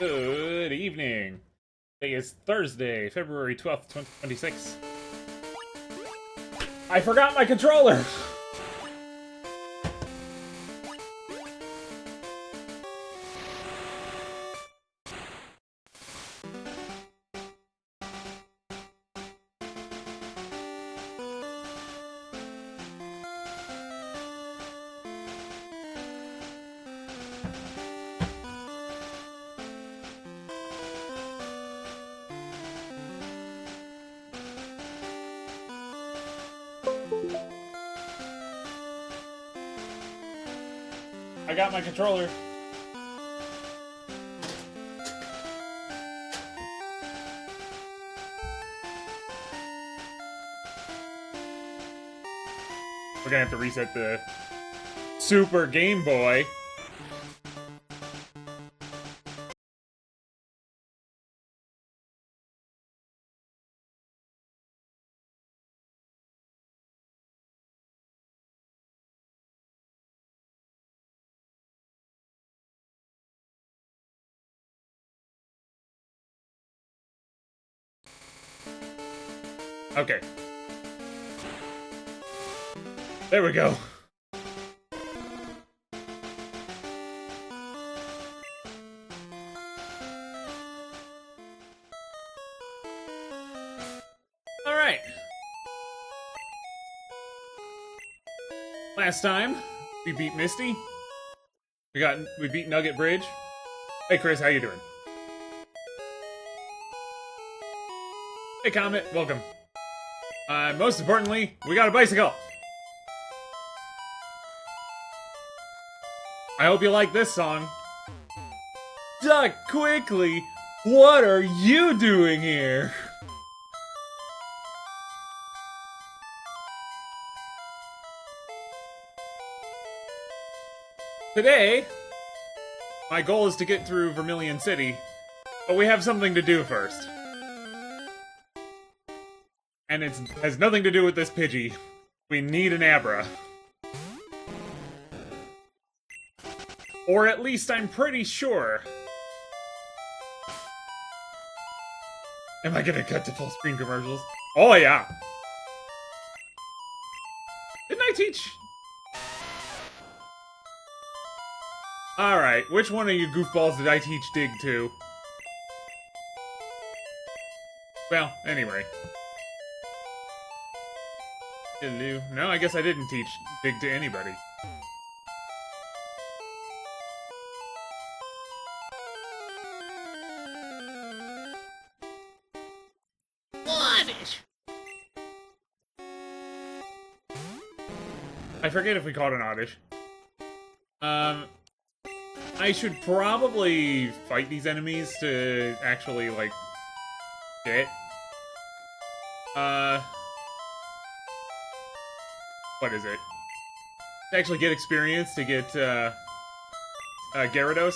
Good evening. Today is Thursday, February 12th, 2026. I forgot my controller! I got my controller. We're gonna have to reset the Super Game Boy. Okay. There we go. All right. Last time we beat Misty. We beat Nugget Bridge. Hey Chris, how you doing? Hey Comet, welcome. Most importantly, we got a bicycle! I hope you like this song. Duck quickly! What are you doing here? Today, my goal is to get through Vermilion City, but we have something to do first. And it has nothing to do with this Pidgey. We need an Abra. Or at least I'm pretty sure. Am I gonna cut to full screen commercials? Oh yeah! Didn't I teach? Alright, which one of you goofballs did I teach Dig to? Well, anyway. No, I guess I didn't teach Dig to anybody. Oddish! I forget if we caught an Oddish. I should probably fight these enemies to actually, like, get. What is it? To actually get experience, to get, Gyarados.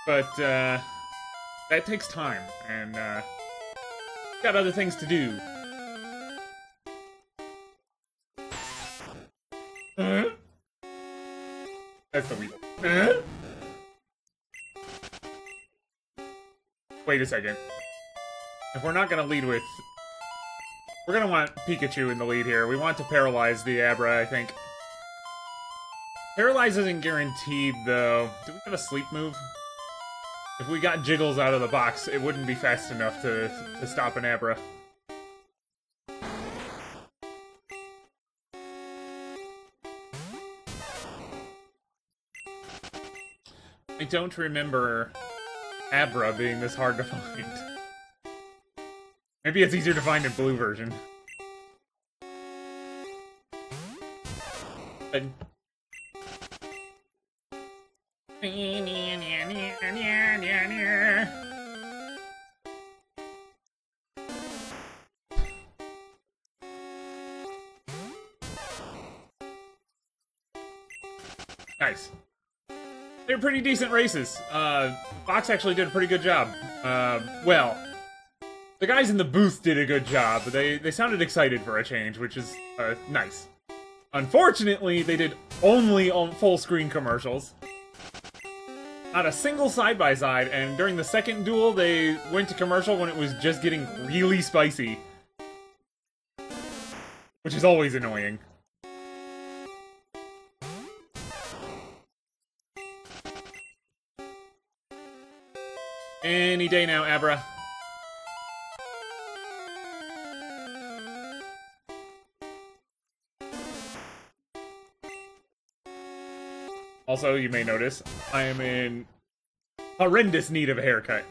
But, that takes time, and, got other things to do. That's the Weasel. Wait a second. If we're not gonna lead with... We're gonna want Pikachu in the lead here. We want to paralyze the Abra, I think. Paralyze isn't guaranteed, though. Do we have a sleep move? If we got Jiggles out of the box, it wouldn't be fast enough to stop an Abra. I don't remember Abra being this hard to find. Maybe it's easier to find in blue version. But... Nice. They're pretty decent races. Fox actually did a pretty good job. Well, the guys in the booth did a good job. They sounded excited for a change, which is nice. Unfortunately, they did only on full screen commercials. Not a single side-by-side, and during the second duel, they went to commercial when it was just getting really spicy. Which is always annoying. Any day now, Abra. Also, you may notice, I am in horrendous need of a haircut.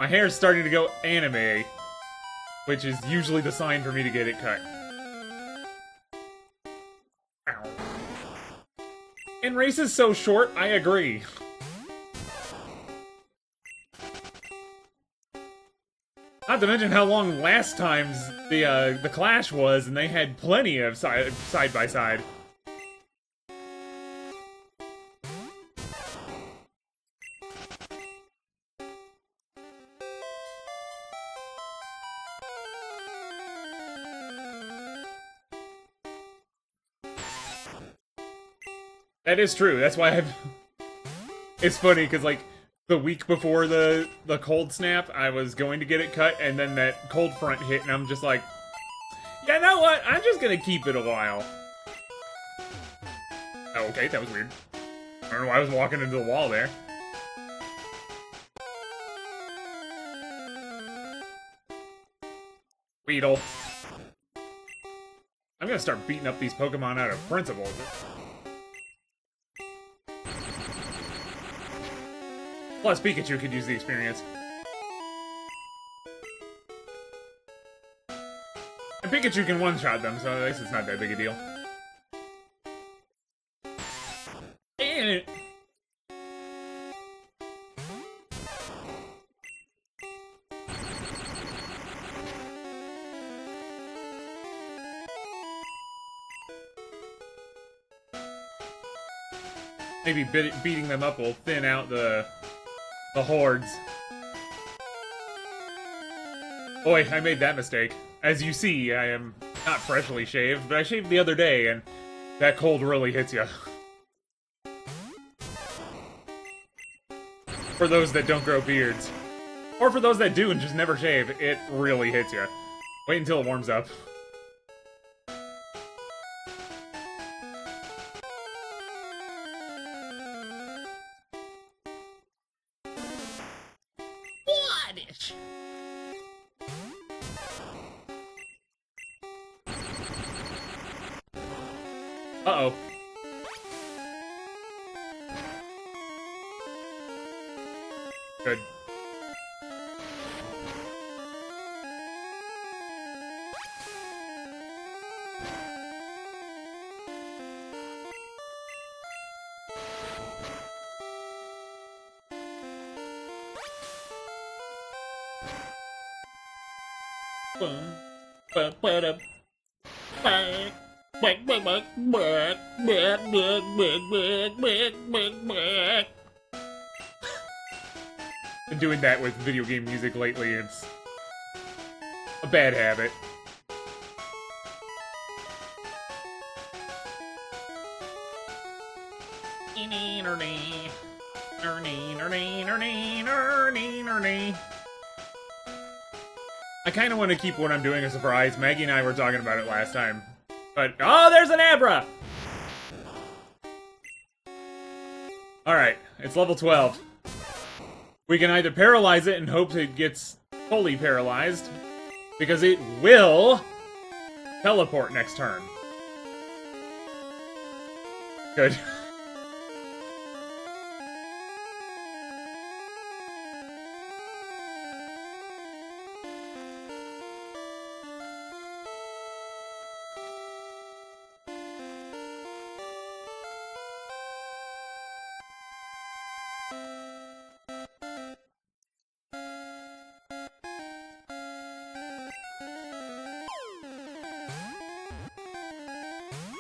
My hair's starting to go anime, which is usually the sign for me to get it cut. Ow. And race is so short, I agree. Not to mention how long last time's the clash was, and they had plenty of side by side. That is true. That's why I've... It's funny, because, like, the week before the cold snap, I was going to get it cut, and then that cold front hit, and I'm just like, you know what? I'm just gonna keep it a while. Oh, okay, that was weird. I don't know why I was walking into the wall there. Weedle. I'm gonna start beating up these Pokemon out of principle. Plus, Pikachu could use the experience. And Pikachu can one-shot them, so I guess it's not that big a deal. And maybe beating them up will thin out the hordes. Boy, I made that mistake. As you see, I am not freshly shaved, but I shaved the other day, and that cold really hits you. For those that don't grow beards. Or for those that do and just never shave, it really hits you. Wait until it warms up. Uh-oh. Good. Been doing that with video game music lately. It's a bad habit. I kind of want to keep what I'm doing a surprise. Maggie and I were talking about it last time. But, oh, there's an Abra! Alright, it's level 12. We can either paralyze it and hope it gets fully paralyzed, because it will teleport next turn. Good.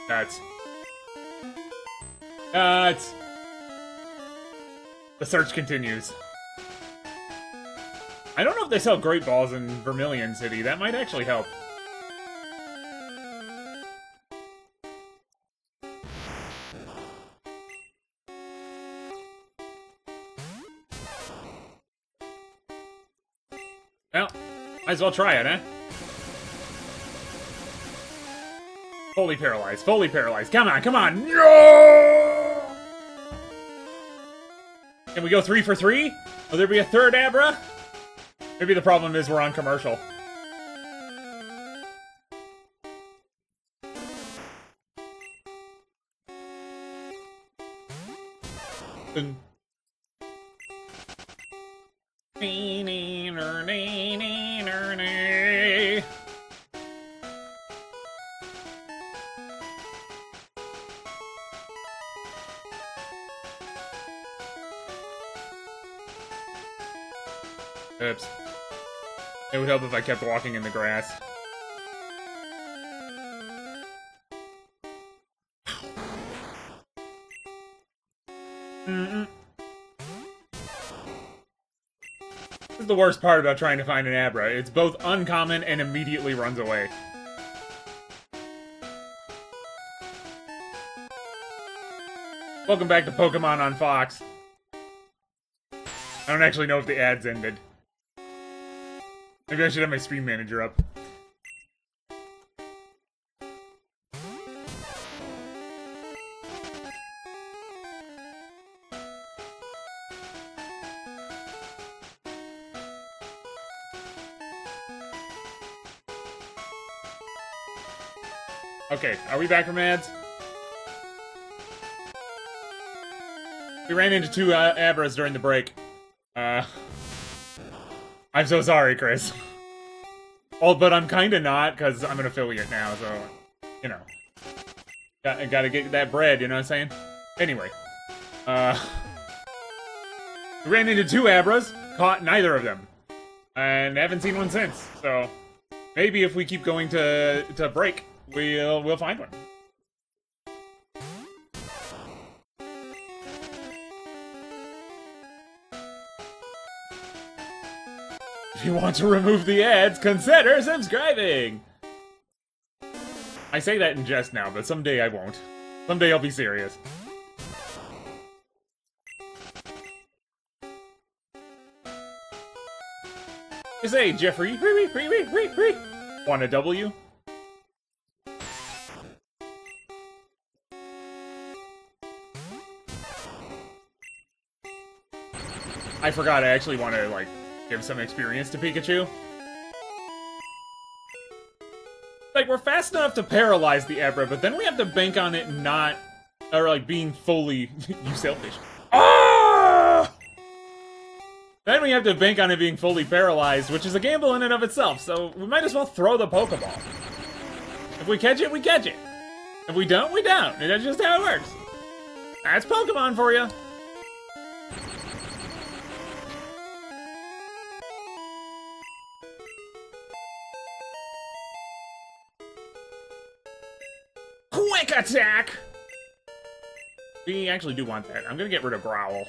Nuts. The search continues. I don't know if they sell Great Balls in Vermilion City. That might actually help. Might as well try it, eh? Fully paralyzed, fully paralyzed. Come on, come on! No! Can we go 3 for 3? Will there be a third Abra? Maybe the problem is we're on commercial. Dun. Oops. It would help if I kept walking in the grass. Mm-mm. This is the worst part about trying to find an Abra. It's both uncommon and immediately runs away. Welcome back to Pokemon on Fox. I don't actually know if the ads ended. Maybe I should have my stream manager up. Okay, are we back from ads? We ran into 2 Abras during the break. I'm so sorry, Chris. Oh, but I'm kinda not, because I'm an affiliate now, so, you know. Gotta get that bread, you know what I'm saying? Anyway. We ran into 2 Abras, caught neither of them. And haven't seen one since, so... Maybe if we keep going to break, we'll find one. If you want to remove the ads, consider subscribing! I say that in jest now, but someday I won't. Someday I'll be serious. You say, Jeffrey, want a W? I forgot I actually want to, like, give some experience to Pikachu. Like, we're fast enough to paralyze the Abra, but then we have to bank on it not... Or, like, being fully... you selfish. Ah! Then we have to bank on it being fully paralyzed, which is a gamble in and of itself, so we might as well throw the Pokeball. If we catch it, we catch it. If we don't, we don't. That's just how it works. That's Pokemon for you. Quick attack! We actually do want that. I'm gonna get rid of Growl.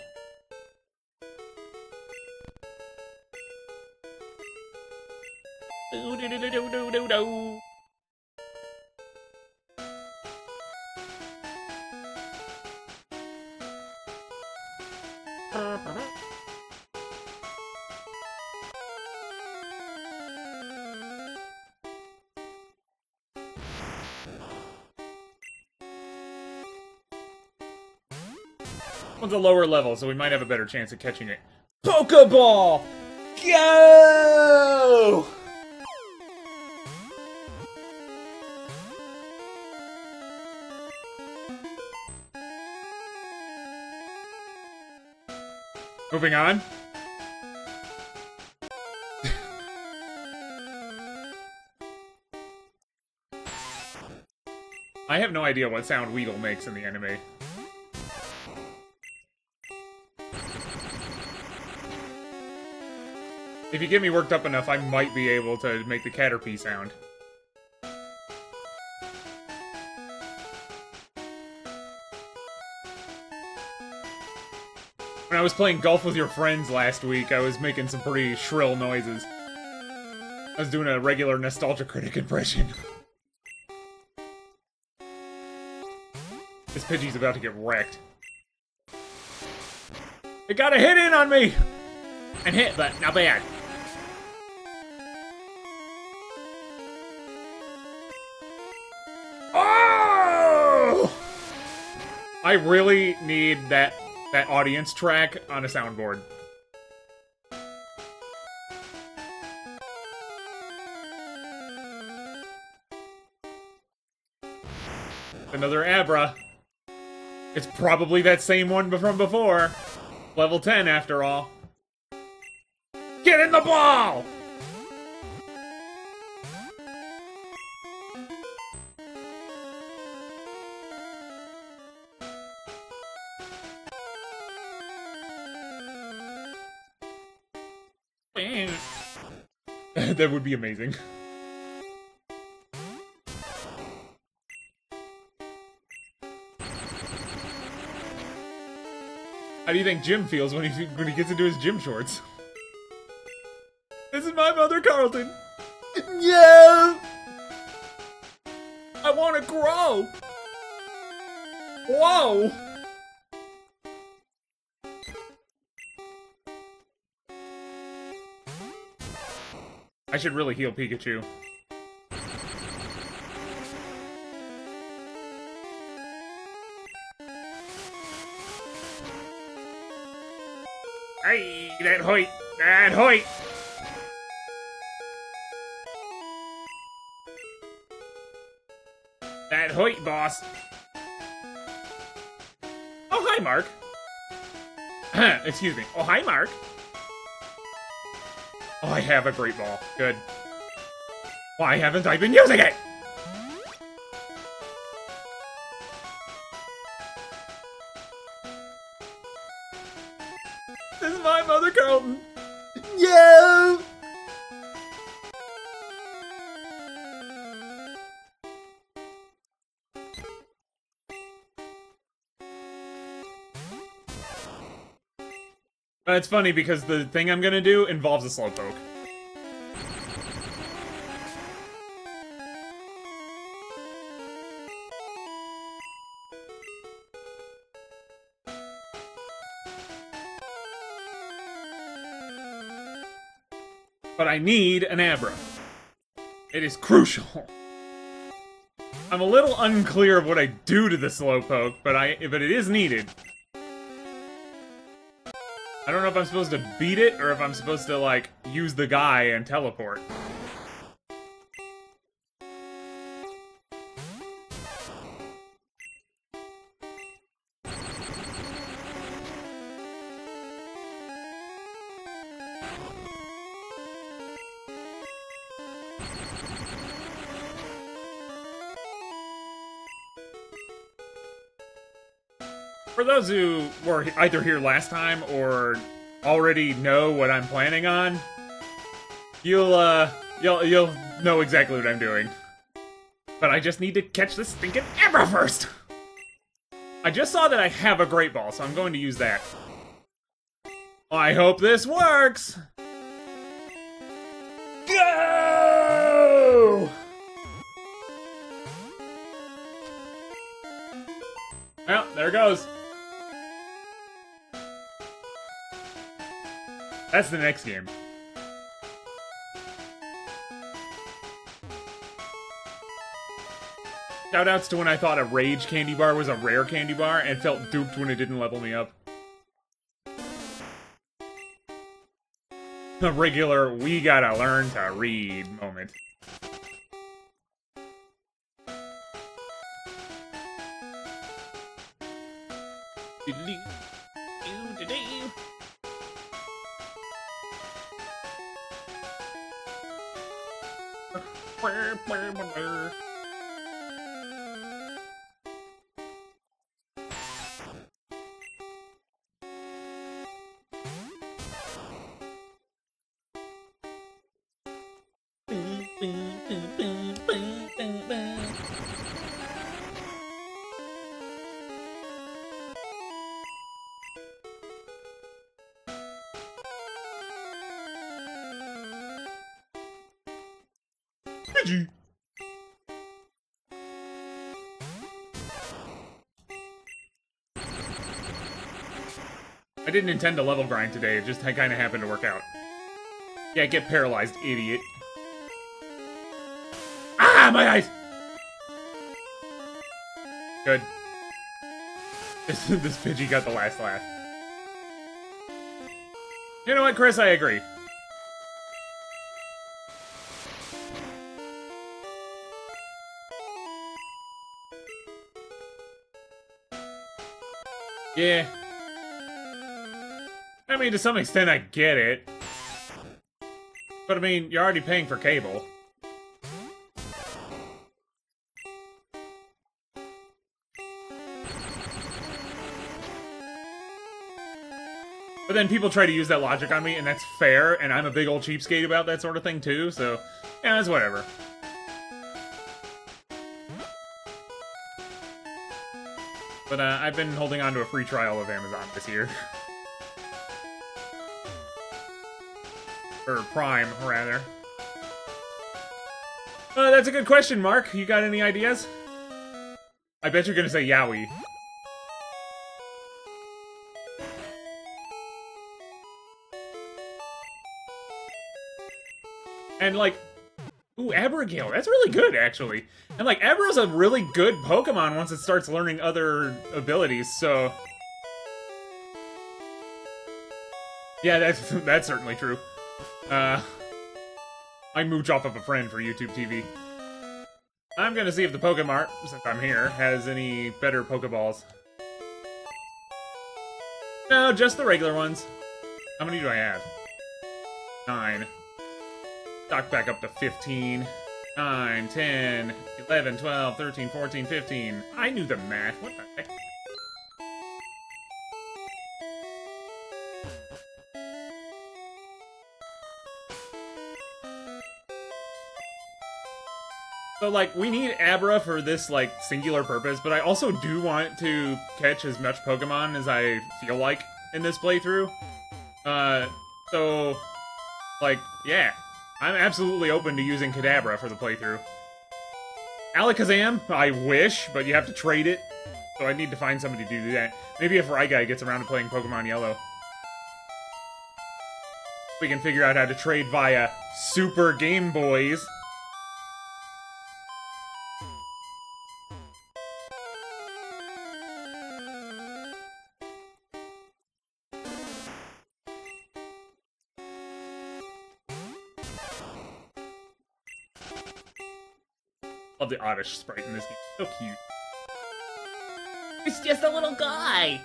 Do-do-do-do-do-do-do. One's a lower level, so we might have a better chance of catching it. Pokeball! Go! Moving on. I have no idea what sound Weedle makes in the anime. If you get me worked up enough, I might be able to make the Caterpie sound. When I was playing golf with your friends last week, I was making some pretty shrill noises. I was doing a regular Nostalgia Critic impression. This Pidgey's about to get wrecked. It got a hit in on me! And hit, but not bad. I really need that audience track on a soundboard. Another Abra. It's probably that same one from before. Level 10, after all. Get in the ball! That would be amazing. How do you think Jim feels when he gets into his gym shorts? This is my mother, Carlton. Yeah. I want to grow. Whoa. I should really heal Pikachu. Hey, that Hoyt! That Hoyt! That Hoyt, boss! Oh, hi, Mark! Excuse me. Oh, hi, Mark! Oh, I have a great ball. Good. Why haven't I been using it? This is my mother, Carlton. Yeah. It's funny because the thing I'm gonna do involves a Slowpoke. But I need an Abra. It is crucial. I'm a little unclear of what I do to the Slowpoke, but it is needed. I don't know if I'm supposed to beat it, or if I'm supposed to, like, use the guy and teleport. For those who were either here last time or already know what I'm planning on, you'll know exactly what I'm doing. But I just need to catch this stinking Abra first! I just saw that I have a Great Ball, so I'm going to use that. I hope this works! Go! Well, there it goes. That's the next game. Shoutouts to when I thought a Rage candy bar was a rare candy bar and felt duped when it didn't level me up. A regular we gotta learn to read moment. I didn't intend to level grind today, it just kind of happened to work out. Yeah, get paralyzed, idiot. Ah, my eyes! Good. This Pidgey got the last laugh. You know what, Chris? I agree. Yeah. I mean, to some extent, I get it. But I mean, you're already paying for cable. But then people try to use that logic on me, and that's fair, and I'm a big old cheapskate about that sort of thing, too, so... yeah, it's whatever. But, I've been holding on to a free trial of Amazon this year. Or Prime, rather. That's a good question, Mark. You got any ideas? I bet you're gonna say Yowie. And, like, ooh, Abra, that's really good, actually. And, like, Abra's a really good Pokemon once it starts learning other abilities, so... yeah, that's certainly true. I mooch off of a friend for YouTube TV. I'm gonna see if the Pokemart, since I'm here, has any better Pokeballs. No, just the regular ones. How many do I have? 9. Stock back up to 15. 9, 10, 11, 12, 13, 14, 15. I knew the math. What the heck? So, like, we need Abra for this, like, singular purpose, but I also do want to catch as much Pokemon as I feel like in this playthrough. So, like, yeah. I'm absolutely open to using Kadabra for the playthrough. Alakazam, I wish, but you have to trade it. So I need to find somebody to do that. Maybe if Ryguy gets around to playing Pokemon Yellow. We can figure out how to trade via Super Game Boys. Love the Oddish sprite in this game. So cute. It's just a little guy!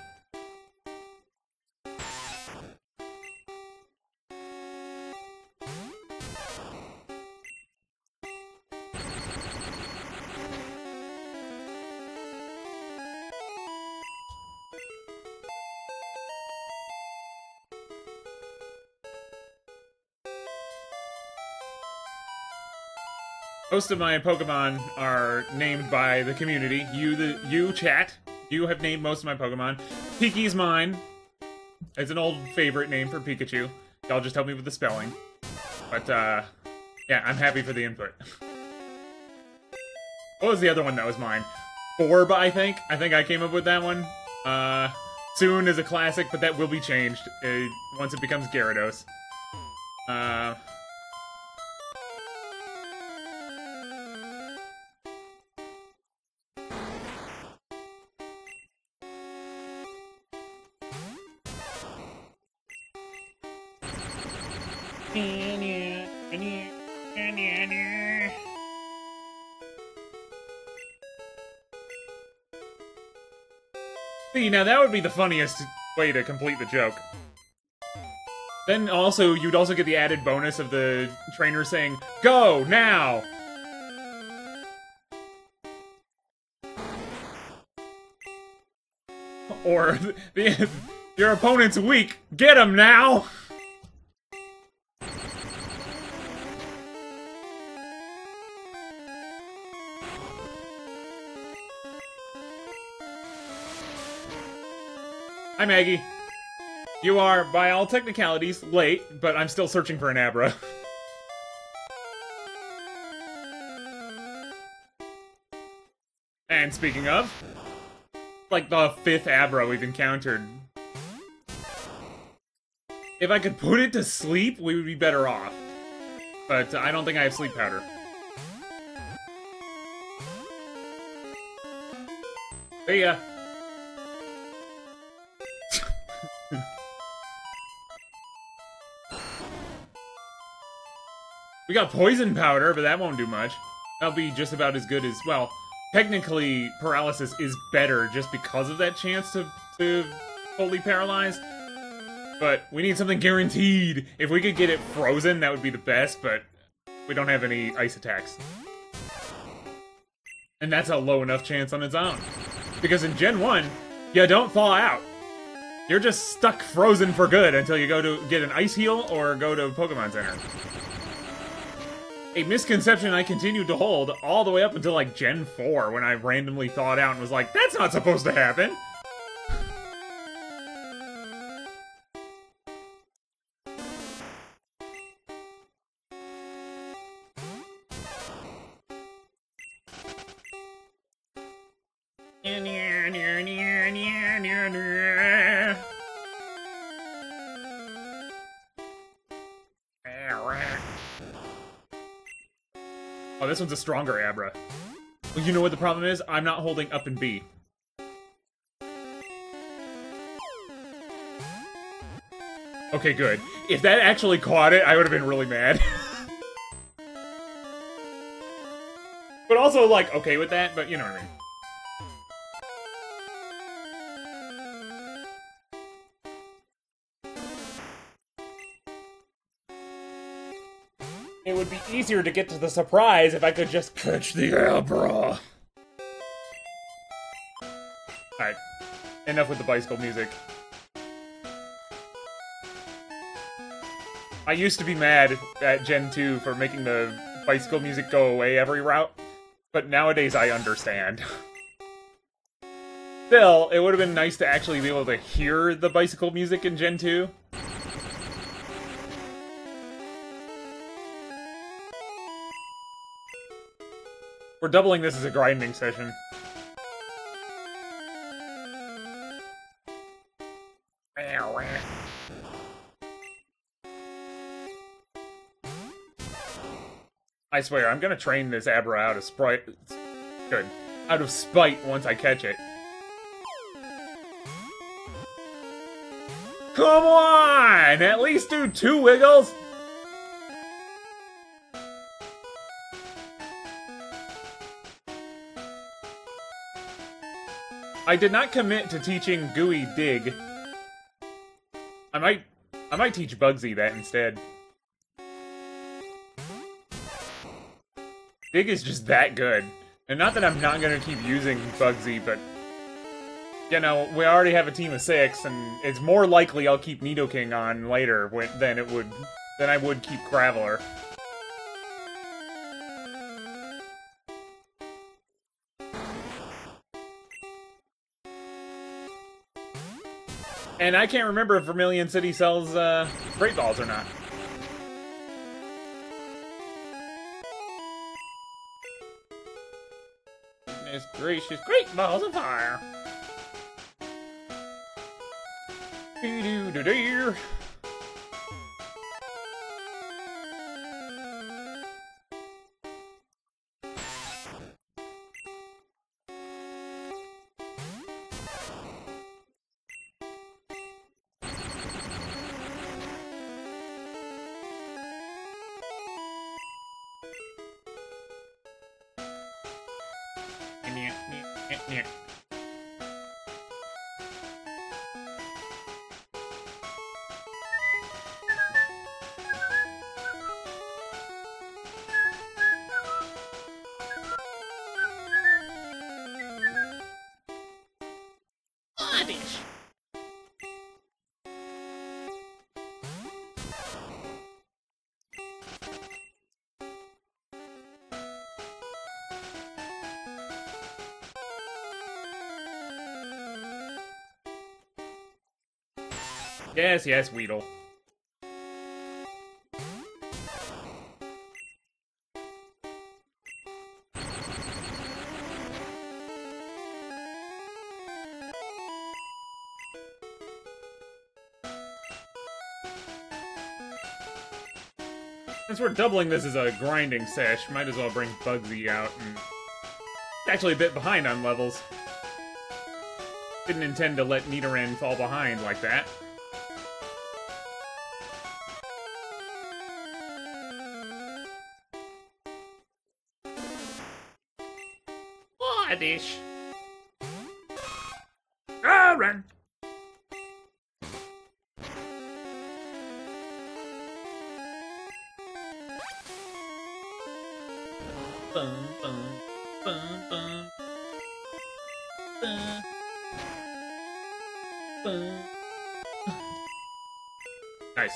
Most of my Pokemon are named by the community. You chat. You have named most of my Pokemon. Piki's mine. It's an old favorite name for Pikachu. Y'all just help me with the spelling. But, yeah, I'm happy for the input. What was the other one that was mine? Orb, I think. I think I came up with that one. Soon is a classic, but that will be changed once it becomes Gyarados. See, now that would be the funniest way to complete the joke. Then also, you'd also get the added bonus of the trainer saying, "Go, now!" Or, your opponent's weak, get him now! Hi, Maggie. You are, by all technicalities, late, but I'm still searching for an Abra. And speaking of, like the 5th Abra we've encountered. If I could put it to sleep, we would be better off. But I don't think I have sleep powder. See ya. We got poison powder, but that won't do much. That'll be just about as good as, well, technically paralysis is better just because of that chance to fully paralyze. But we need something guaranteed. If we could get it frozen, that would be the best, but we don't have any ice attacks. And that's a low enough chance on its own. Because in Gen 1, you don't thaw out. You're just stuck frozen for good until you go to get an ice heal or go to Pokemon Center. A misconception I continued to hold all the way up until like Gen 4 when I randomly thawed out and was like, that's not supposed to happen! Oh, this one's a stronger Abra. Well, you know what the problem is? I'm not holding up and B. Okay, good. If that actually caught it, I would have been really mad. But also, like, okay with that, but you know what I mean. It would be easier to get to the surprise if I could just catch the Abra. Alright, enough with the bicycle music. I used to be mad at Gen 2 for making the bicycle music go away every route, but nowadays I understand. Still, it would have been nice to actually be able to hear the bicycle music in Gen 2. We're doubling this as a grinding session. I swear, I'm gonna train this Abra out of spite. Good. Out of spite once I catch it. Come on! At least do 2 wiggles! I did not commit to teaching Gooey Dig. I might teach Bugsy that instead. Dig is just that good. And not that I'm not gonna keep using Bugsy, but you know, we already have a team of 6, and it's more likely I'll keep Nidoking on later than I would keep Graveler. And I can't remember if Vermilion City sells Great Balls or not. Goodness gracious, Great Balls of Fire! Doo-doo-doo-doo. Yes, yes, Weedle. Since we're doubling this as a grinding sesh, might as well bring Bugsy out and... Actually a bit behind on levels. Didn't intend to let Nidoran fall behind like that. dish. Ah, run! Bum, bum, bum, bum. Bum. Bum. Nice.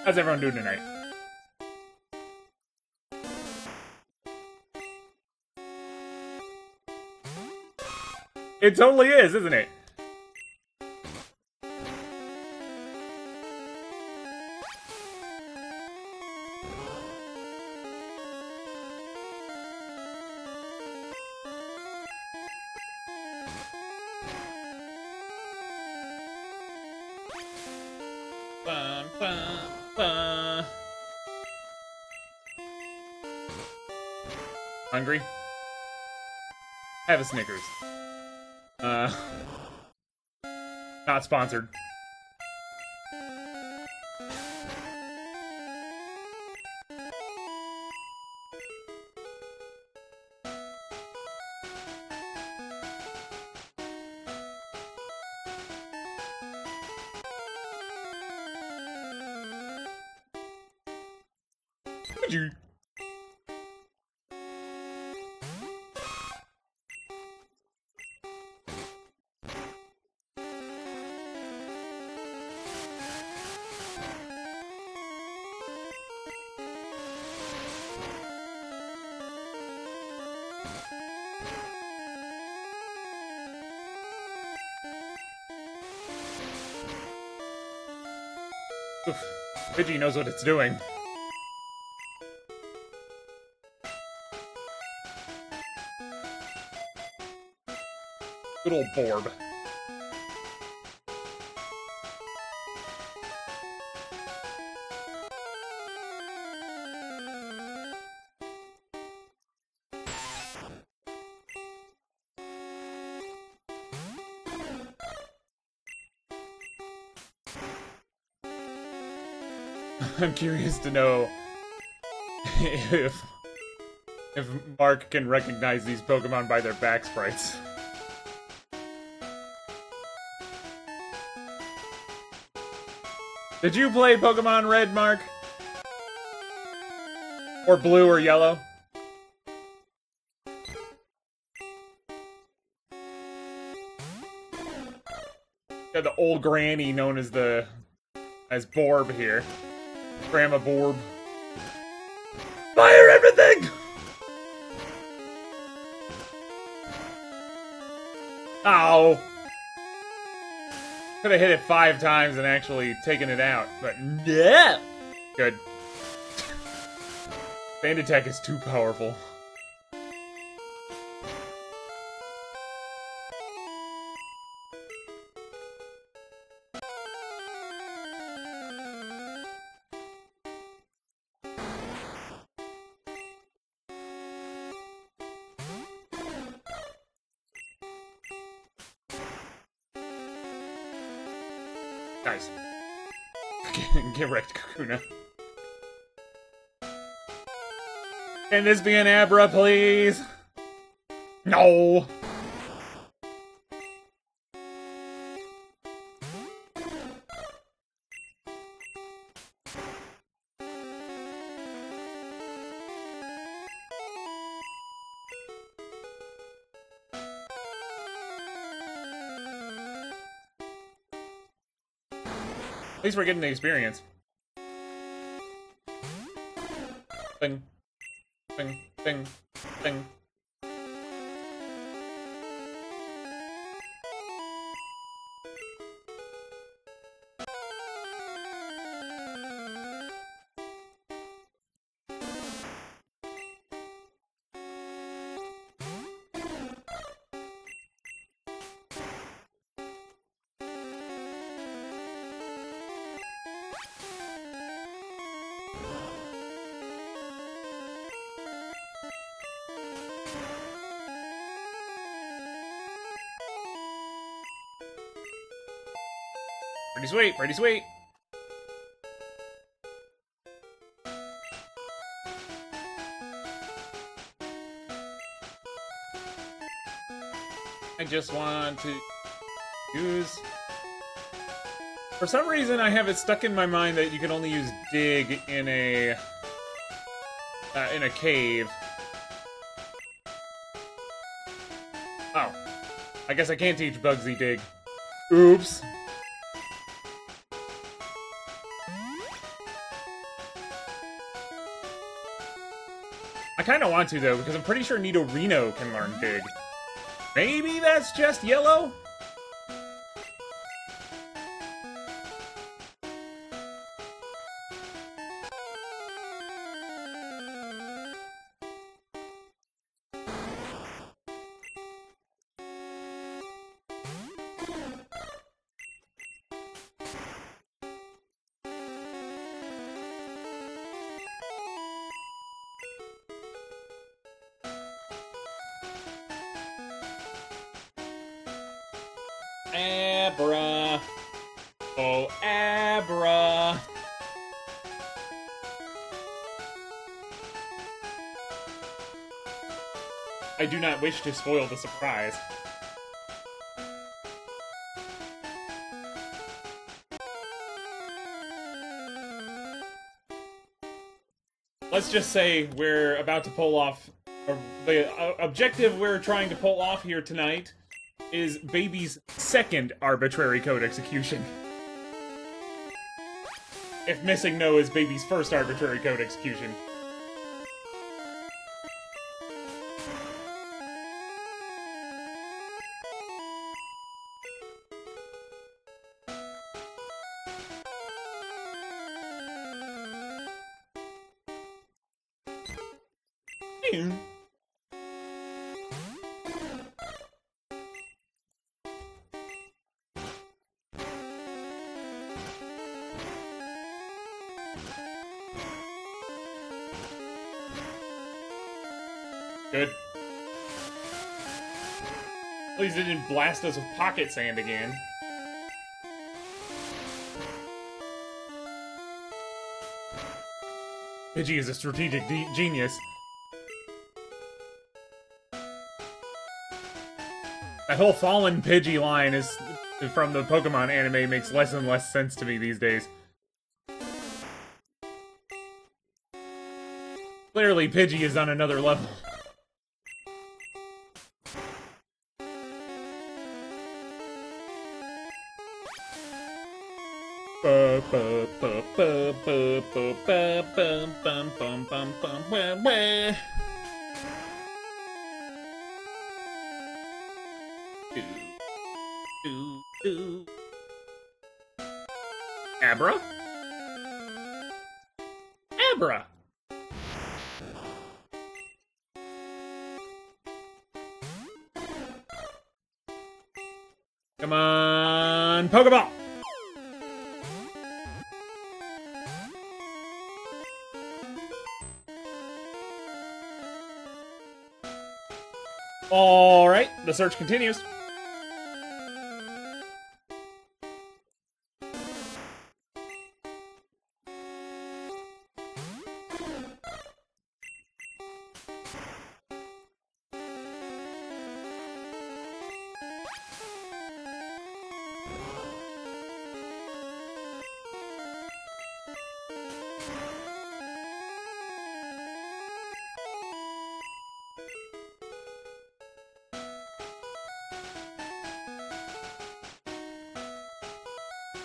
How's everyone doing tonight? It totally is, isn't it? Bum, bum, bum. Hungry? Have a Snickers. Not sponsored. Would you? Oof. Pidgey knows what it's doing. Good old Borb. I'm curious to know if Mark can recognize these Pokemon by their back sprites. Did you play Pokémon Red, Mark? Or blue or yellow? Got the old granny known as Borb here. Grandma Borb. Fire everything! Ow! Could have hit it 5 times and actually taken it out, but no! Good. Band attack is too powerful. Nice. Get wrecked, Kakuna. Can this be an Abra, please? No! At least we're getting the experience. Bing. Bing. Bing. Bing. Pretty sweet, pretty sweet. I just want to use... For some reason, I have it stuck in my mind that you can only use dig in a cave. Oh. I guess I can't teach Bugsy dig. Oops. I kinda want to, though, because I'm pretty sure Nidorino can learn dig. Maybe that's just yellow? Abra. Oh, Abra. I do not wish to spoil the surprise. Let's just say we're about to pull off... the objective we're trying to pull off here tonight is Baby's second Arbitrary Code Execution. If missing no is Baby's first Arbitrary Code Execution. Good. Please didn't blast us with pocket sand again. Pidgey is a strategic genius. That whole fallen Pidgey line is from the Pokemon anime makes less and less sense to me these days. Clearly, Pidgey is on another level. Abra? Abra! Come on, Pokeball! Alright, the search continues.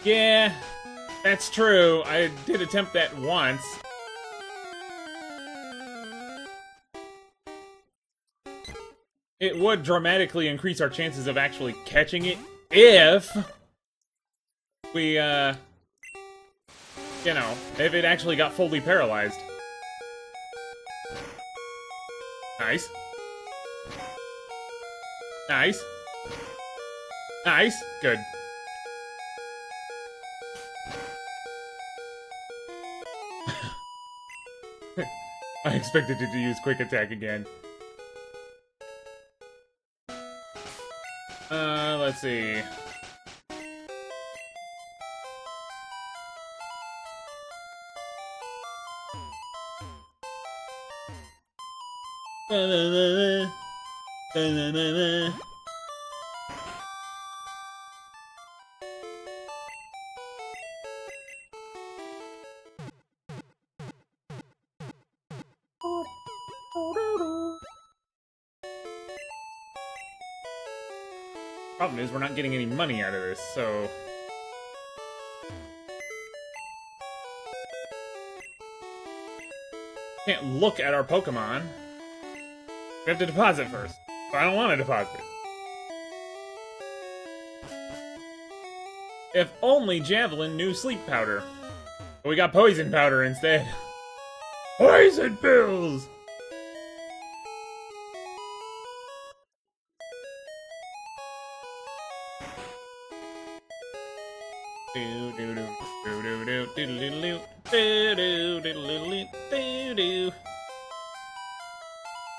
Yeah, that's true. I did attempt that once. It would dramatically increase our chances of actually catching it if we, you know, if it actually got fully paralyzed. Nice. Nice. Nice. Good. I expected it to use Quick Attack again. Let's see. Problem is, we're not getting any money out of this, so... Can't look at our Pokemon. We have to deposit first. But I don't want to deposit. If only Javelin knew sleep powder. But we got poison powder instead. Poison pills!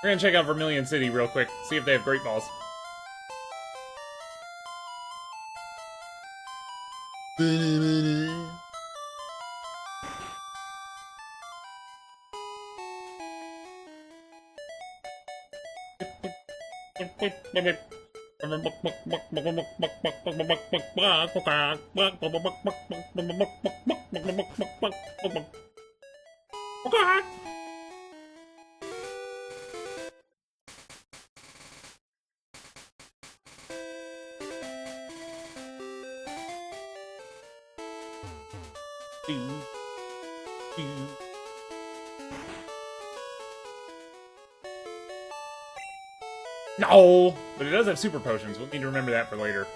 We're gonna check out Vermilion City real quick, see if they have Great Balls. No! But it does have super potions. We'll need to remember that for later.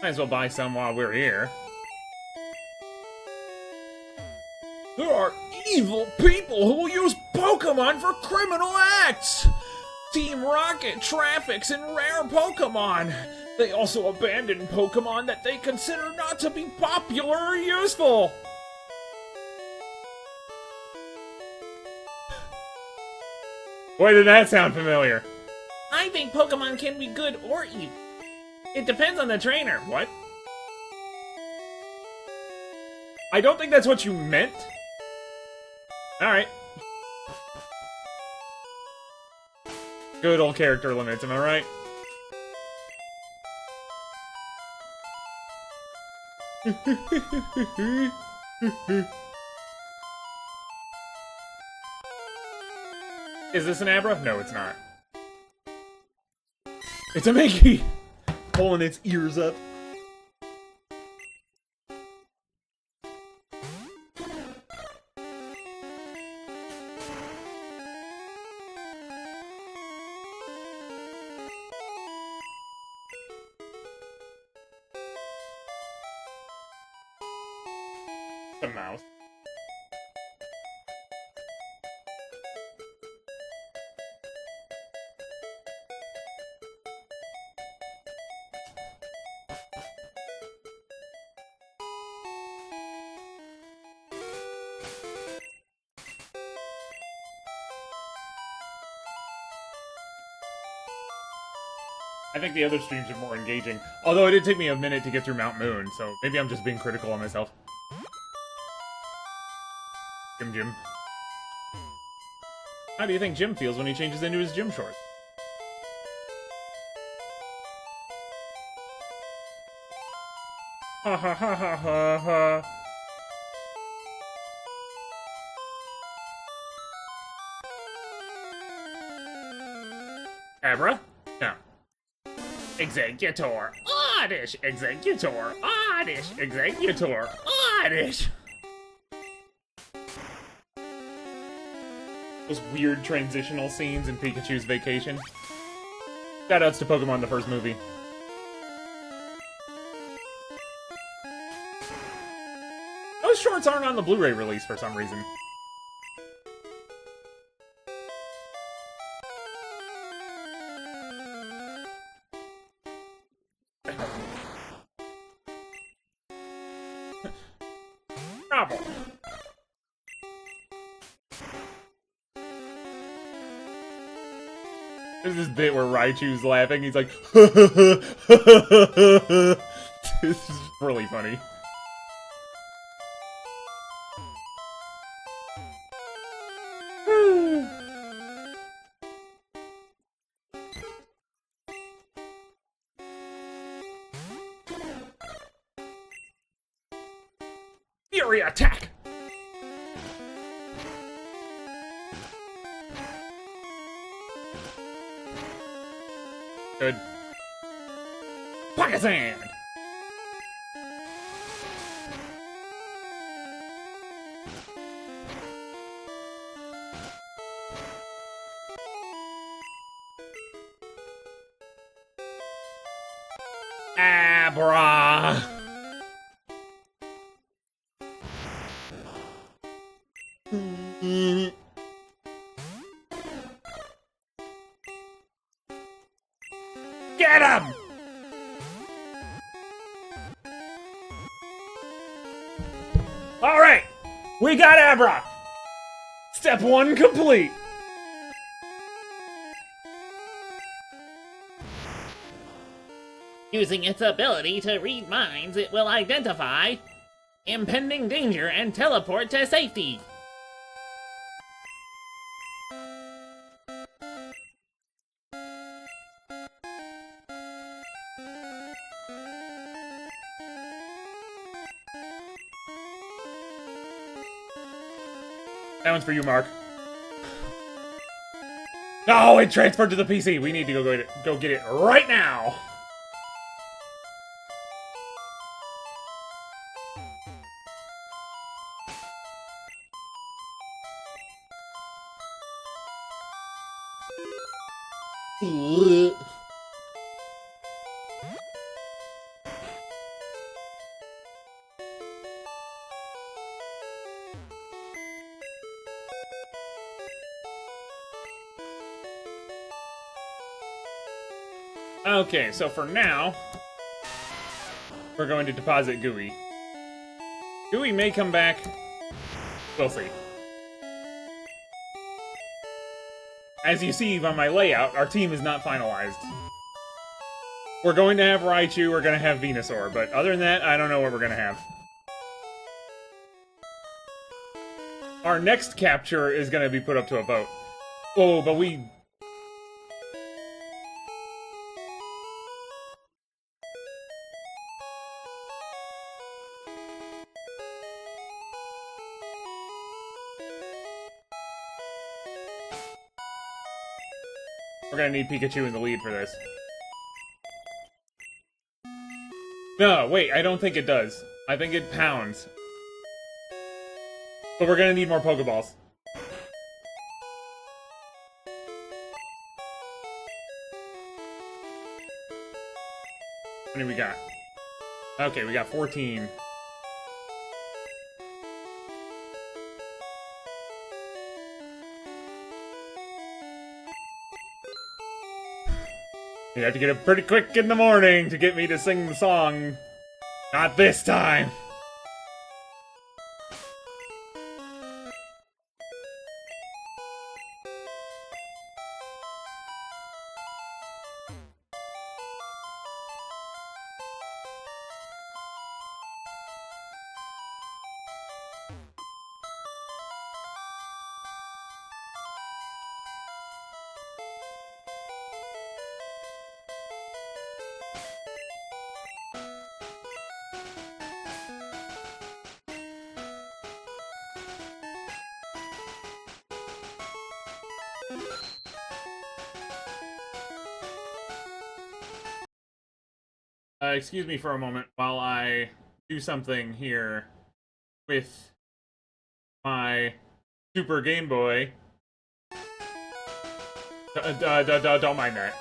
Might as well buy some while we're here. There are evil people who will use Pokemon for criminal acts! Team Rocket traffics in rare Pokemon! They also abandon Pokemon that they consider not to be popular or useful! Boy, did that sound familiar. I think Pokemon can be good or evil. It depends on the trainer. What? I don't think that's what you meant. Alright. Good old character limits, am I right? Is this an Abra? No, it's not. It's a Mickey! Pulling its ears up. The mouse. I think the other streams are more engaging. Although it did take me a minute to get through Mount Moon, so maybe I'm just being critical on myself. Jim. How do you think Jim feels when he changes into his gym shorts? Ha ha ha ha ha ha. Abra? No. Executor. Oddish. Executor. Oddish. Executor. Oddish. Those weird transitional scenes in Pikachu's Vacation. Shoutouts to Pokemon the first movie. Those shorts aren't on the Blu-ray release for some reason. Bravo. There's this bit where Raichu's laughing, he's like, This is really funny. Fury attack! Good. Pocket sand! Abra! Get him! All right, we got Abra. Step 1 complete. Using its ability to read minds, it will identify impending danger and teleport to safety. That one's for you, Mark. No, it transferred to the PC. We need to go get it right now. Okay, so for now, we're going to deposit Gooey. Gooey may come back. We'll see. As you see on my layout, our team is not finalized. We're going to have Raichu, we're going to have Venusaur, but other than that, I don't know what we're going to have. Our next capture is going to be put up to a vote. Oh, but we... We're gonna need Pikachu in the lead for this. No, wait, I don't think it does. I think it pounds. But we're gonna need more Pokeballs. How many we got? Okay, we got 14. You have to get up pretty quick in the morning to get me to sing the song. Not this time. Excuse me for a moment while I do something here with my Super Game Boy. Don't mind that.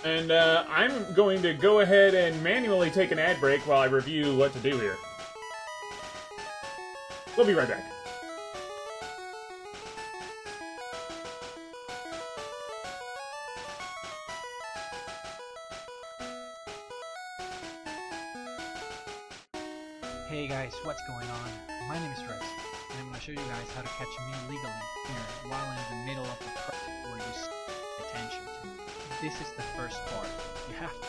And I'm going to go ahead and manually take an ad break while I review what to do here. We'll be right back. Hey guys, what's going on? My name is Rex, and I'm going to show you guys how to catch me legally here while in the middle of the process where you pay attention to me. this is the first part. You have to.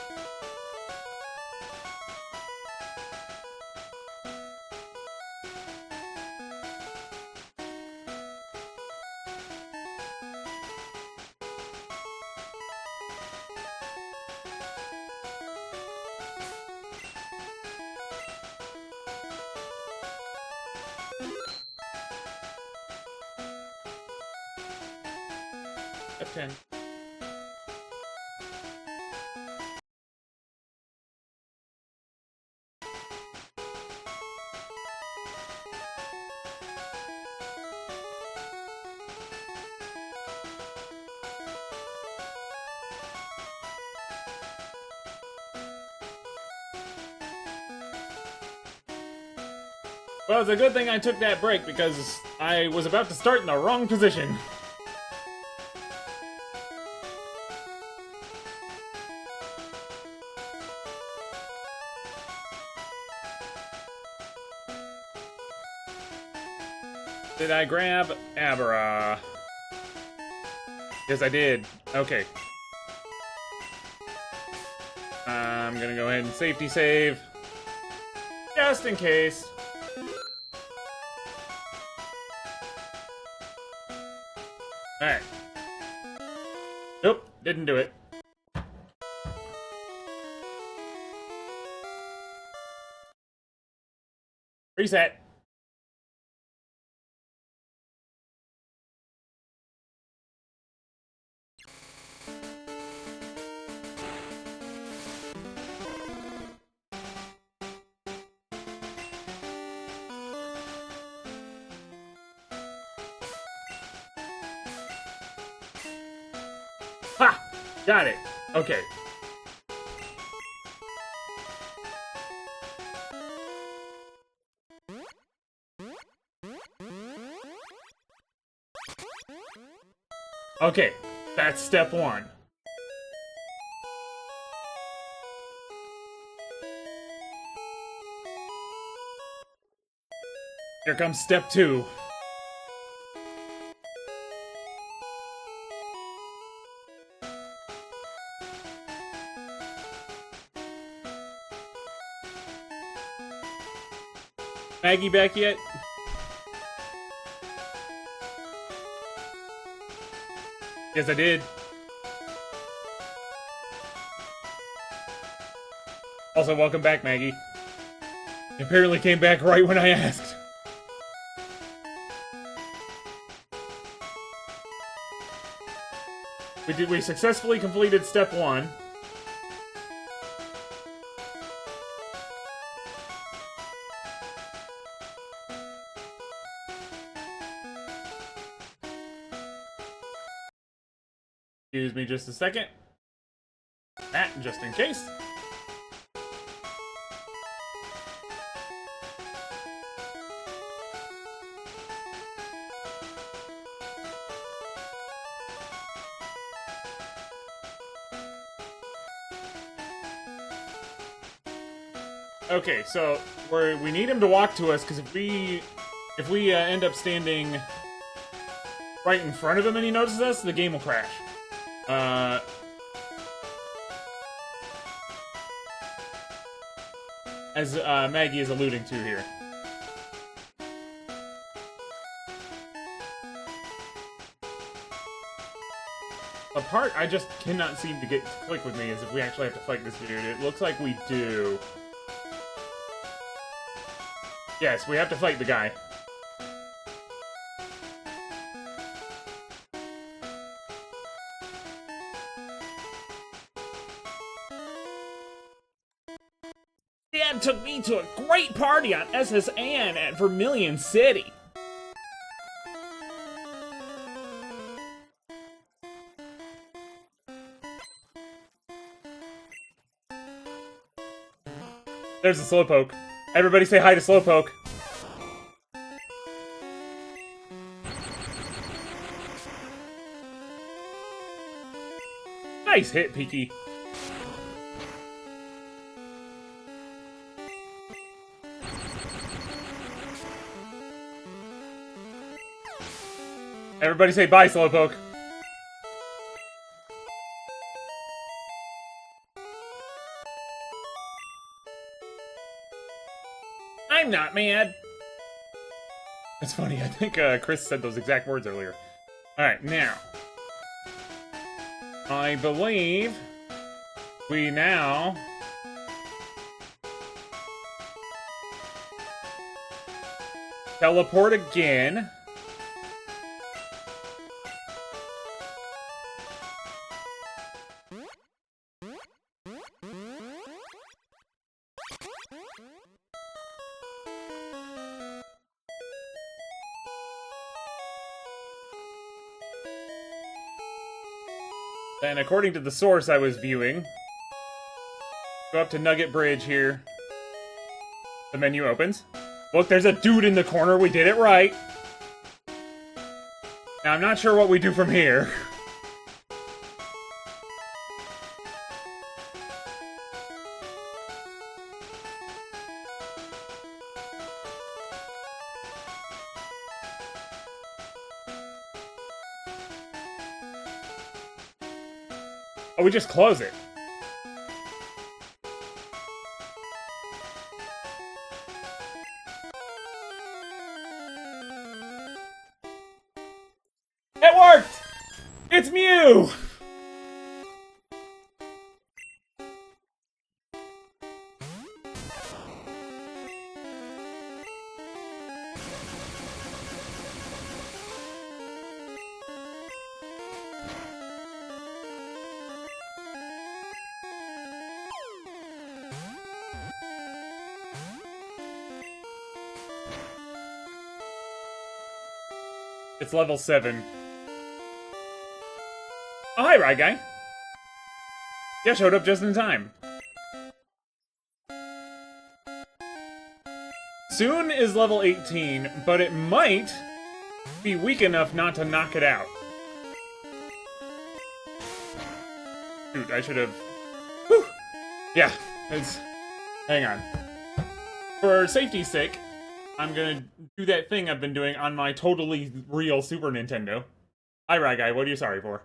F10. Well, it's a good thing I took that break because I was about to start in the wrong position. Did I grab Abra? Yes, I did. Okay. I'm gonna go ahead and safety save. Just in case. Alright. Nope, didn't do it. Reset. Ha! Got it. Okay. Okay, that's step one. Here comes step two. Maggie back yet? Yes, I did. Also, welcome back, Maggie. You apparently came back right when I asked. We successfully completed step one. Excuse me just a second. That, just in case. Okay, so we need him to walk to us because if we end up standing right in front of him and he notices us, the game will crash. As Maggie is alluding to here. The part I just cannot seem to get to click with me is if we actually have to fight this dude. It looks like we do. Yes, we have to fight the guy. Dad took me to a great party on SSN at Vermilion City. There's a Slowpoke. Everybody say hi to Slowpoke. Nice hit, Peaky. Everybody say bye, Slowpoke. I'm not mad. It's funny, I think Chris said those exact words earlier. Alright, now. I believe we now teleport again. And according to the source I was viewing, go up to Nugget Bridge here. The menu opens. Look, there's a dude in the corner. We did it right. Now, I'm not sure what we do from here. Oh, we just close it. It worked! It's Mew! It's level 7. Oh, hi, Ride Guy. Yeah, showed up just in time. Soon is level 18, but it might be weak enough not to knock it out. Shoot, I should have... Whew. Yeah, it's... Hang on. For safety's sake, I'm gonna do that thing I've been doing on my totally real Super Nintendo. Hi, Ride Guy, what are you sorry for?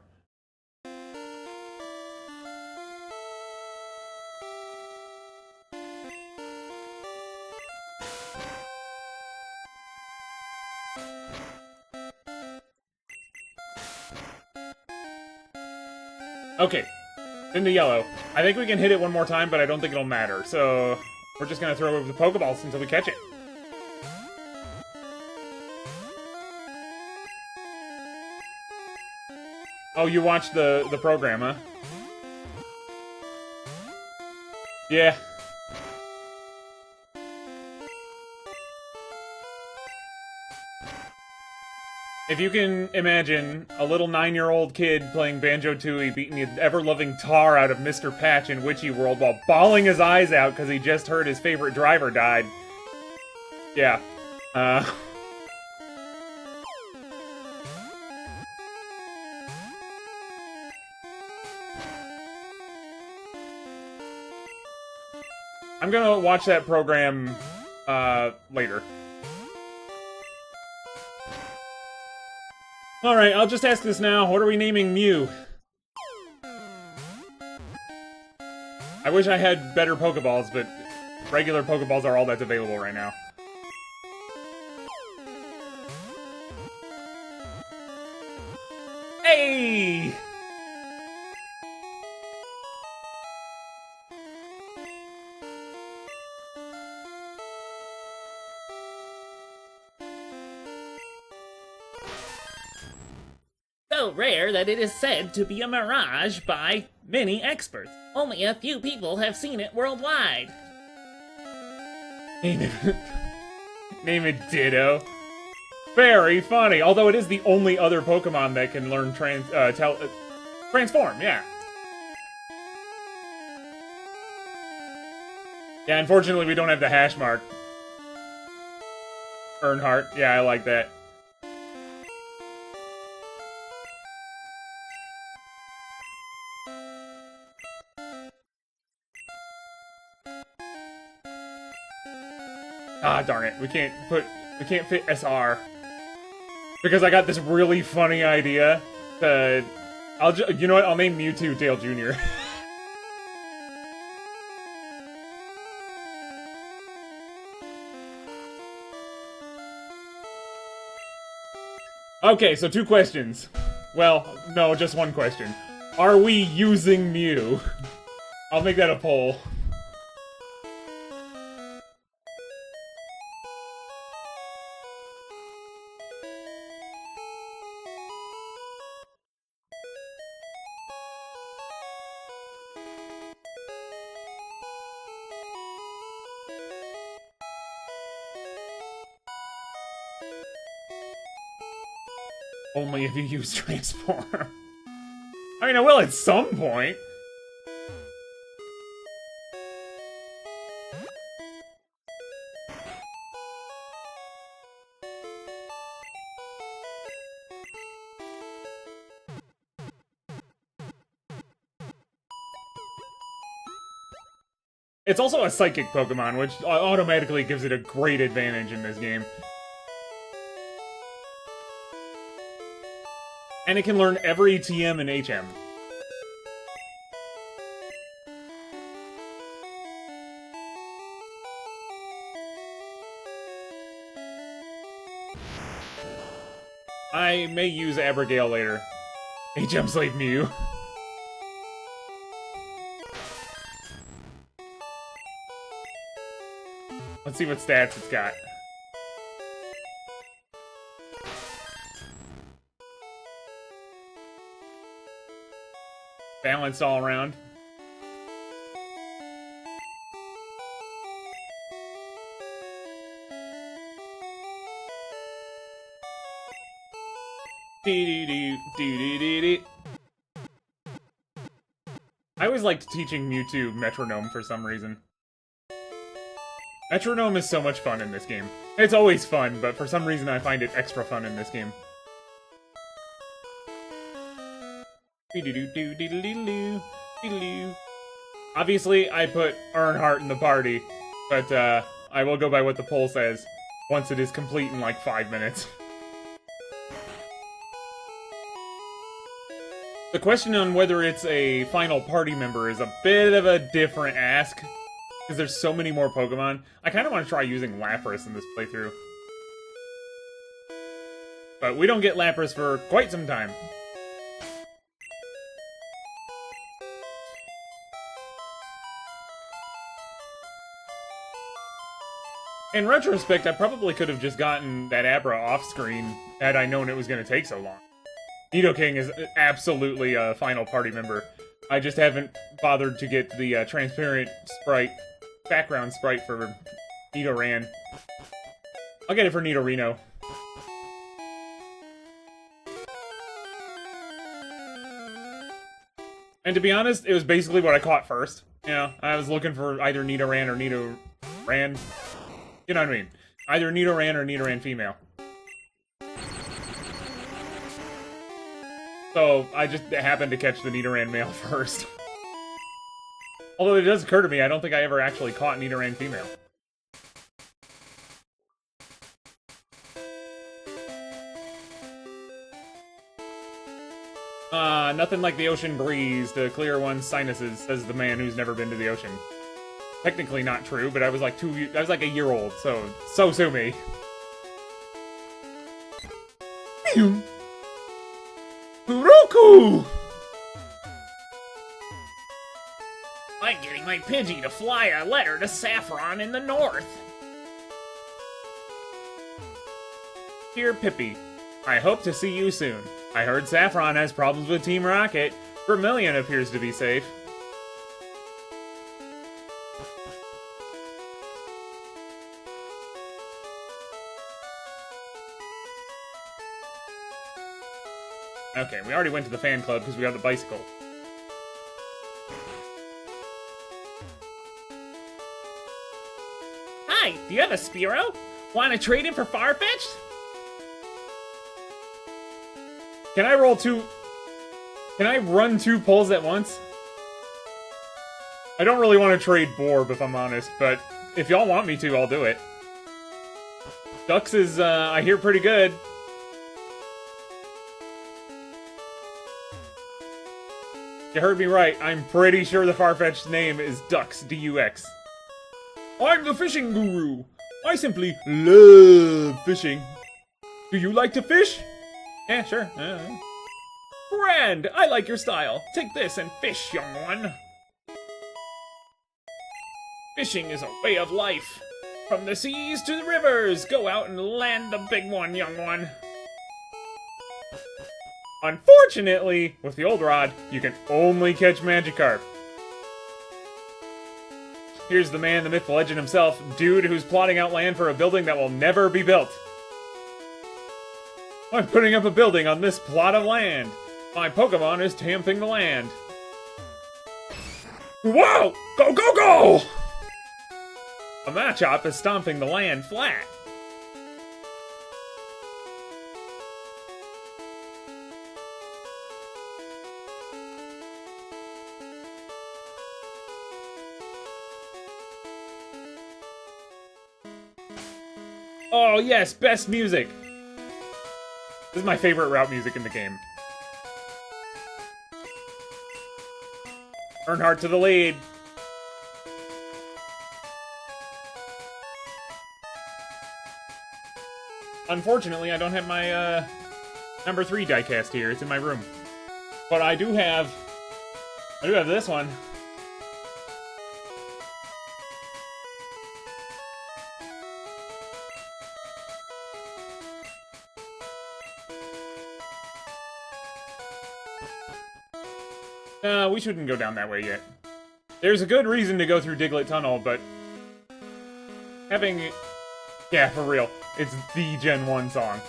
Okay, into yellow. I think we can hit it one more time, but I don't think it'll matter. So, we're just gonna throw it with the Pokeballs until we catch it. Oh, you watched the program, huh? Yeah. If you can imagine a little 9-year-old kid playing Banjo-Tooie beating the ever-loving tar out of Mr. Patch in Witchy World while bawling his eyes out because he just heard his favorite driver died. Yeah. I'm gonna watch that program, later. Alright, I'll just ask this now. What are we naming Mew? I wish I had better Pokeballs, but regular Pokeballs are all that's available right now. Hey! So rare that it is said to be a mirage by many experts. Only a few people have seen it worldwide. Name it. Name it Ditto. Very funny. Although it is the only other Pokemon that can learn transform, yeah. Yeah, unfortunately we don't have the hash mark. Earnhardt, yeah, I like that. Ah, darn it. We can't fit SR. Because I got this really funny idea to... you know what? I'll name Mewtwo Dale Jr. Okay, so 2 questions. Well, no, just 1 question. Are we using Mew? I'll make that a poll. Only if you use Transform. I mean, I will at some point. It's also a Psychic Pokemon, which automatically gives it a great advantage in this game. And it can learn every TM and HM. I may use Abra later. HM Slave Mew. Let's see what stats it's got. Balanced all around. I always liked teaching Mewtwo Metronome for some reason. Metronome is so much fun in this game. It's always fun, but for some reason I find it extra fun in this game. Obviously, I put Earnhardt in the party, but I will go by what the poll says once it is complete in like 5 minutes. The question on whether it's a final party member is a bit of a different ask, because there's so many more Pokemon. I kind of want to try using Lapras in this playthrough. But we don't get Lapras for quite some time. In retrospect, I probably could have just gotten that Abra off-screen had I known it was going to take so long. Nidoking is absolutely a final party member. I just haven't bothered to get the transparent sprite, background sprite for Nidoran. I'll get it for Nidorino. And to be honest, it was basically what I caught first. You know, I was looking for either Nidoran or Nidoran. You know what I mean? Either Nidoran or Nidoran female. So, I just happened to catch the Nidoran male first. Although it does occur to me, I don't think I ever actually caught Nidoran female. Nothing like the ocean breeze to clear one's sinuses, says the man who's never been to the ocean. Technically not true, but I was like a year old, so sue me. Roku! I'm getting my Pidgey to fly a letter to Saffron in the north. Dear Pippi, I hope to see you soon. I heard Saffron has problems with Team Rocket. Vermilion appears to be safe. Okay, we already went to the fan club because we got the bicycle. Hi, do you have a Spearow? Want to trade it for Farfetch'd? Can I roll 2... Can I run 2 polls at once? I don't really want to trade Borb, if I'm honest, but if y'all want me to, I'll do it. Dux is, I hear pretty good. You heard me right. I'm pretty sure the Farfetch'd name is Dux, D-U-X. I'm the fishing guru. I simply love fishing. Do you like to fish? Yeah, sure. Friend, I like your style. Take this and fish, young one. Fishing is a way of life. From the seas to the rivers, go out and land the big one, young one. Unfortunately, with the old rod, you can only catch Magikarp. Here's the man, the myth, the legend himself, dude who's plotting out land for a building that will never be built. I'm putting up a building on this plot of land. My Pokemon is tamping the land. Whoa! Go, go, go! A Machop is stomping the land flat. Oh yes, best music! This is my favorite route music in the game. Earnhardt to the lead. Unfortunately, I don't have my number 3 diecast here. It's in my room. But I do have this one. We shouldn't go down that way yet. There's a good reason to go through Diglett Tunnel, but having... Yeah, for real. It's the Gen 1 song.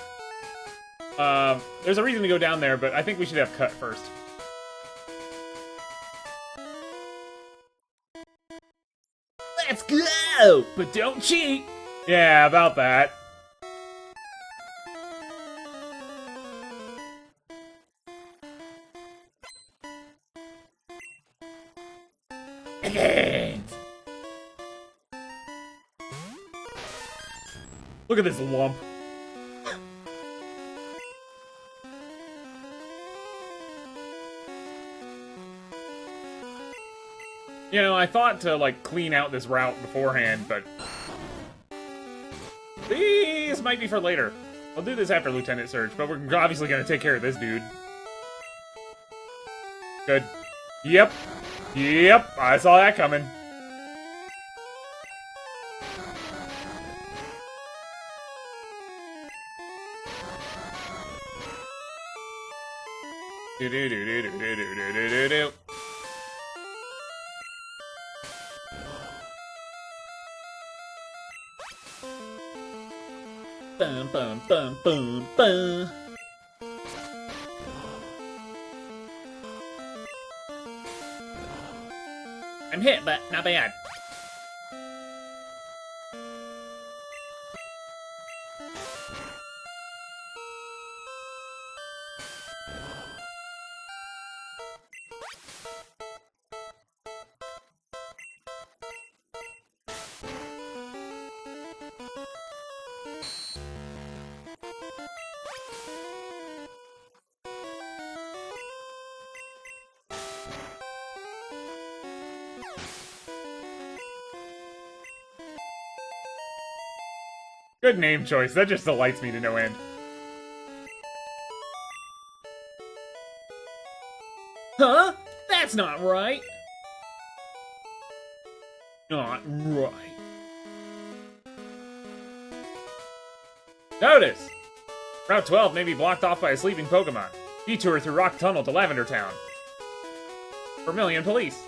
There's a reason to go down there, but I think we should have Cut first. Let's go! But don't cheat! Yeah, about that. Look at this lump. You know, I thought to, like, clean out this route beforehand, but... These might be for later. I'll do this after Lieutenant Surge, but we're obviously gonna take care of this dude. Good. Yep. Yep, I saw that coming. Do-do-do-do-do-do-do-do-do-do. Bum, bum, bum, bum, bum. I'm hit, but not bad. Good name choice. That just delights me to no end. Huh? That's not right. Not right. Notice! Route 12 may be blocked off by a sleeping Pokemon. Detour through Rock Tunnel to Lavender Town. Vermilion Police.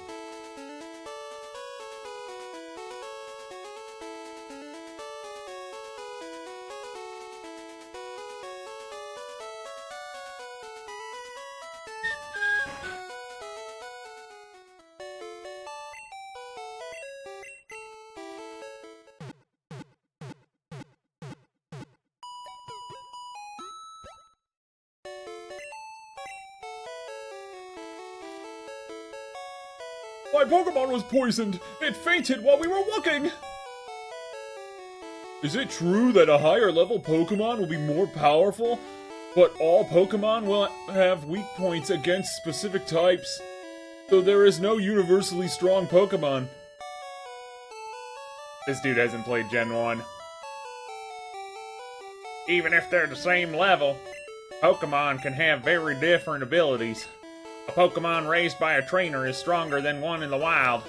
My Pokemon was poisoned! It fainted while we were walking! Is it true that a higher level Pokemon will be more powerful, but all Pokemon will have weak points against specific types? So there is no universally strong Pokemon. This dude hasn't played Gen 1. Even if they're the same level. Pokemon can have very different abilities. A Pokemon raised by a trainer is stronger than one in the wild.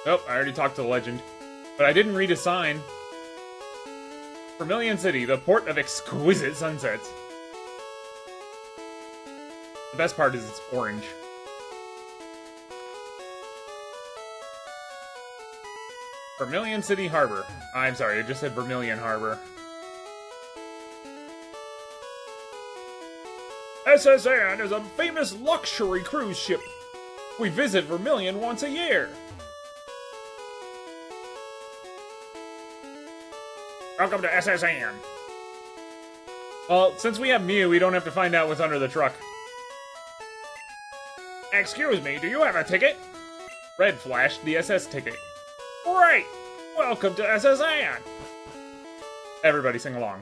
Oh, I already talked to the legend. But I didn't read a sign. Vermilion City, the port of exquisite sunsets. The best part is it's orange. Vermilion City Harbor. I'm sorry, I just said Vermilion Harbor. SSN is a famous luxury cruise ship. We visit Vermilion once a year. Welcome to SSN. Well, since we have Mew, we don't have to find out what's under the truck. Excuse me, do you have a ticket? Red flashed the SS ticket. Great! Welcome to SSN! Everybody sing along.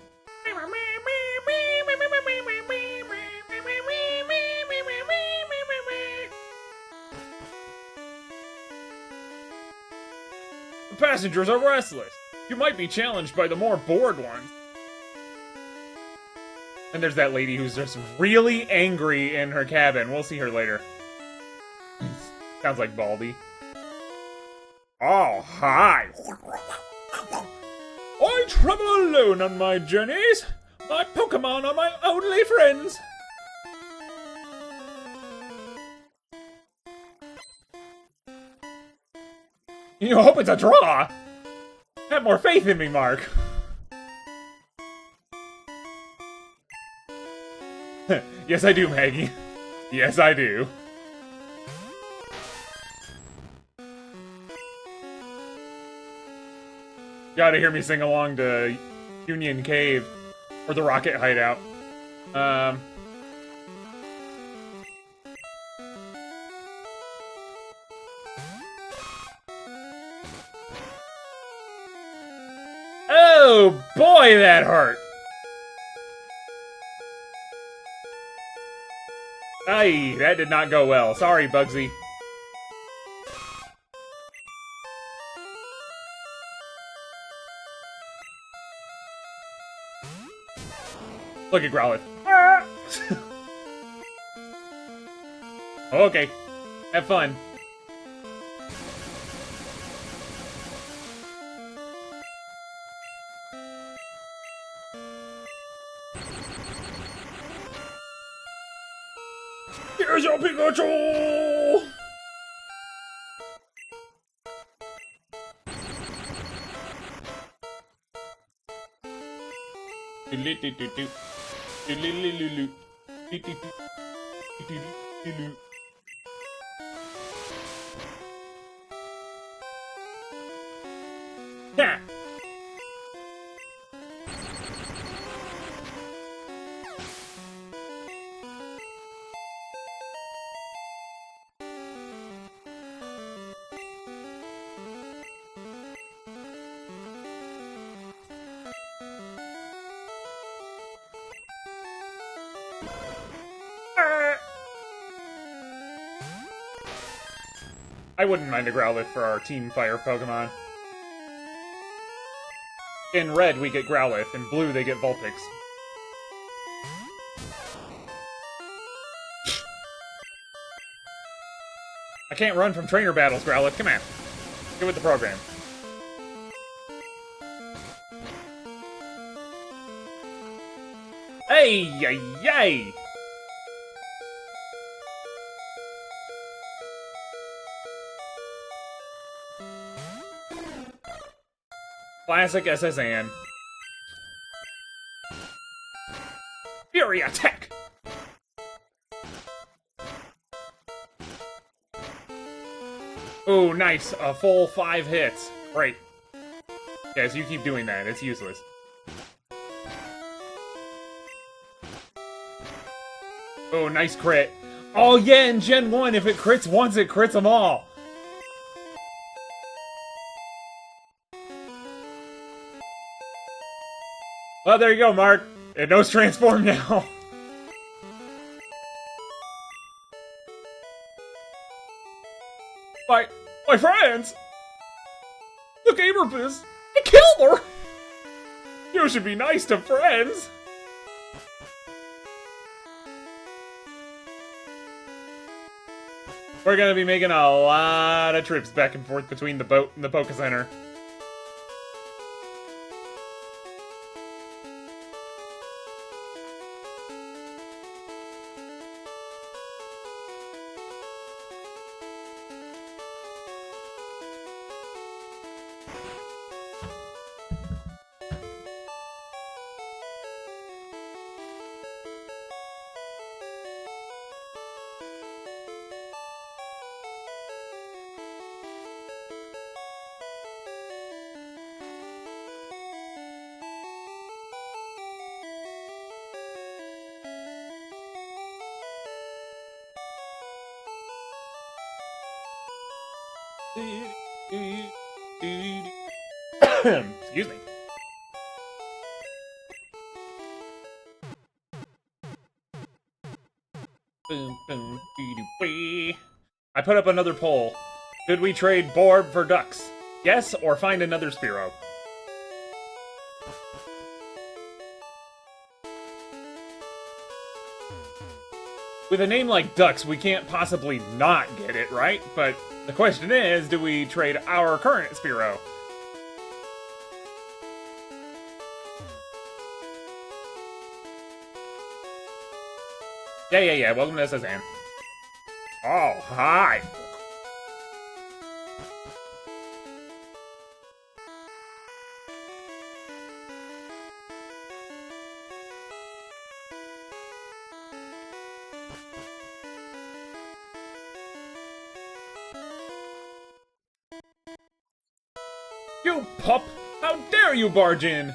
The passengers are restless. You might be challenged by the more bored ones. And there's that lady who's just really angry in her cabin. We'll see her later. Sounds like Baldy. Oh, hi! I travel alone on my journeys. My Pokémon are my only friends. You hope it's a draw? Have more faith in me, Mark. Yes, I do, Maggie. Yes, I do. Gotta hear me sing along to Union Cave. Or the Rocket Hideout. Oh boy, that hurt! Aye, that did not go well. Sorry, Bugsy. Look at Growlithe. Ah! Okay. Have fun. Here's your Pikachu! Ha! I wouldn't mind a Growlithe for our Team Fire Pokemon. In red, we get Growlithe. In blue, they get Vulpix. I can't run from trainer battles, Growlithe. Come on. Get with the program. Hey, yay, yay! Classic SSN. Fury attack! Oh, nice. A full 5 hits. Great. Guys, you keep doing that. It's useless. Oh, nice crit. Oh, yeah, in Gen 1, if it crits once, it crits them all. Well, there you go, Mark. It knows transform now. Fight! My friends! The gamer biz! I killed her! You should be nice to friends! We're gonna be making a lot of trips back and forth between the boat and the Poké Center. Excuse me. I put up another poll. Should we trade Borb for ducks? Yes, or find another Spearow? With a name like Ducks, we can't possibly not get it, right? But the question is, do we trade our current Spearow? Yeah. Welcome to SSN. Oh, hi. You pup! How dare you barge in!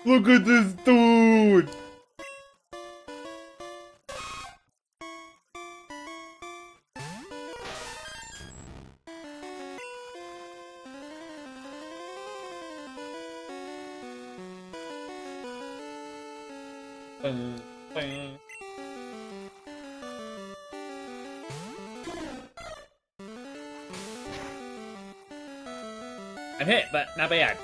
Look at this dude! I'm hit, but not bad.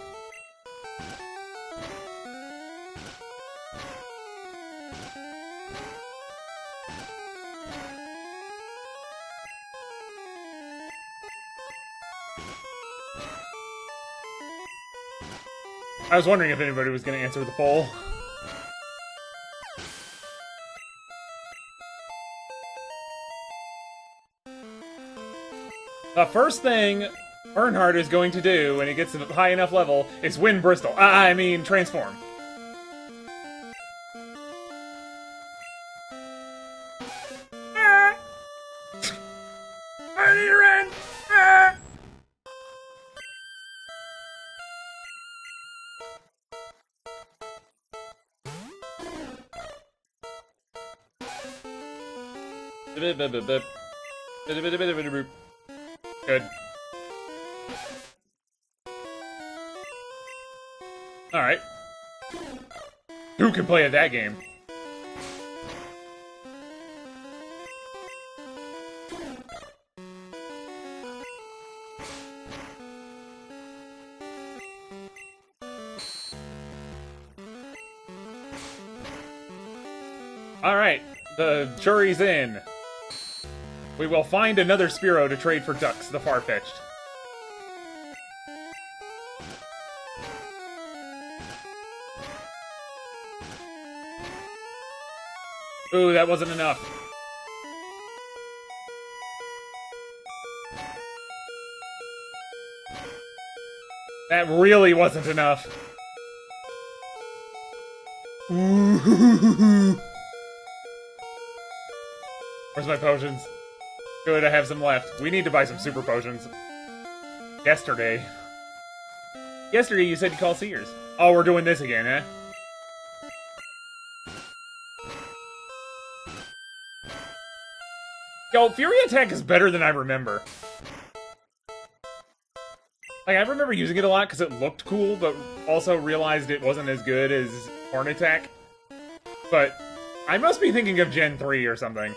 I was wondering if anybody was going to answer the poll. The first thing Earnhardt is going to do when he gets to a high enough level is win Bristol. I mean, transform. I need to run! Good. Alright. Who can play at that game? Alright, the jury's in. We will find another Spearow to trade for ducks, the far-fetched. Ooh, that wasn't enough. That really wasn't enough. Ooh. Where's my potions? Good, I have some left. We need to buy some super potions. Yesterday you said you call Seers. Oh, we're doing this again, eh? Yo, Fury Attack is better than I remember. Like, I remember using it a lot because it looked cool, but also realized it wasn't as good as Horn Attack. But I must be thinking of Gen 3 or something.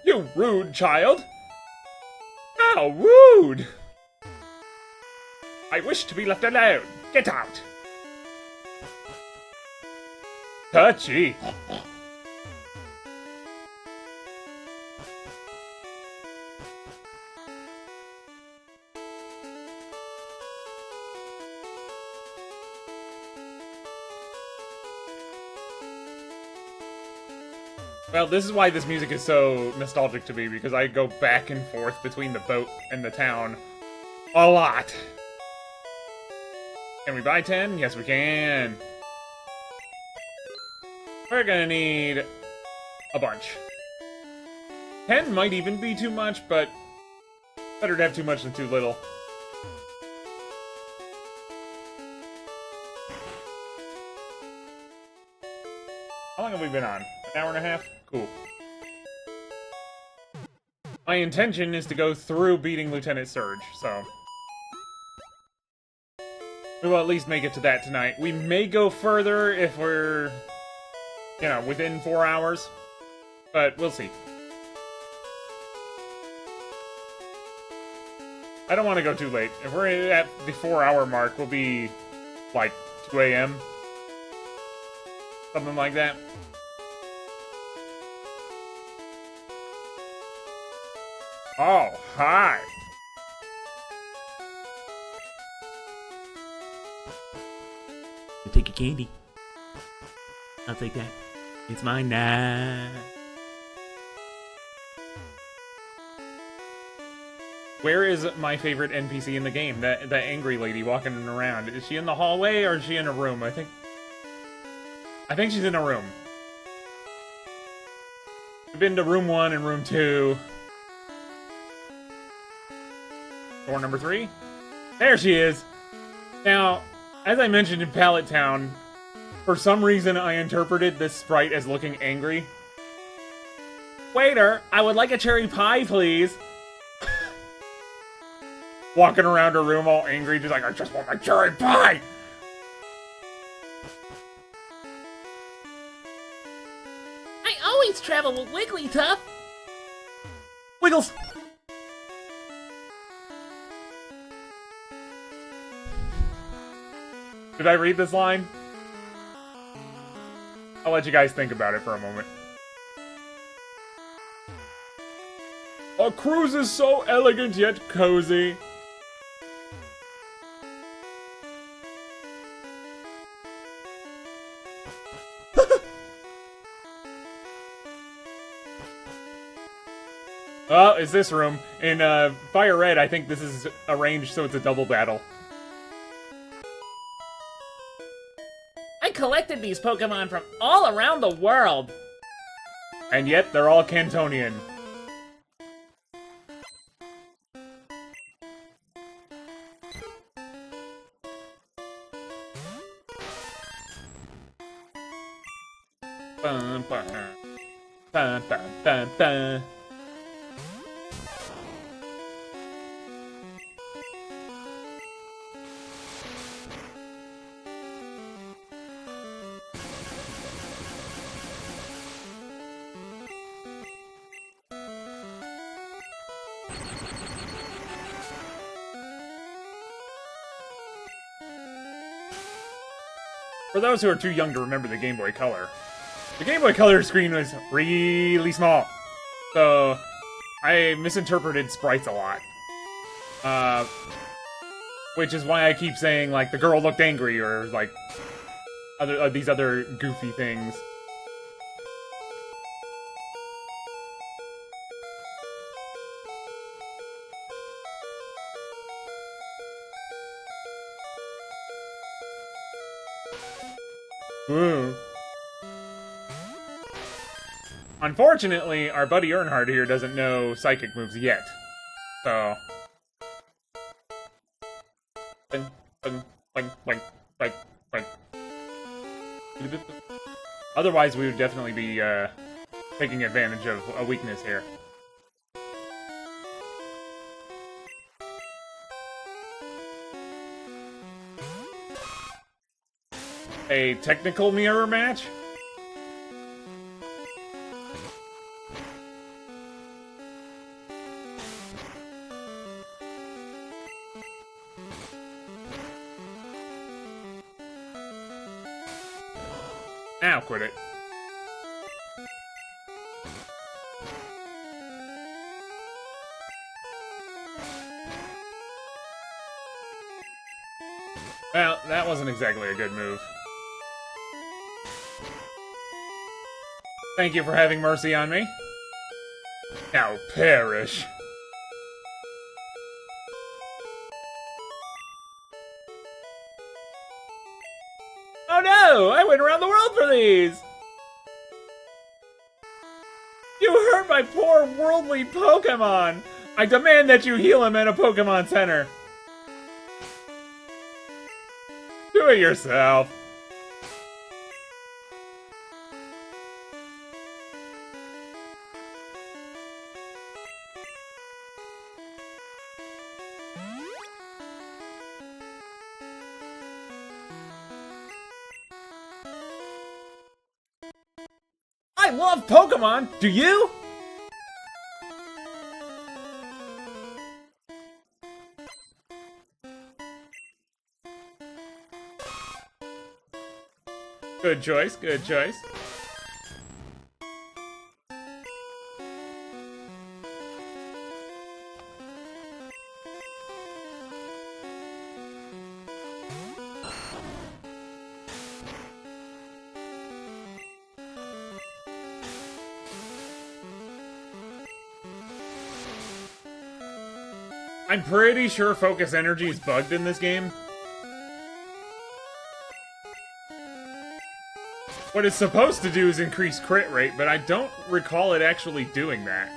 You rude child! How rude! I wish to be left alone. Get out! Touchy! Well, this is why this music is so nostalgic to me, because I go back and forth between the boat and the town a lot. Can we buy 10? Yes, we can. We're gonna need a bunch. 10 might even be too much, but better to have too much than too little. How long have we been on? An hour and a half? Cool. My intention is to go through beating Lieutenant Surge, so... we will at least make it to that tonight. We may go further if we're, you know, within 4 hours. But we'll see. I don't want to go too late. If we're at the 4-hour mark, we'll be, like, 2 a.m. Something like that. Oh, hi! You take your candy. I'll take that. It's mine now. Where is my favorite NPC in the game? That angry lady walking around. Is she in the hallway or is she in a room? I think she's in a room. We've been to room 1 and room 2. Door number 3. There she is. Now, as I mentioned in Pallet Town, for some reason I interpreted this sprite as looking angry. Waiter, I would like a cherry pie, please. Walking around her room all angry, just like, I just want my cherry pie! I always travel with Wigglytuff. Wiggles! Did I read this line? I'll let you guys think about it for a moment. A cruise is so elegant yet cozy. Oh, it's this room. In Fire Red, I think this is arranged so it's a double battle. I collected these Pokemon from all around the world. And yet, they're all Cantonian. Bum, bum. Bum, bum, bum, bum. For those who are too young to remember the Game Boy Color, the Game Boy Color screen was really small, so I misinterpreted sprites a lot. Which is why I keep saying, like, the girl looked angry, or, like, these other goofy things. Ooh. Unfortunately, our buddy Earnhardt here doesn't know psychic moves yet. So... Bing, bing, bing, bing, bing, bing. Otherwise, we would definitely be taking advantage of a weakness here. A technical mirror match? Now quit it. Well, that wasn't exactly a good move. Thank you for having mercy on me. Now perish. Oh no! I went around the world for these! You hurt my poor worldly Pokémon! I demand that you heal him at a Pokémon Center. Do it yourself. I love Pokémon! Do you? Good choice, good choice. I'm pretty sure focus energy is bugged in this game. What it's supposed to do is increase crit rate, but I don't recall it actually doing that.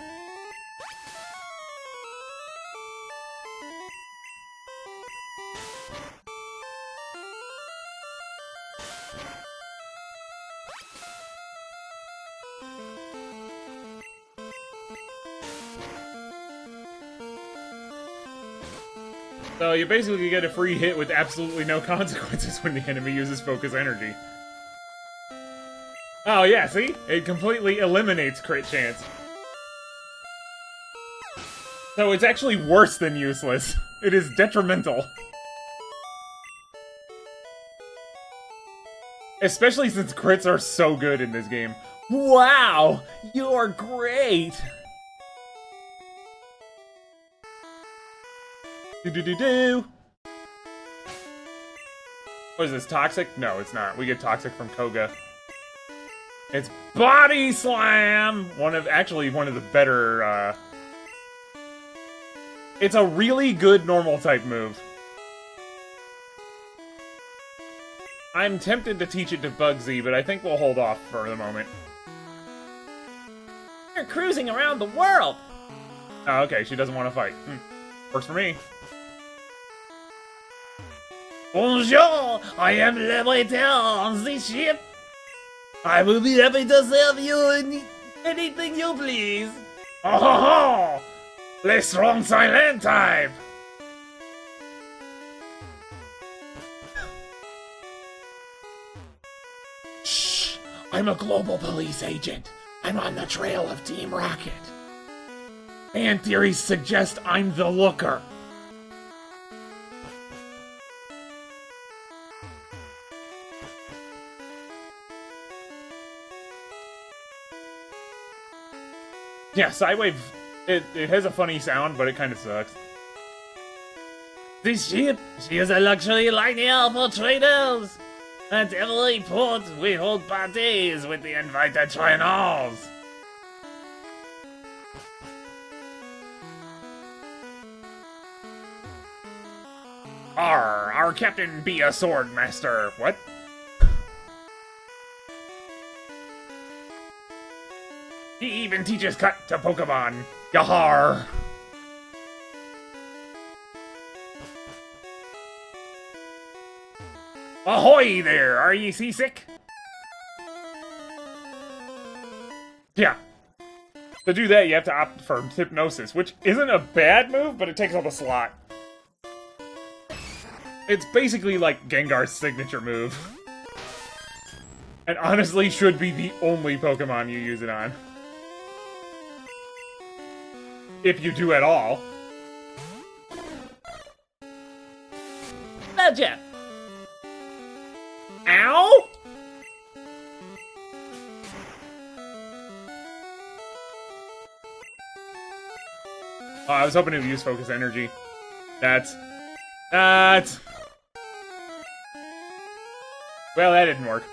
So you basically get a free hit with absolutely no consequences when the enemy uses focus energy. Oh yeah, see? It completely eliminates crit chance. So it's actually worse than useless. It is detrimental. Especially since crits are so good in this game. Wow! You're great! Do-do-do-do! What is this, toxic? No, it's not. We get toxic from Koga. It's Body Slam! One of the better, It's a really good normal type move. I'm tempted to teach it to Bugsy, but I think we'll hold off for the moment. You're cruising around the world! Oh, okay, she doesn't want to fight. Works for me. Bonjour! I am the waiter on this ship. I will be happy to serve you anything you please. Oh ho ho! Le strong silent type! Shh! I'm a global police agent. I'm on the trail of Team Rocket. Fan theories suggest I'm the looker. Yeah, Sidewave, it has a funny sound, but it kind of sucks. This ship, she is a luxury liner for traders. At every port, we hold parties with the invited trainers. Our captain be a sword master. What? He even teaches cut to Pokemon. Yahar! Ahoy there! Are ye seasick? Yeah. To do that, you have to opt for Hypnosis, which isn't a bad move, but it takes up a slot. It's basically like Gengar's signature move. And honestly, should be the only Pokemon you use it on. If you do at all. Now, Jeff. Ow! Oh, I was hoping it would use Focus Energy. That's... Well, that didn't work.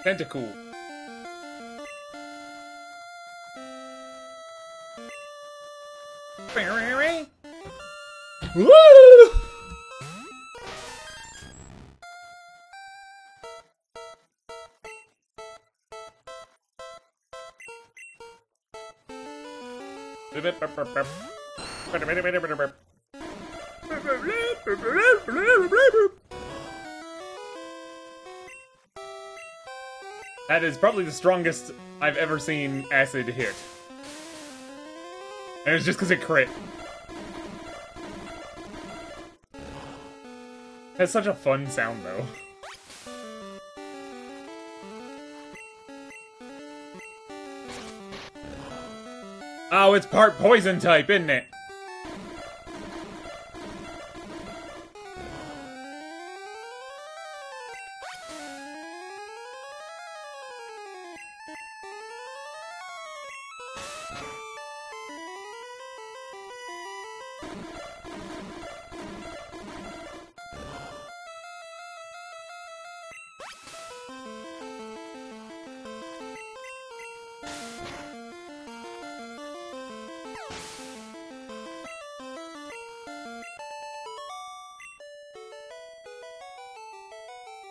Tentacool. Woo! That is probably the strongest I've ever seen Acid hit. And it's just because it crit. Has such a fun sound, though. Oh, it's part poison type, isn't it?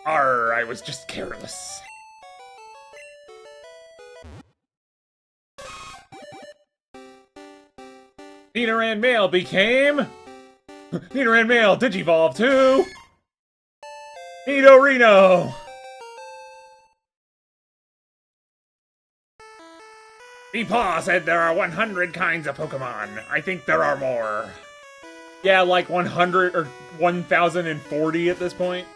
Arr, I was just careless. Nidoran Male became... Nidoran Male Digivolve to... Nidorino! Meepaw said there are 100 kinds of Pokemon. I think there are more. Yeah, like 100 or 1,040 at this point.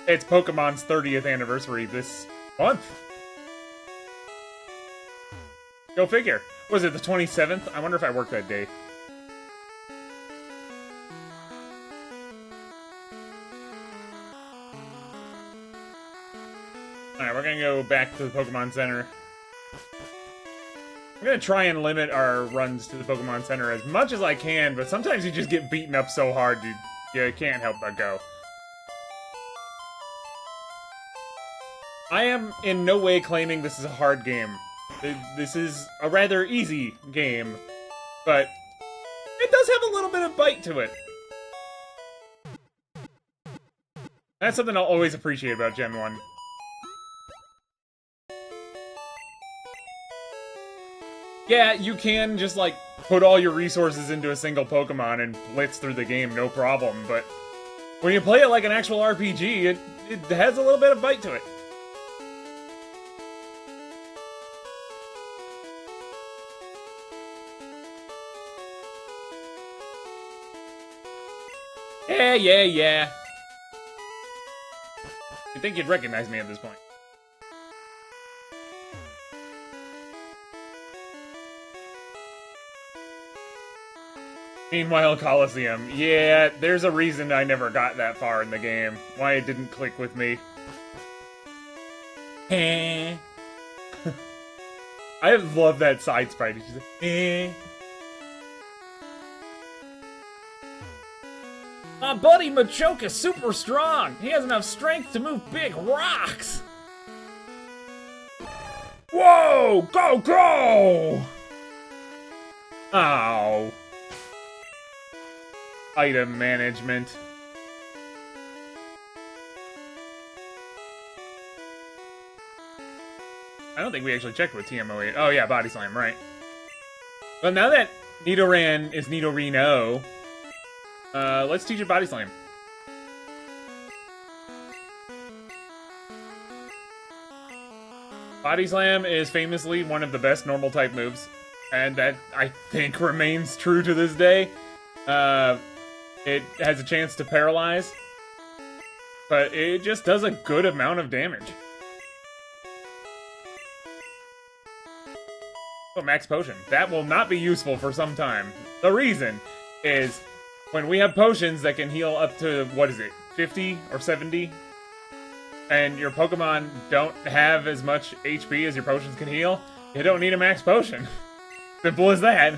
It's Pokemon's 30th anniversary this month. Go figure. Was it the 27th? I wonder if I worked that day. Alright, we're gonna go back to the Pokemon Center. I'm gonna try and limit our runs to the Pokemon Center as much as I can, but sometimes you just get beaten up so hard you can't help but go. I am in no way claiming this is a hard game. This is a rather easy game, but it does have a little bit of bite to it. That's something I'll always appreciate about Gen 1. Yeah, you can just, like, put all your resources into a single Pokemon and blitz through the game, no problem, but when you play it like an actual RPG, it has a little bit of bite to it. Yeah. You'd think you'd recognize me at this point. Meanwhile, Coliseum. Yeah, there's a reason I never got that far in the game. Why it didn't click with me. I love that side sprite. It's just like, My buddy Machoke is super strong. He has enough strength to move big rocks. Whoa! Go, go! Ow. Item management. I don't think we actually checked with TM08. Oh yeah, Body Slam, right. Well, now that Nidoran is Nidorino, let's teach it Body Slam. Body Slam is famously one of the best normal type moves, and that, I think, remains true to this day. It has a chance to paralyze, but it just does a good amount of damage. Oh, Max Potion. That will not be useful for some time. The reason is, when we have potions that can heal up to, what is it, 50 or 70? And your Pokemon don't have as much HP as your potions can heal, you don't need a Max Potion. Simple as that.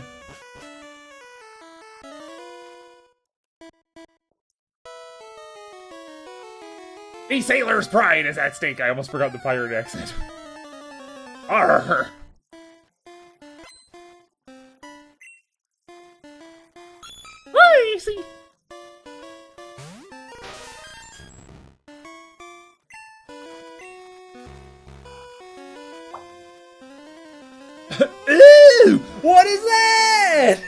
The sailor's pride is at stake. I almost forgot the pirate accent. Arr! Why, see? Ew! What is that?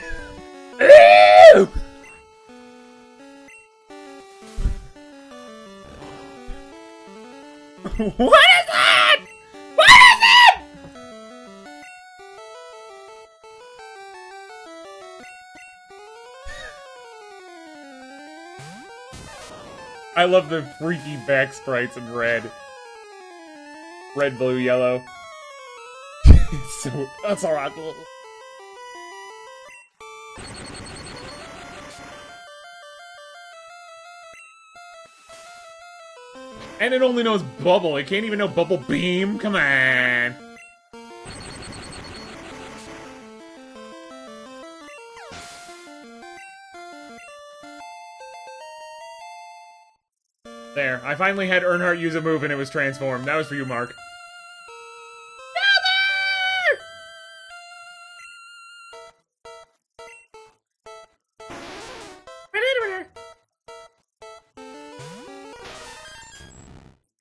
Ew! What is that? What is it? I love the freaky back sprites in red. Red, blue, yellow. So, That's alright, little. and it only knows bubble. It can't even know bubble beam. Come on. There. I finally had Earnhardt use a move and it was transformed. That was for you, Mark.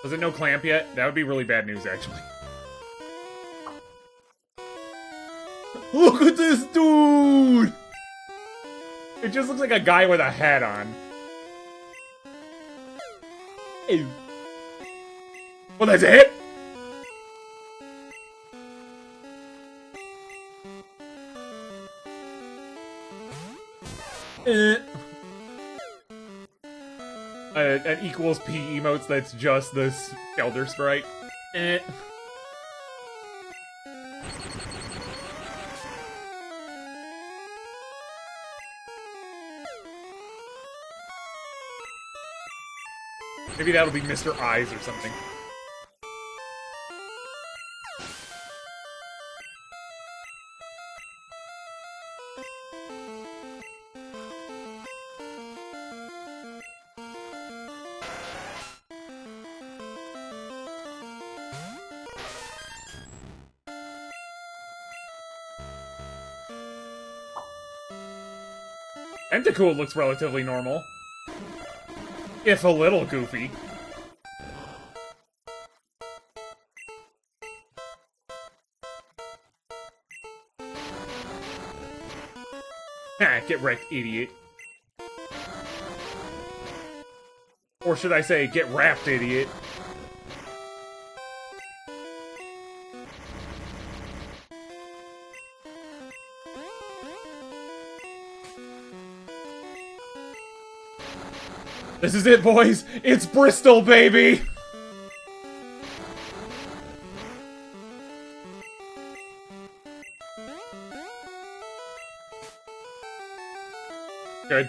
Does it know Clamp yet? That would be really bad news, actually. Look at this dude! It just looks like a guy with a hat on. Ew. Well, that's it? An equals P emotes that's just this Elder Sprite. Maybe that'll be Mr. Eyes or something. Tentacool looks relatively normal. If a little goofy. Ha, get wrecked, idiot. Or should I say, get wrapped, idiot. This is it, boys! It's Bristol, baby! Good.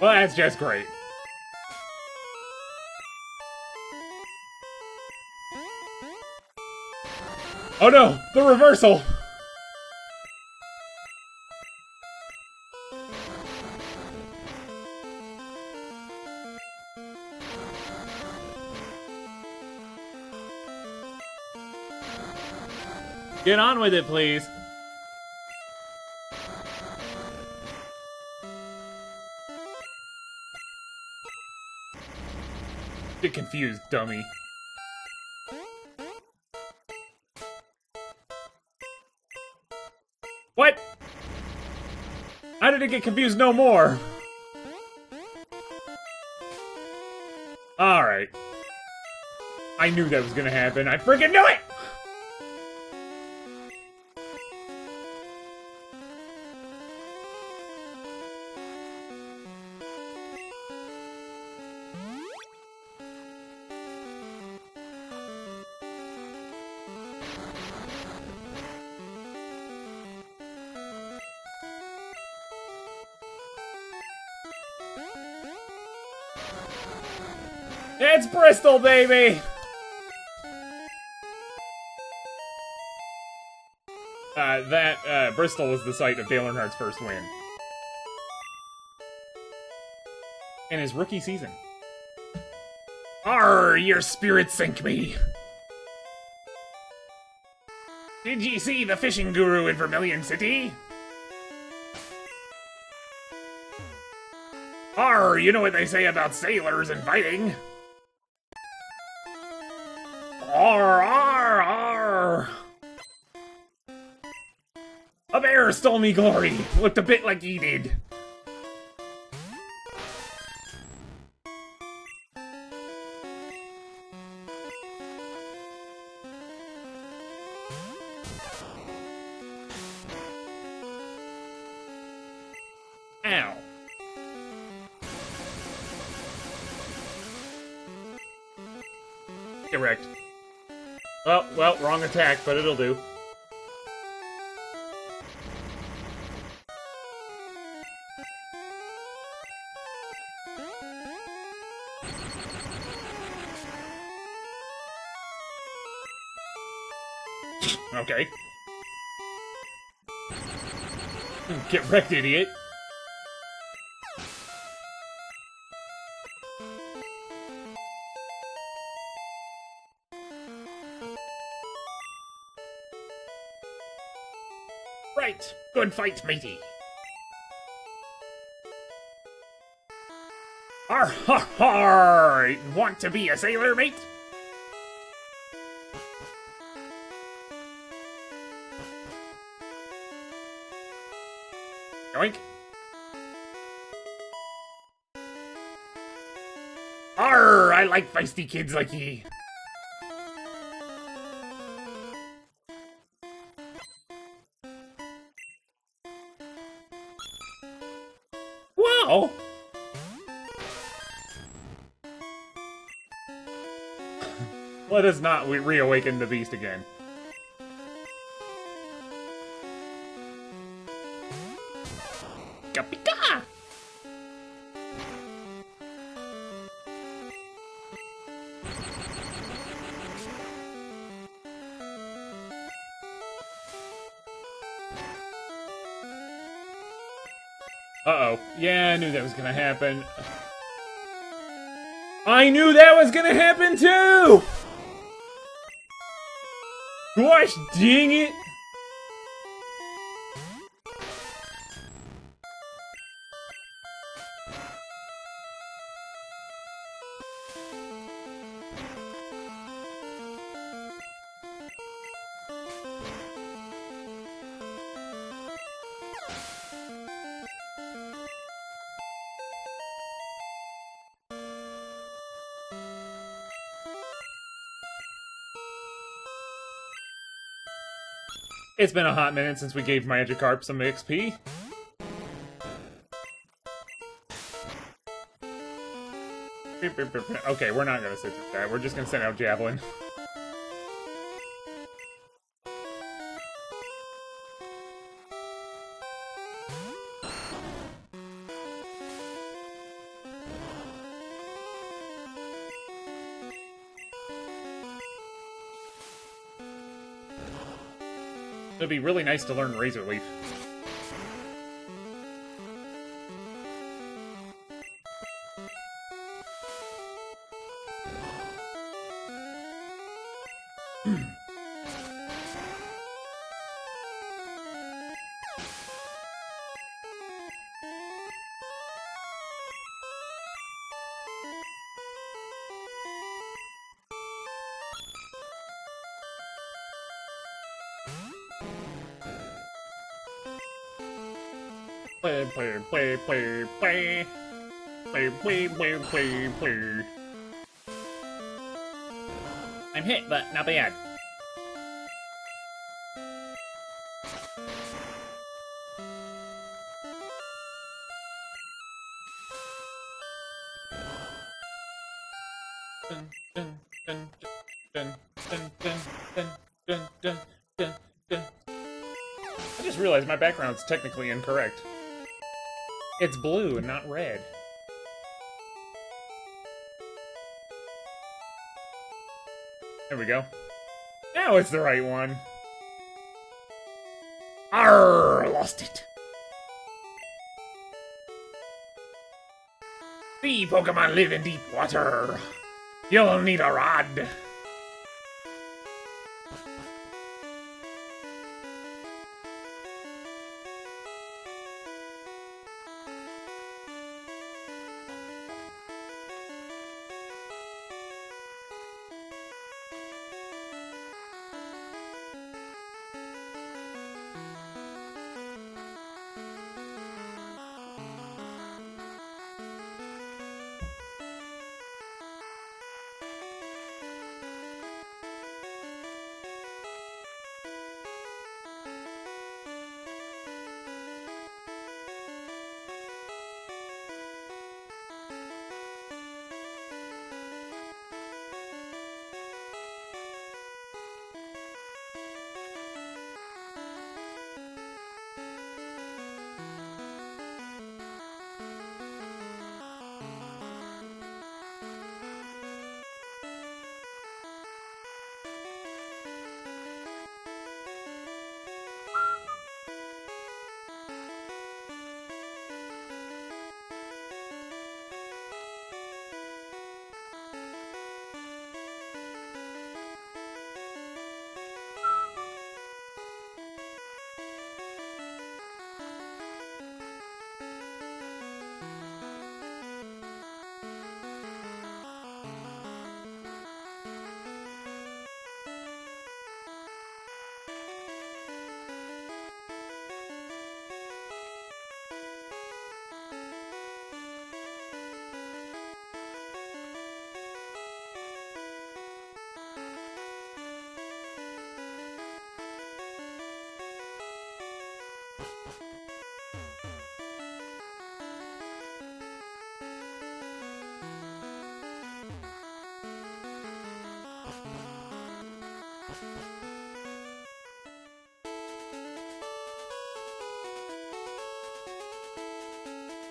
Well, that's just great. Oh no! The reversal! Get on with it, please. Get confused, dummy. What? How did it get confused no more? Alright. I knew that was gonna happen. I freaking knew it! It's Bristol, baby! Bristol was the site of Dale Earnhardt's first win. In his rookie season. Arr, your spirit sink me! Did ye see the fishing guru in Vermilion City? Arr, you know what they say about sailors and fighting? Arr, arr, arr! A bear stole me glory. Looked a bit like he did. Ow. Get wrecked. Well, wrong attack, but it'll do. Okay. Get wrecked, idiot. Right. Good fight, matey. Arr, har, har! Want to be a sailor, mate? Yoink. Arr, I like feisty kids like ye. Whoa! Let us not reawaken the beast again. Kapika! Uh-oh. Yeah, I knew that was gonna happen. I knew that was gonna happen too! Gosh dang it! It's been a hot minute since we gave Magikarp some XP. Okay, we're not gonna sit through that. We're just gonna send out Javelin. It'd be really nice to learn Razor Leaf. Play, play, play, play, play. Play, play, play, play, play. I'm hit, but not bad. Dun, dun, dun, dun, dun, dun, dun, dun, dun, dun, dun. I just realized my background's technically incorrect. It's blue and not red. There we go. Now it's the right one. Arr, lost it. The Pokemon live in deep water. You'll need a rod.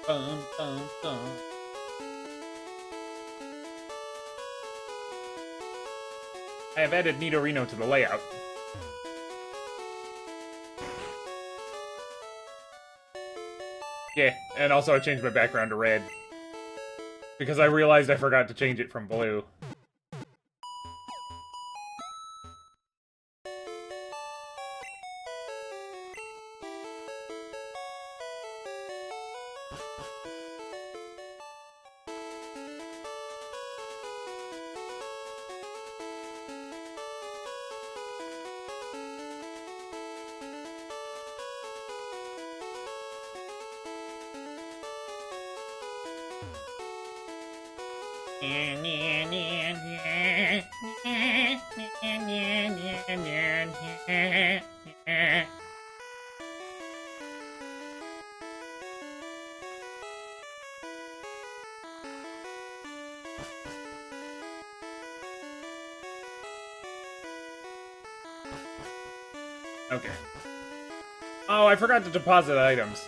Bum, bum, bum. I have added Nidorino to the layout. Yeah, and also I changed my background to red. Because I realized I forgot to change it from blue. Okay. Oh, I forgot to deposit items.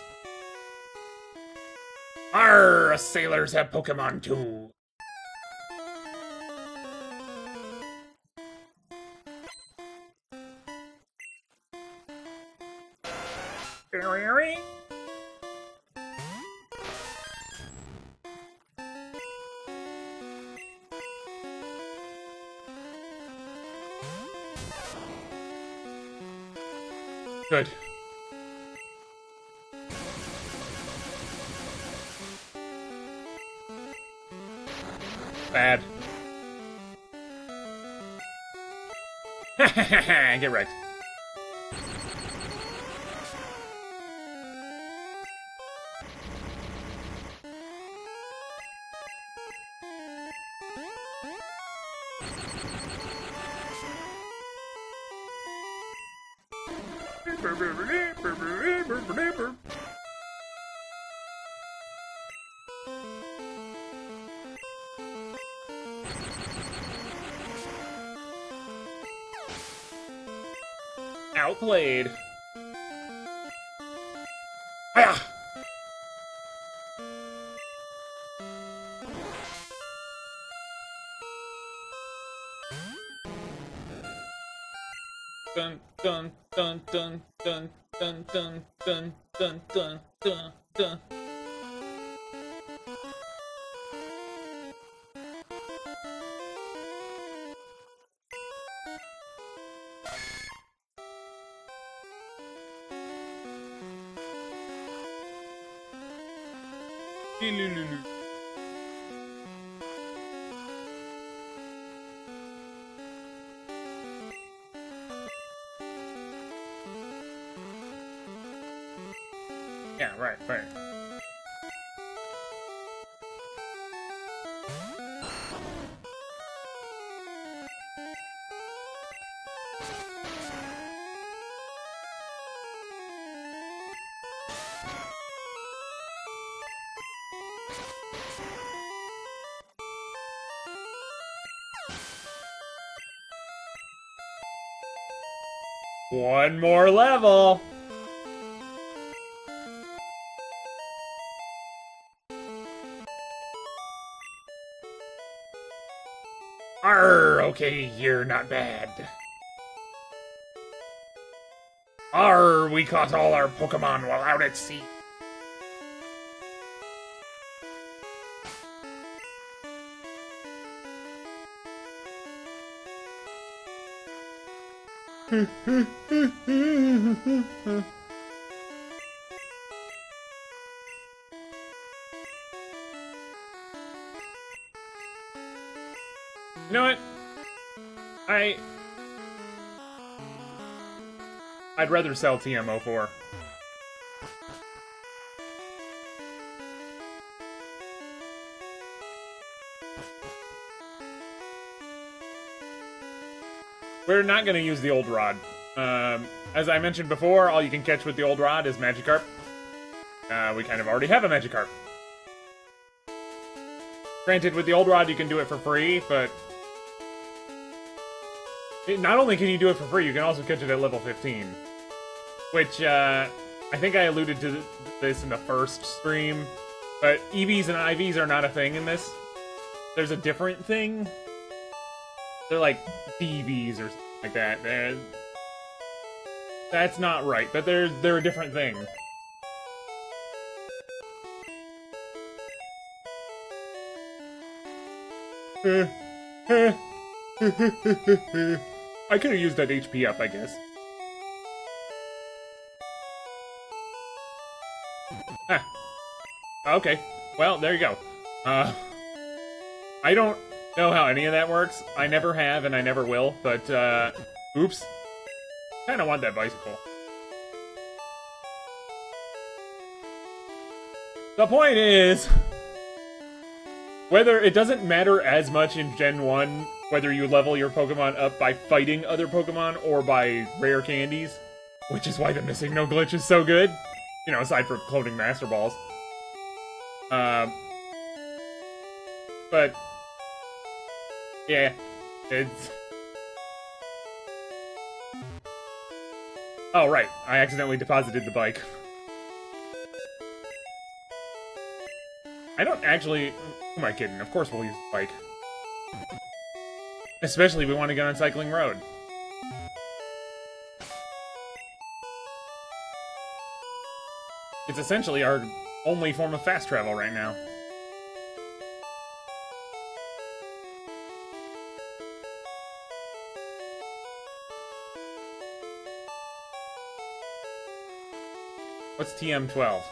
Arr, sailors have Pokemon too. Good. Bad. Get wrecked. Outplayed. Hiya! Dun dun dun dun dun dun dun dun dun dun dun dun. Yeah, right. One more level. Arr, okay, you're not bad. Arr, we caught all our Pokémon while out at sea. You know what? I'd rather sell TM04. We're not going to use the old rod. As I mentioned before, all you can catch with the old rod is Magikarp. We kind of already have a Magikarp. Granted, with the old rod you can do it for free, but not only can you do it for free, you can also catch it at level 15. Which, I think I alluded to this in the first stream, but EVs and IVs are not a thing in this. There's a different thing. They're like DVs or something like that. That's not right, but they're a different thing. I could have used that HP up, I guess. Ah. Okay. Well, there you go. I don't know how any of that works. I never have, and I never will, but, oops. Kinda want that bicycle. The point is, whether it doesn't matter as much in Gen 1 whether you level your Pokemon up by fighting other Pokemon or by rare candies, which is why the Missing No glitch is so good. You know, aside from cloning Master Balls. But yeah, it's... Oh, right. I accidentally deposited the bike. I don't actually... Who am I kidding? Of course we'll use the bike. Especially if we want to get on Cycling Road. It's essentially our only form of fast travel right now. What's TM12?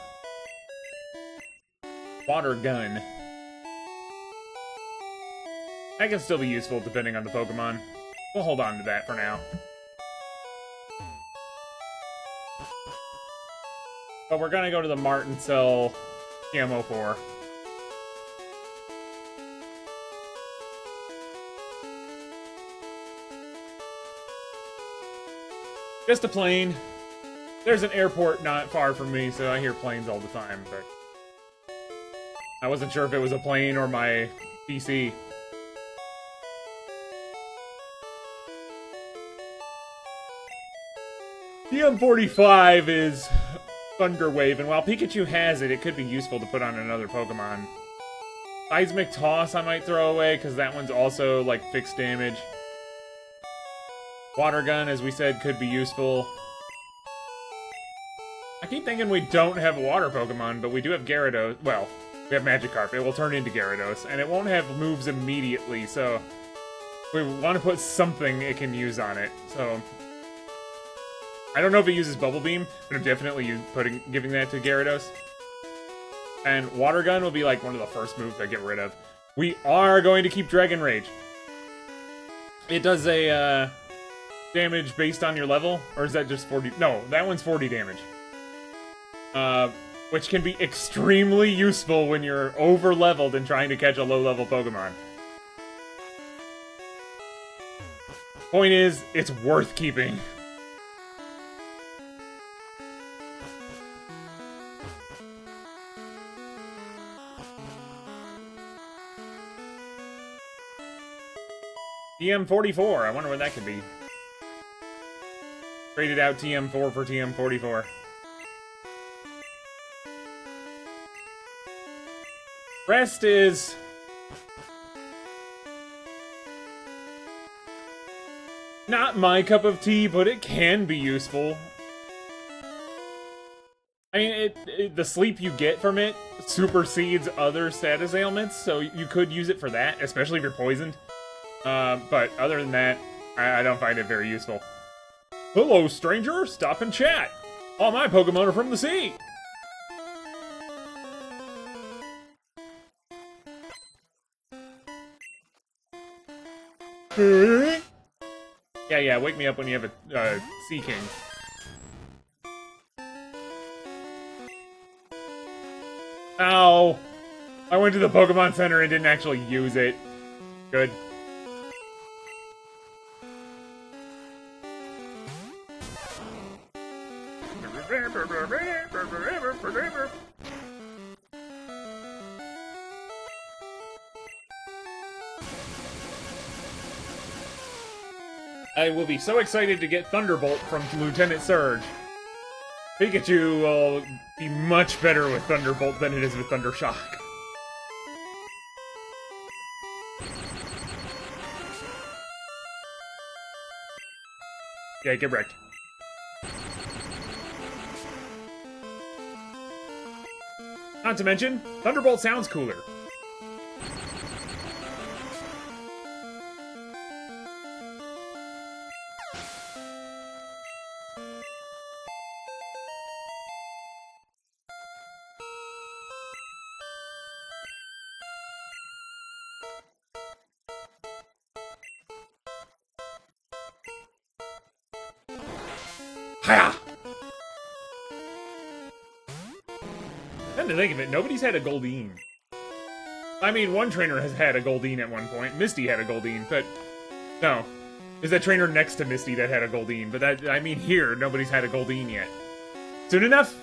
Water gun. That can still be useful depending on the Pokemon. We'll hold on to that for now. But we're gonna go to the mart and sell TM04. Just a plane. There's an airport not far from me, so I hear planes all the time, but I wasn't sure if it was a plane or my PC. TM45 is Thunder Wave, and while Pikachu has it, it could be useful to put on another Pokemon. Seismic Toss I might throw away, because that one's also, like, fixed damage. Water Gun, as we said, could be useful. I keep thinking we don't have a water Pokemon, but we do have Gyarados. Well, we have Magikarp. It will turn into Gyarados, and it won't have moves immediately, so we want to put something it can use on it. So I don't know if it uses Bubble Beam, but I'm definitely giving that to Gyarados. And Water Gun will be like one of the first moves I get rid of. We are going to keep Dragon Rage. It does a damage based on your level, or is that just 40? No, that one's 40 damage. Which can be extremely useful when you're over-leveled and trying to catch a low-level Pokemon. Point is, it's worth keeping. TM44, I wonder what that could be. Traded out TM4 for TM44. Rest is not my cup of tea, but it can be useful. I mean, the sleep you get from it supersedes other status ailments, so you could use it for that, especially if you're poisoned. But other than that, I don't find it very useful. Hello, stranger! Stop and chat! All my Pokemon are from the sea! Yeah, wake me up when you have a Sea King. Ow! I went to the Pokemon Center and didn't actually use it. Good. I will be so excited to get Thunderbolt from Lieutenant Surge. Pikachu will be much better with Thunderbolt than it is with Thundershock. Yeah, get wrecked. Not to mention, Thunderbolt sounds cooler. Hiya! Come to think of it, nobody's had a Goldeen. I mean, one trainer has had a Goldeen at one point. Misty had a Goldeen, but... No. There's that trainer next to Misty that had a Goldeen, but that, I mean, here, nobody's had a Goldeen yet. Soon enough?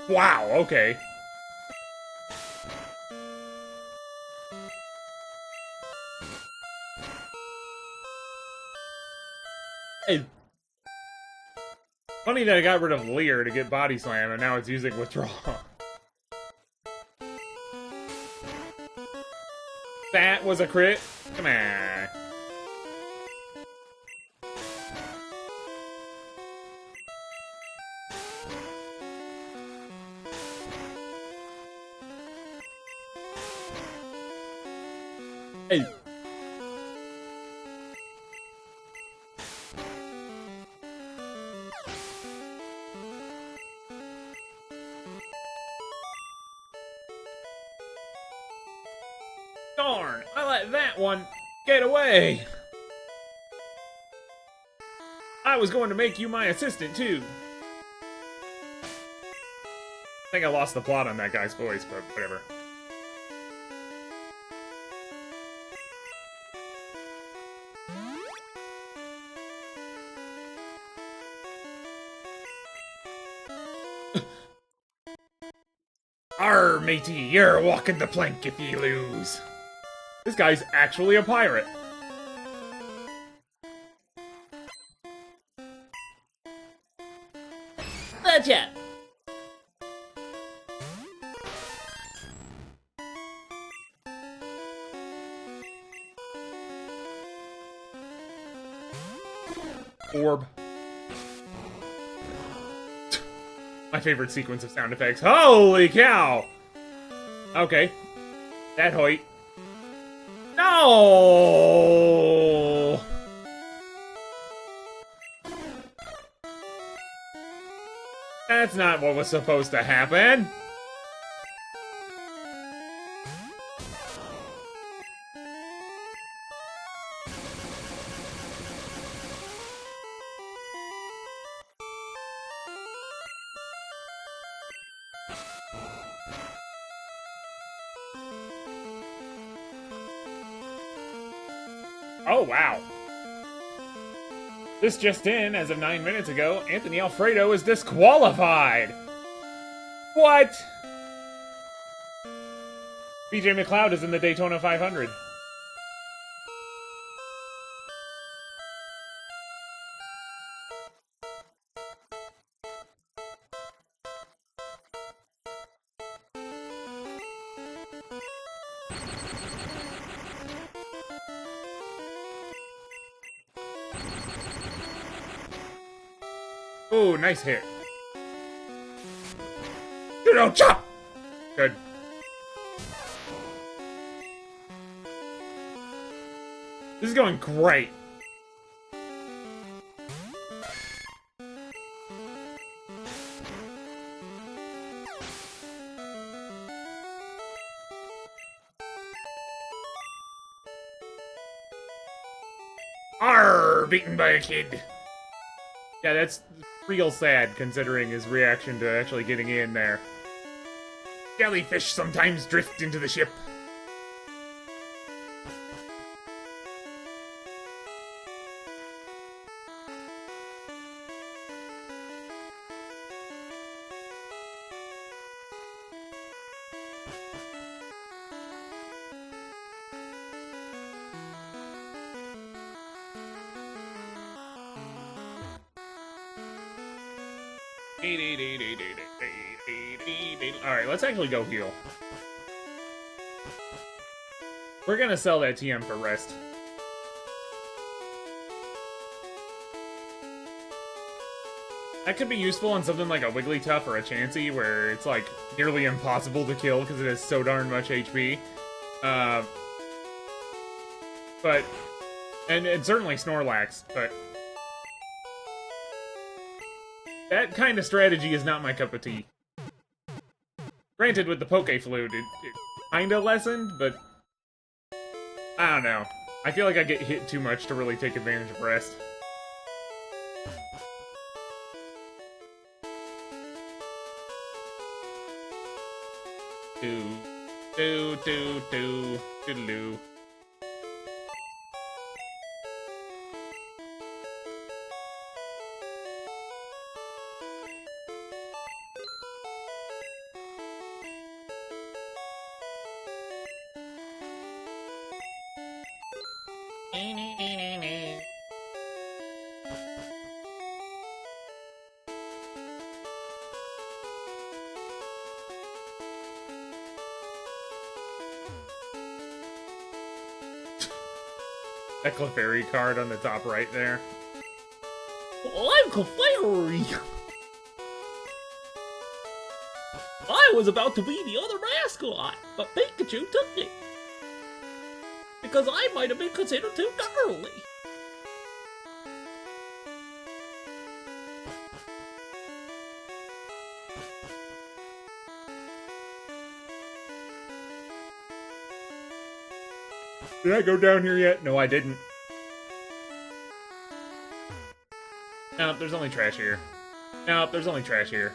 Wow, okay. Hey. Funny that I got rid of Leer to get Body Slam, and now it's using Withdraw. That was a crit? Come on. Hey. Darn, I let that one get away. I was going to make you my assistant, too. I think I lost the plot on that guy's voice, but whatever. Arr, matey, you're walking the plank if you lose. This guy's actually a pirate. Gotcha! Orb. My favorite sequence of sound effects. Holy cow! Okay. That hoit. No! That's not what was supposed to happen. Oh, wow. This just in, as of 9 minutes ago, Anthony Alfredo is disqualified! What? BJ McLeod is in the Daytona 500. Ooh, nice hit. Judo chop! Good. This is going great. Arr, beaten by a kid. Yeah, that's real sad, considering his reaction to actually getting in there. Jellyfish sometimes drift into the ship. Alright, let's actually go heal. We're gonna sell that TM for rest. That could be useful on something like a Wigglytuff or a Chansey, where it's like nearly impossible to kill because it has so darn much HP. And certainly Snorlax, but that kind of strategy is not my cup of tea. Granted, with the Poké-Flute, it kinda lessened, but I don't know. I feel like I get hit too much to really take advantage of rest. Doodaloo. That Clefairy card on the top right there. I'm Clefairy! I was about to be the other mascot, but Pikachu took it. because I might have been considered too girly. Did I go down here yet? No, I didn't. Nope, there's only trash here. Nope, there's only trash here.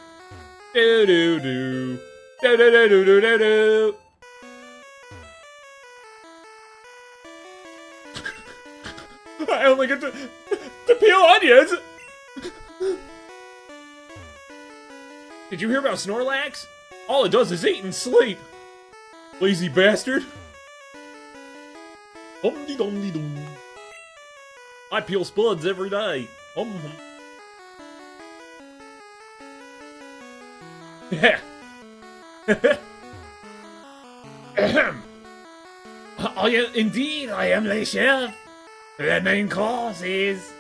Do do do. Do do do do do do do. I only get to peel onions! Did you hear about Snorlax? All it does is eat and sleep. Lazy bastard. Dum-de-dum-de-dum. I peel spuds every day. Yeah. Oh, yeah, indeed, I am the chef. The main course is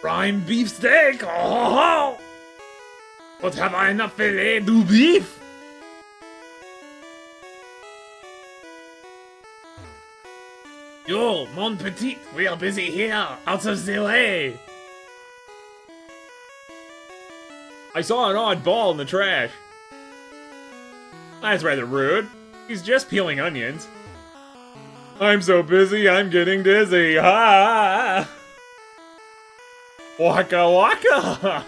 prime beefsteak. Oh, but have I enough filet du beef? Yo, mon petit, we are busy here, out of the way. I saw an odd ball in the trash. That's rather rude. He's just peeling onions. I'm so busy, I'm getting dizzy. Ha! Waka waka!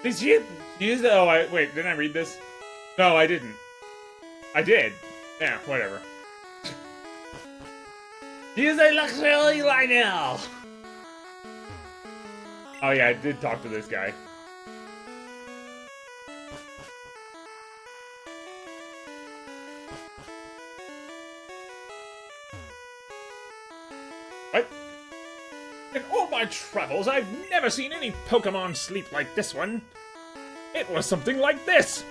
Did she use the? Oh, wait. Didn't I read this? No, I didn't. I did. Yeah, whatever. Use a luxury liner. Oh yeah, I did talk to this guy. What? In all my travels, I've never seen any Pokemon sleep like this one. It was something like this.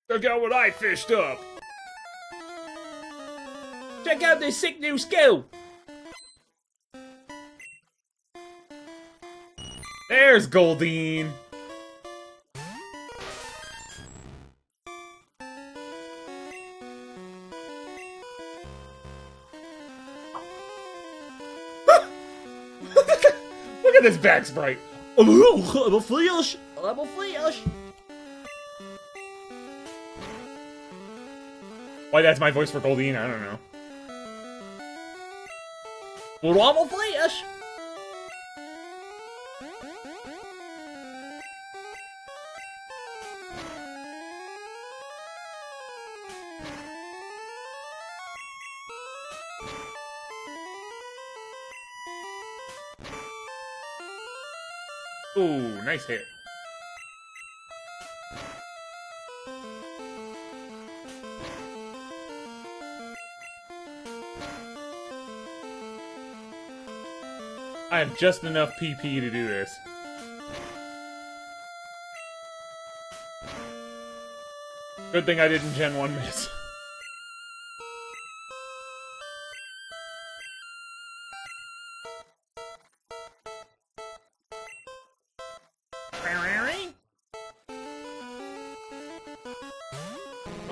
Look out what I fished up! Check out this sick new skill. There's Goldeen! Look at this back sprite! Oh, I'm a flash. I'm a flash. Why that's my voice for Goldeen, I don't know. Well, I'm a flash. Ooh, nice hit. I have just enough PP to do this. Good thing I didn't Gen 1 miss.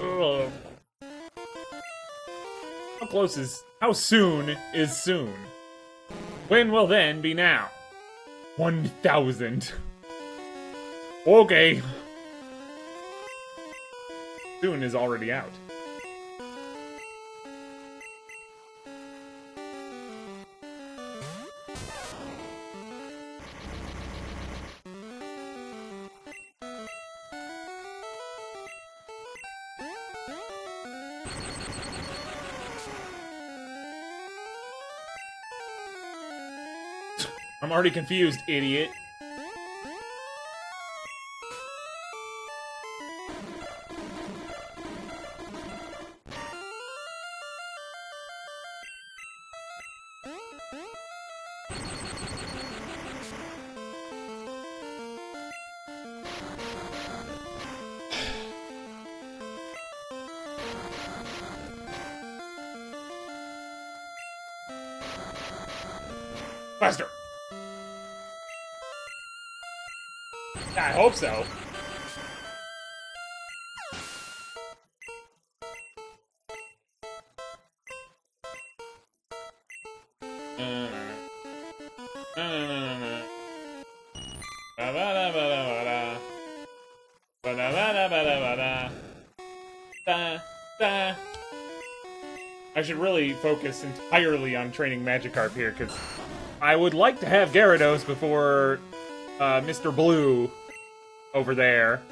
Ugh. How soon is soon? When will then be now? 1,000. Okay. Soon is already out. I'm already confused, idiot. Faster! I hope so. I should really focus entirely on training Magikarp here, because I would like to have Gyarados before Mr. Blue over there.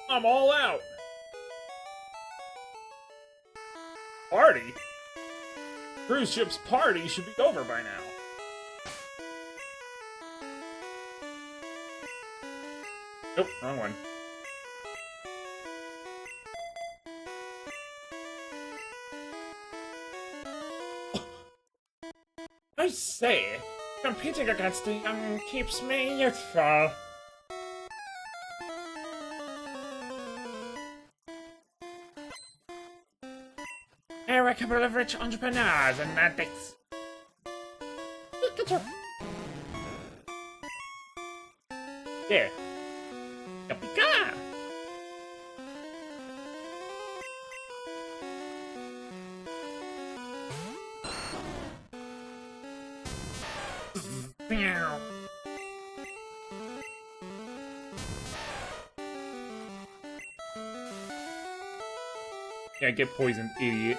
I'm all out. Party? Cruise ship's party should be over by now. Nope, wrong one. I say, competing against the young keeps me youthful. A couple of rich entrepreneurs and addicts. There. Kapika! Yeah, get poisoned, idiot.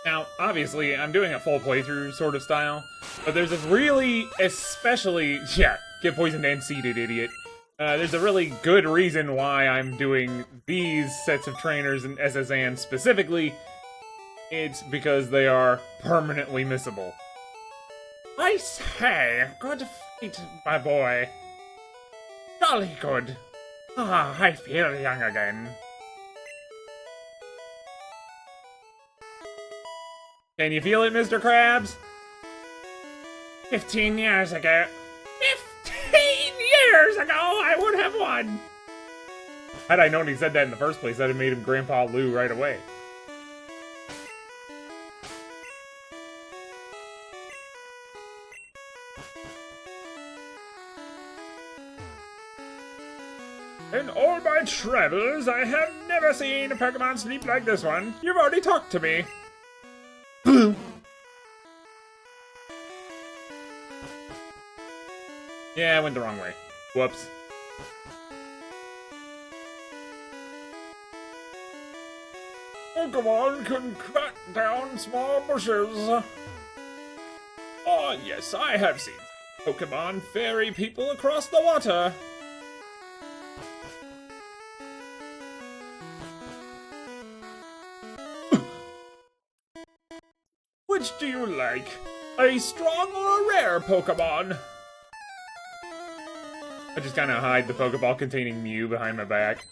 Now, obviously, I'm doing a full playthrough sort of style, but there's a really, especially, yeah, get poisoned and seeded, idiot. There's a really good reason why I'm doing these sets of trainers and SSN specifically. It's because they are permanently missable. I say, good feat, my boy. Jolly good. Ah, I feel young again. Can you feel it, Mr. Krabs? 15 years ago. 15 years ago, I would have won! Had I known he said that in the first place, I'd have made him Grandpa Lou right away. In all my travels, I have never seen a Pokemon sleep like this one. You've already talked to me. Yeah, I went the wrong way. Whoops. Pokemon can cut down small bushes. Oh, yes, I have seen Pokemon ferry people across the water. Which do you like? A strong or a rare Pokemon? I just kind of hide the Pokeball containing Mew behind my back.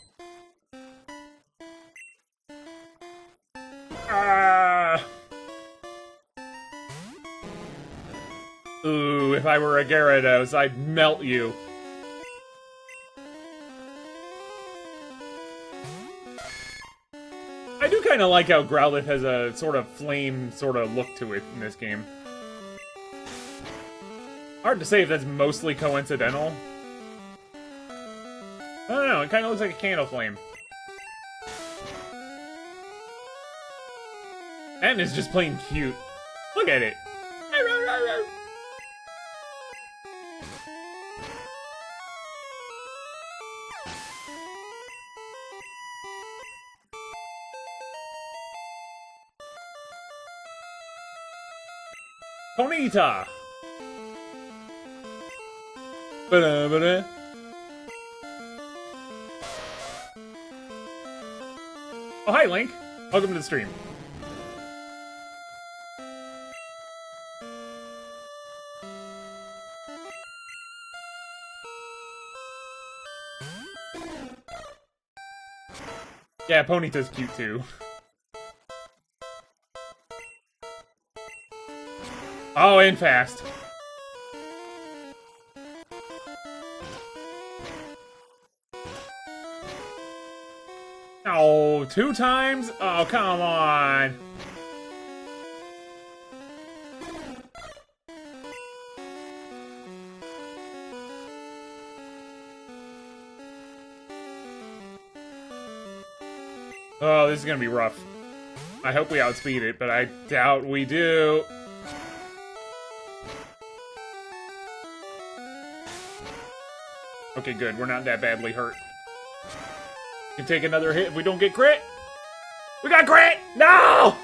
Ooh, if I were a Gyarados, I'd melt you. I do kind of like how Growlithe has a sort of flame sort of look to it in this game. Hard to say if that's mostly coincidental. I don't know, it kind of looks like a candle flame. And it's just plain cute. Look at it. Ponyta! Ba-da-ba-da. Oh, hi, Link. Welcome to the stream. Yeah, Ponyta's cute too. Oh, and fast. Oh, 2 times? Oh, come on. Oh, this is gonna be rough. I hope we outspeed it, but I doubt we do. Okay, good. We're not that badly hurt. Can take another hit if we don't get crit. We got crit! No!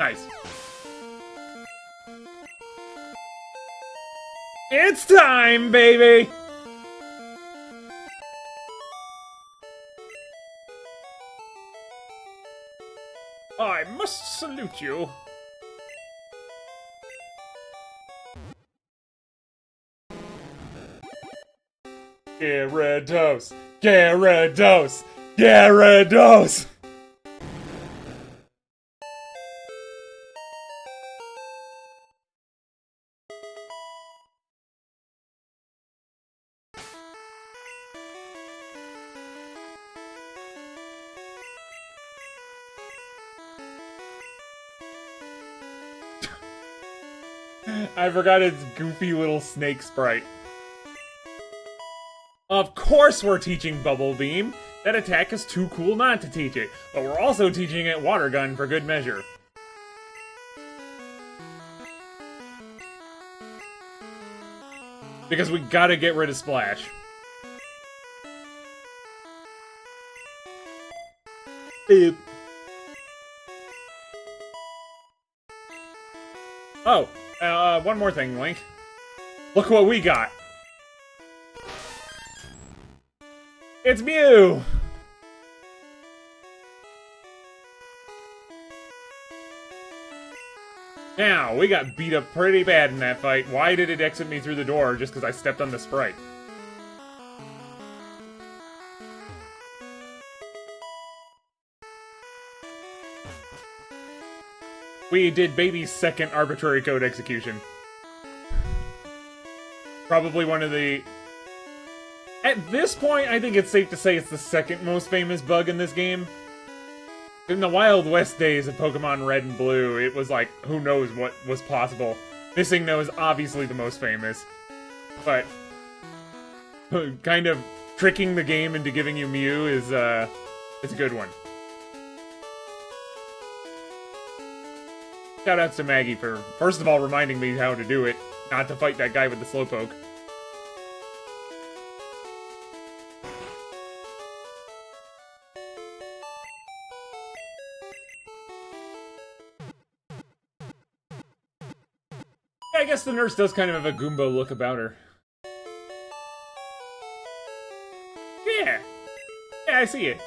Nice. It's time, baby! I must salute you. Gyarados! Gyarados! Gyarados! I forgot its goofy little snake sprite. Of course we're teaching Bubble Beam. That attack is too cool not to teach it. But we're also teaching it Water Gun for good measure. Because we gotta get rid of Splash. Boop. Oh, one more thing, Link. Look what we got. It's Mew! Now, we got beat up pretty bad in that fight. Why did it exit me through the door just because I stepped on the sprite? We did baby's second Arbitrary Code Execution. Probably one of the... At this point, I think it's safe to say it's the second most famous bug in this game. In the Wild West days of Pokémon Red and Blue, it was like, who knows what was possible. Missing No is obviously the most famous. But... kind of tricking the game into giving you Mew is a good one. Shoutouts to Maggie for, first of all, reminding me how to do it, not to fight that guy with the Slowpoke. Yeah, I guess the nurse does kind of have a Goomba look about her. Yeah! Yeah, I see it.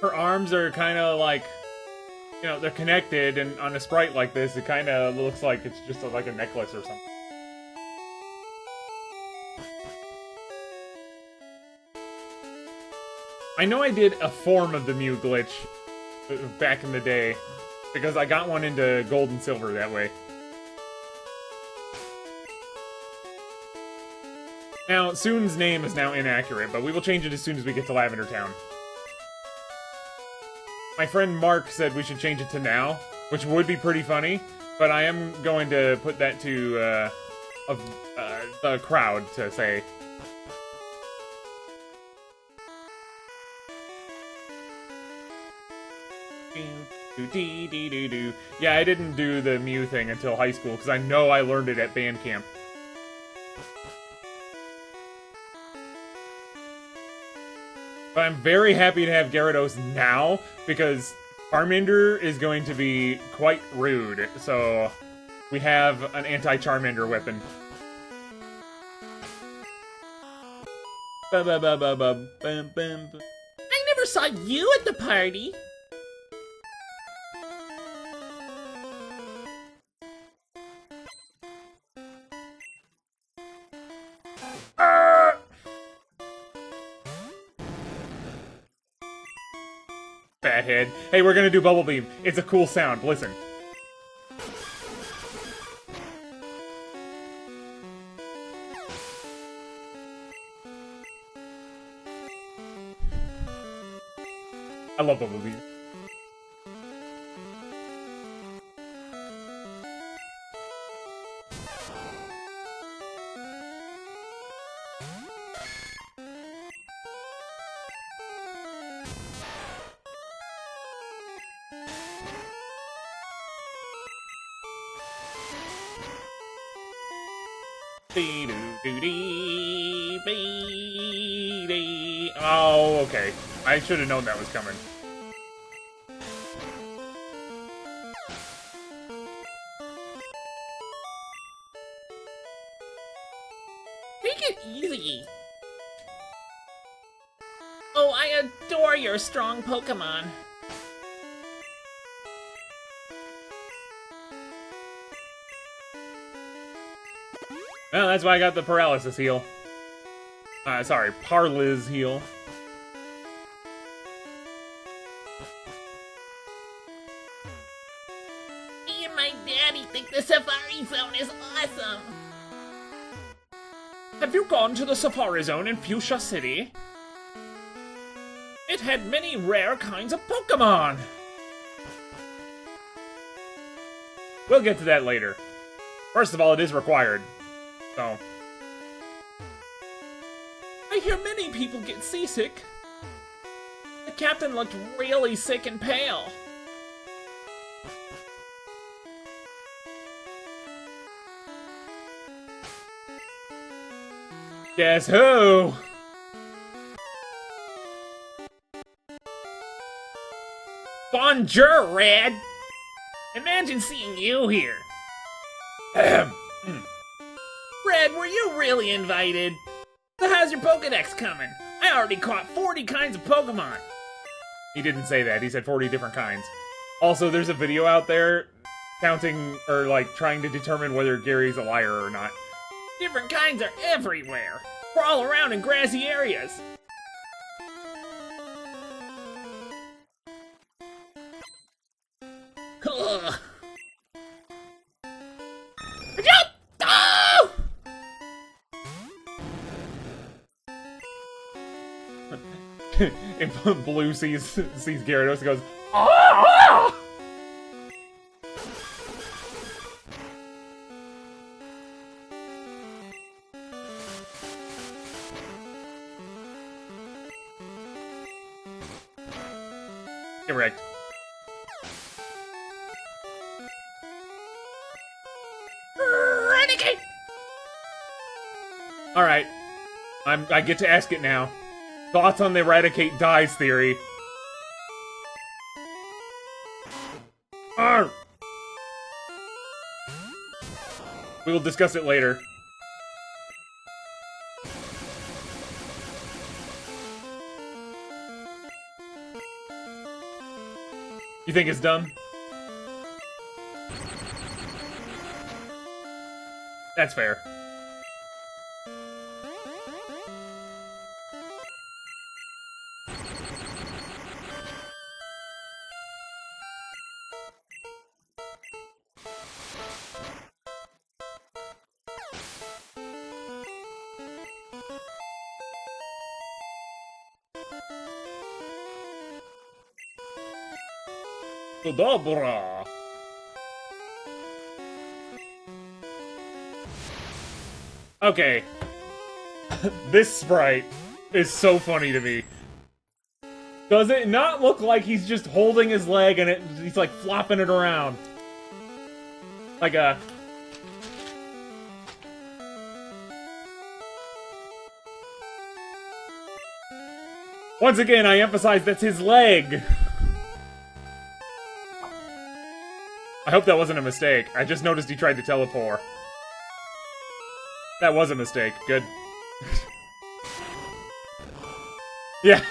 Her arms are kind of like... You know, they're connected, and on a sprite like this, it kind of looks like it's just like a necklace or something. I know I did a form of the Mew glitch back in the day, because I got one into Gold and Silver that way. Now, Soon's name is now inaccurate, but we will change it as soon as we get to Lavender Town. My friend Mark said we should change it to now, which would be pretty funny, but I am going to put that to the crowd to say. Do-dee-dee-doo-doo. Yeah, I didn't do the Mew thing until high school, because I know I learned it at band camp. But I'm very happy to have Gyarados now, because Charmander is going to be quite rude, so we have an anti-Charmander weapon. I never saw you at the party. Fathead. Hey, we're gonna do Bubble Beam. It's a cool sound. Listen. I love Bubble Beam. Oh, okay. I should have known that was coming. Take it easy. Oh, I adore your strong Pokemon. Well, that's why I got the paralysis heal. Sorry, Parliz heal. Me and my daddy think the Safari Zone is awesome. Have you gone to the Safari Zone in Fuchsia City? It had many rare kinds of Pokemon! We'll get to that later. First of all, it is required. So. I hear many people get seasick. The captain looked really sick and pale. Guess who? Bonjour, Red. Imagine seeing you here. Red, were you really invited? So how's your Pokedex coming? I already caught 40 kinds of Pokemon. He didn't say that. He said 40 different kinds. Also, there's a video out there counting, or like, trying to determine whether Gary's a liar or not. Different kinds are everywhere. Crawl around in grassy areas. Ugh. Oh! If Blue sees Gyarados and goes, "Ah!" Get wrecked. Renegade! Alright. I get to ask it now. Thoughts on the eradicate dies theory? Arr! We will discuss it later. You think it's done? That's fair. Abra. Okay. This sprite is so funny to me. Does it not look like he's just holding his leg and he's like flopping it around? Like a... Once again, I emphasize that's his leg. I hope that wasn't a mistake. I just noticed he tried to teleport. That was a mistake. Good. Yeah.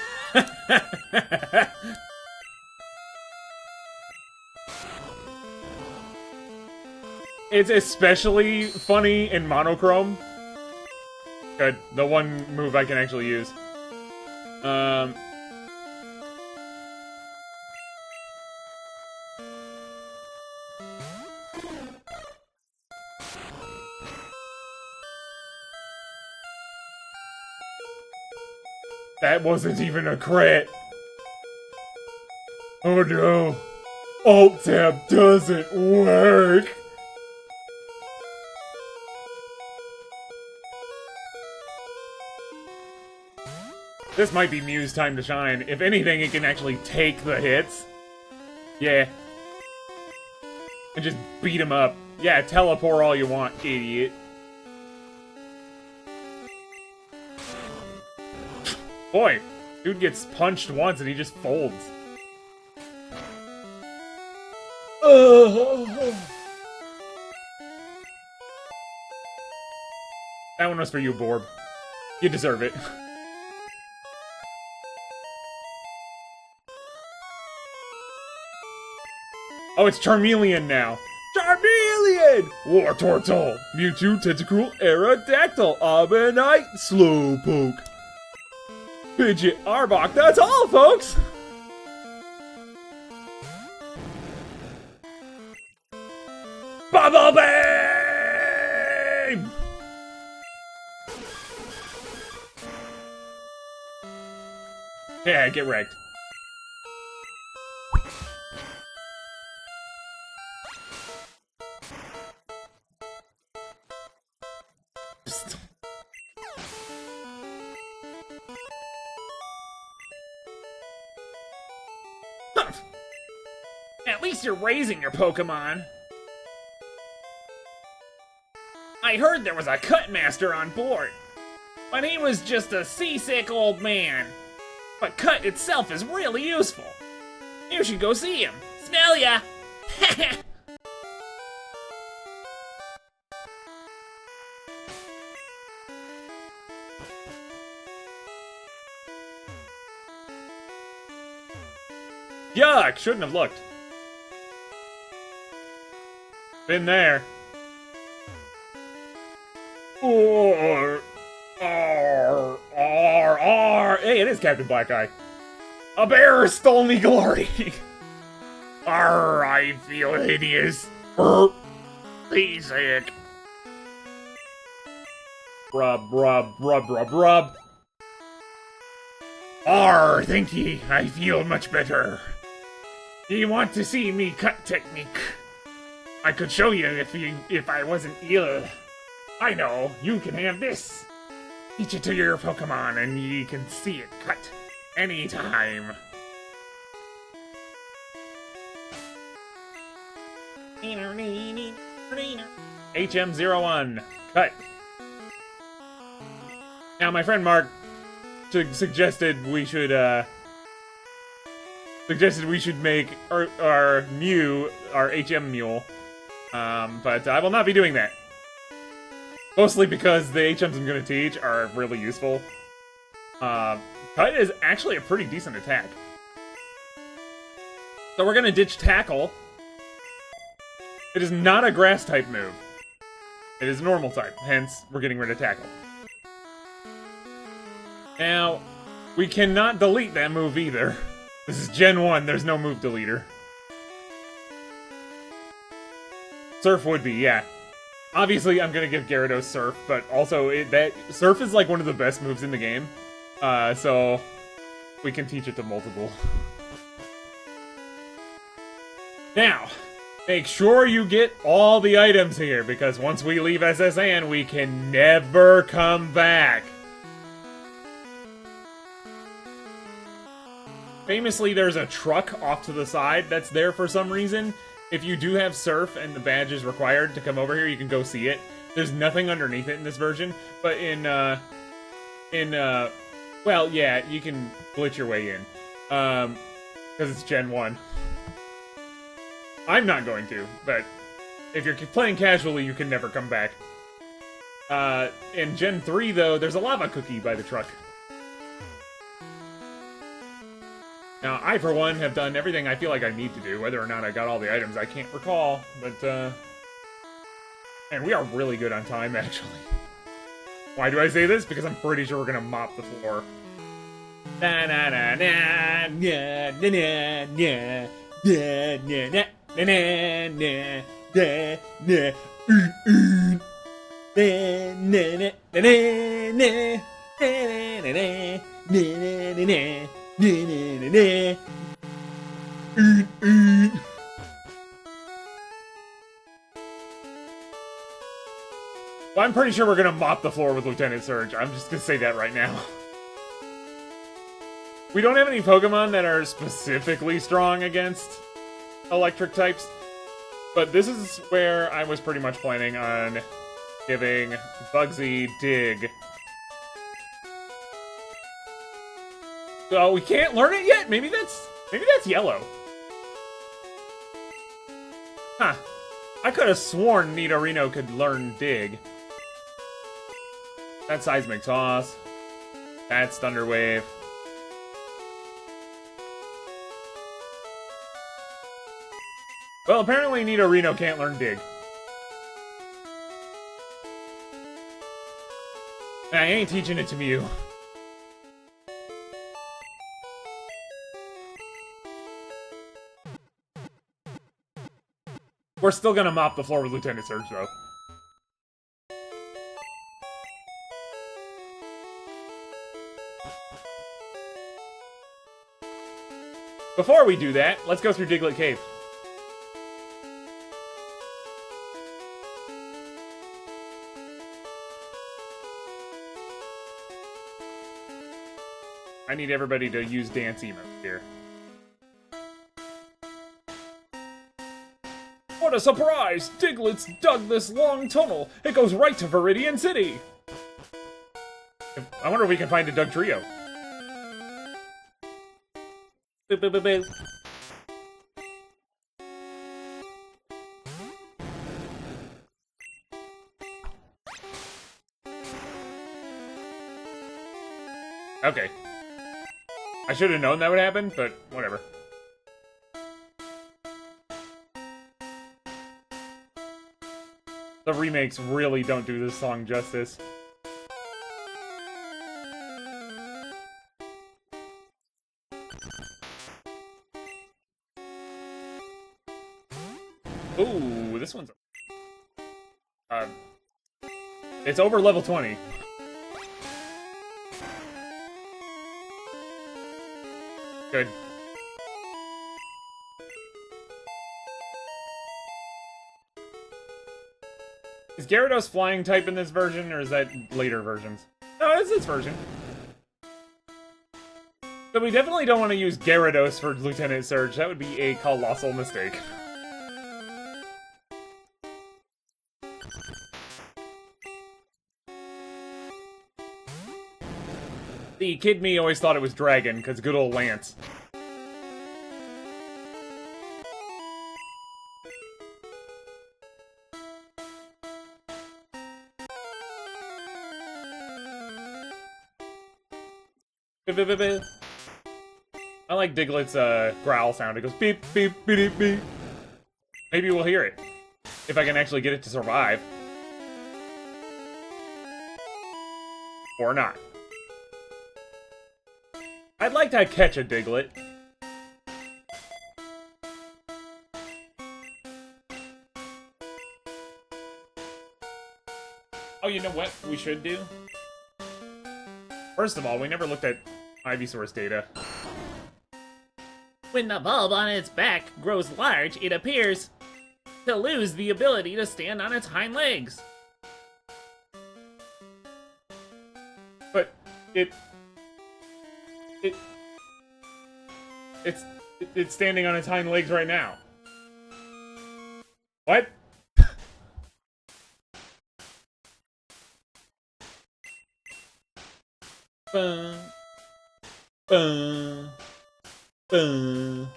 It's especially funny in monochrome. Good. The one move I can actually use. That wasn't even a crit. Oh no. Alt tab doesn't work. This might be Mew's time to shine. If anything, it can actually take the hits. Yeah. And just beat him up. Yeah, teleport all you want, idiot. Boy, dude gets punched once and he just folds. That one was for you, Borb. You deserve it. Oh, it's Charmeleon now. Charmeleon! War Turtle, Mewtwo, Tentacruel, Aerodactyl, Arbonite, Slowpoke. Pidgeot, Arbok, that's all, folks! Bubble Beam! Yeah, get wrecked. At least you're raising your Pokemon. I heard there was a cut master on board, but he was just a seasick old man. But cut itself is really useful. You should go see him. Smell ya! Yuck! Shouldn't have looked. Been there. Hey, it is Captain Black Eye. A bear stole me glory. Arr, I feel hideous. Seasick. Rub. Arr, thank ye. I feel much better. Do you want to see me cut technique? I could show you if I wasn't ill. I know, you can have this. Teach it to your Pokemon and you can see it cut anytime. HM01, cut. Now my friend Mark suggested we should make our Mew our HM Mule, but I will not be doing that. Mostly because the HMs I'm going to teach are really useful. Cut is actually a pretty decent attack. So we're going to ditch Tackle. It is not a grass type move. It is a normal type, hence we're getting rid of Tackle. Now, we cannot delete that move either. This is Gen 1, there's no move deleter. Surf would be, yeah. Obviously, I'm gonna give Gyarados Surf, but also, Surf is like one of the best moves in the game. So, we can teach it to multiple. Now, make sure you get all the items here, because once we leave SSN, we can never come back. Famously, there's a truck off to the side that's there for some reason. If you do have Surf and the badge is required to come over here, you can go see it. There's nothing underneath it in this version, but well, yeah, you can glitch your way in. Because it's Gen 1. I'm not going to, but if you're playing casually, you can never come back. In Gen 3, though, there's a lava cookie by the truck. Now, I, for one, have done everything I feel like I need to do. Whether or not I got all the items, I can't recall. But, man, we are really good on time, actually. Why do I say this? Because I'm pretty sure we're gonna mop the floor. Na na na na na na na na na na na na na na well, I'm pretty sure we're gonna mop the floor with Lieutenant Surge. I'm just gonna say that right now. We don't have any Pokemon that are specifically strong against electric types, but this is where I was pretty much planning on giving Bugsy Dig. So we can't learn it yet? Maybe that's yellow. Huh. I could have sworn Nidorino could learn Dig. That's Seismic Toss. That's Thunder Wave. Well, apparently Nidorino can't learn Dig. I ain't teaching it to Mew. We're still gonna mop the floor with Lieutenant Surge, though. Before we do that, let's go through Diglett Cave. I need everybody to use dance emotes here. What a surprise! Diglett's dug this long tunnel. It goes right to Vermilion City. I wonder if we can find a Dug Trio. Boop, boop, boop, boop. Okay. I should have known that would happen, but whatever. The remakes really don't do this song justice. Ooh, this one's... it's over level 20. Good. Is Gyarados flying type in this version, or is that later versions? No, it's this version. So we definitely don't want to use Gyarados for Lieutenant Surge. That would be a colossal mistake. The kid me always thought it was Dragon, because good old Lance. I like Diglett's growl sound. It goes beep, beep, beep, beep, beep. Maybe we'll hear it. If I can actually get it to survive. Or not. I'd like to catch a Diglett. Oh, you know what we should do? First of all, we never looked at Ivysaur's data. When the bulb on its back grows large, it appears to lose the ability to stand on its hind legs. But it It's standing on its hind legs right now. What? Bum, bum, bum,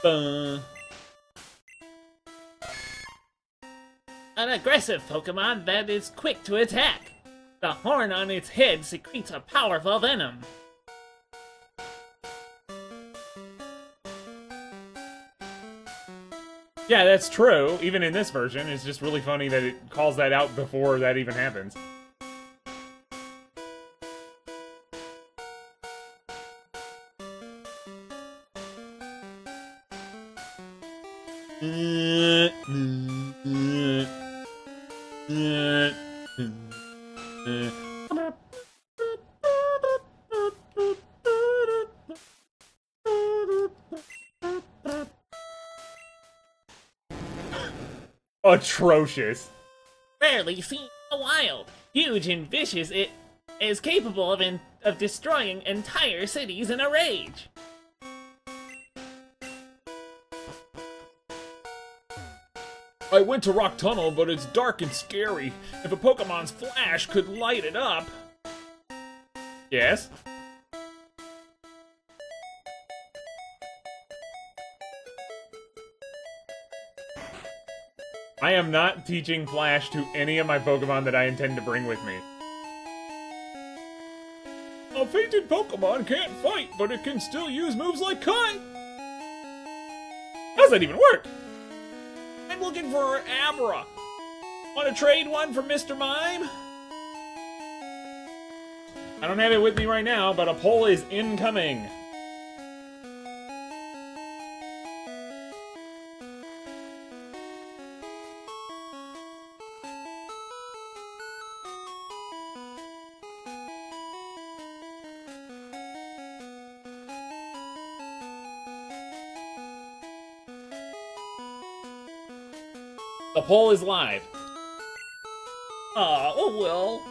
bum. An aggressive Pokemon that is quick to attack. The horn on its head secretes a powerful venom. Yeah, that's true. Even in this version, it's just really funny that it calls that out before that even happens. Atrocious. Rarely seen in the wild. Huge and vicious, it is capable of destroying entire cities in a rage. I went to Rock Tunnel, but it's dark and scary. If a Pokemon's flash could light it up... Yes? I am not teaching Flash to any of my Pokemon that I intend to bring with me. A fainted Pokemon can't fight, but it can still use moves like Cut! How does that even work? I'm looking for Abra. Want to trade one for Mr. Mime? I don't have it with me right now, but a poll is incoming. The poll is live. Oh well.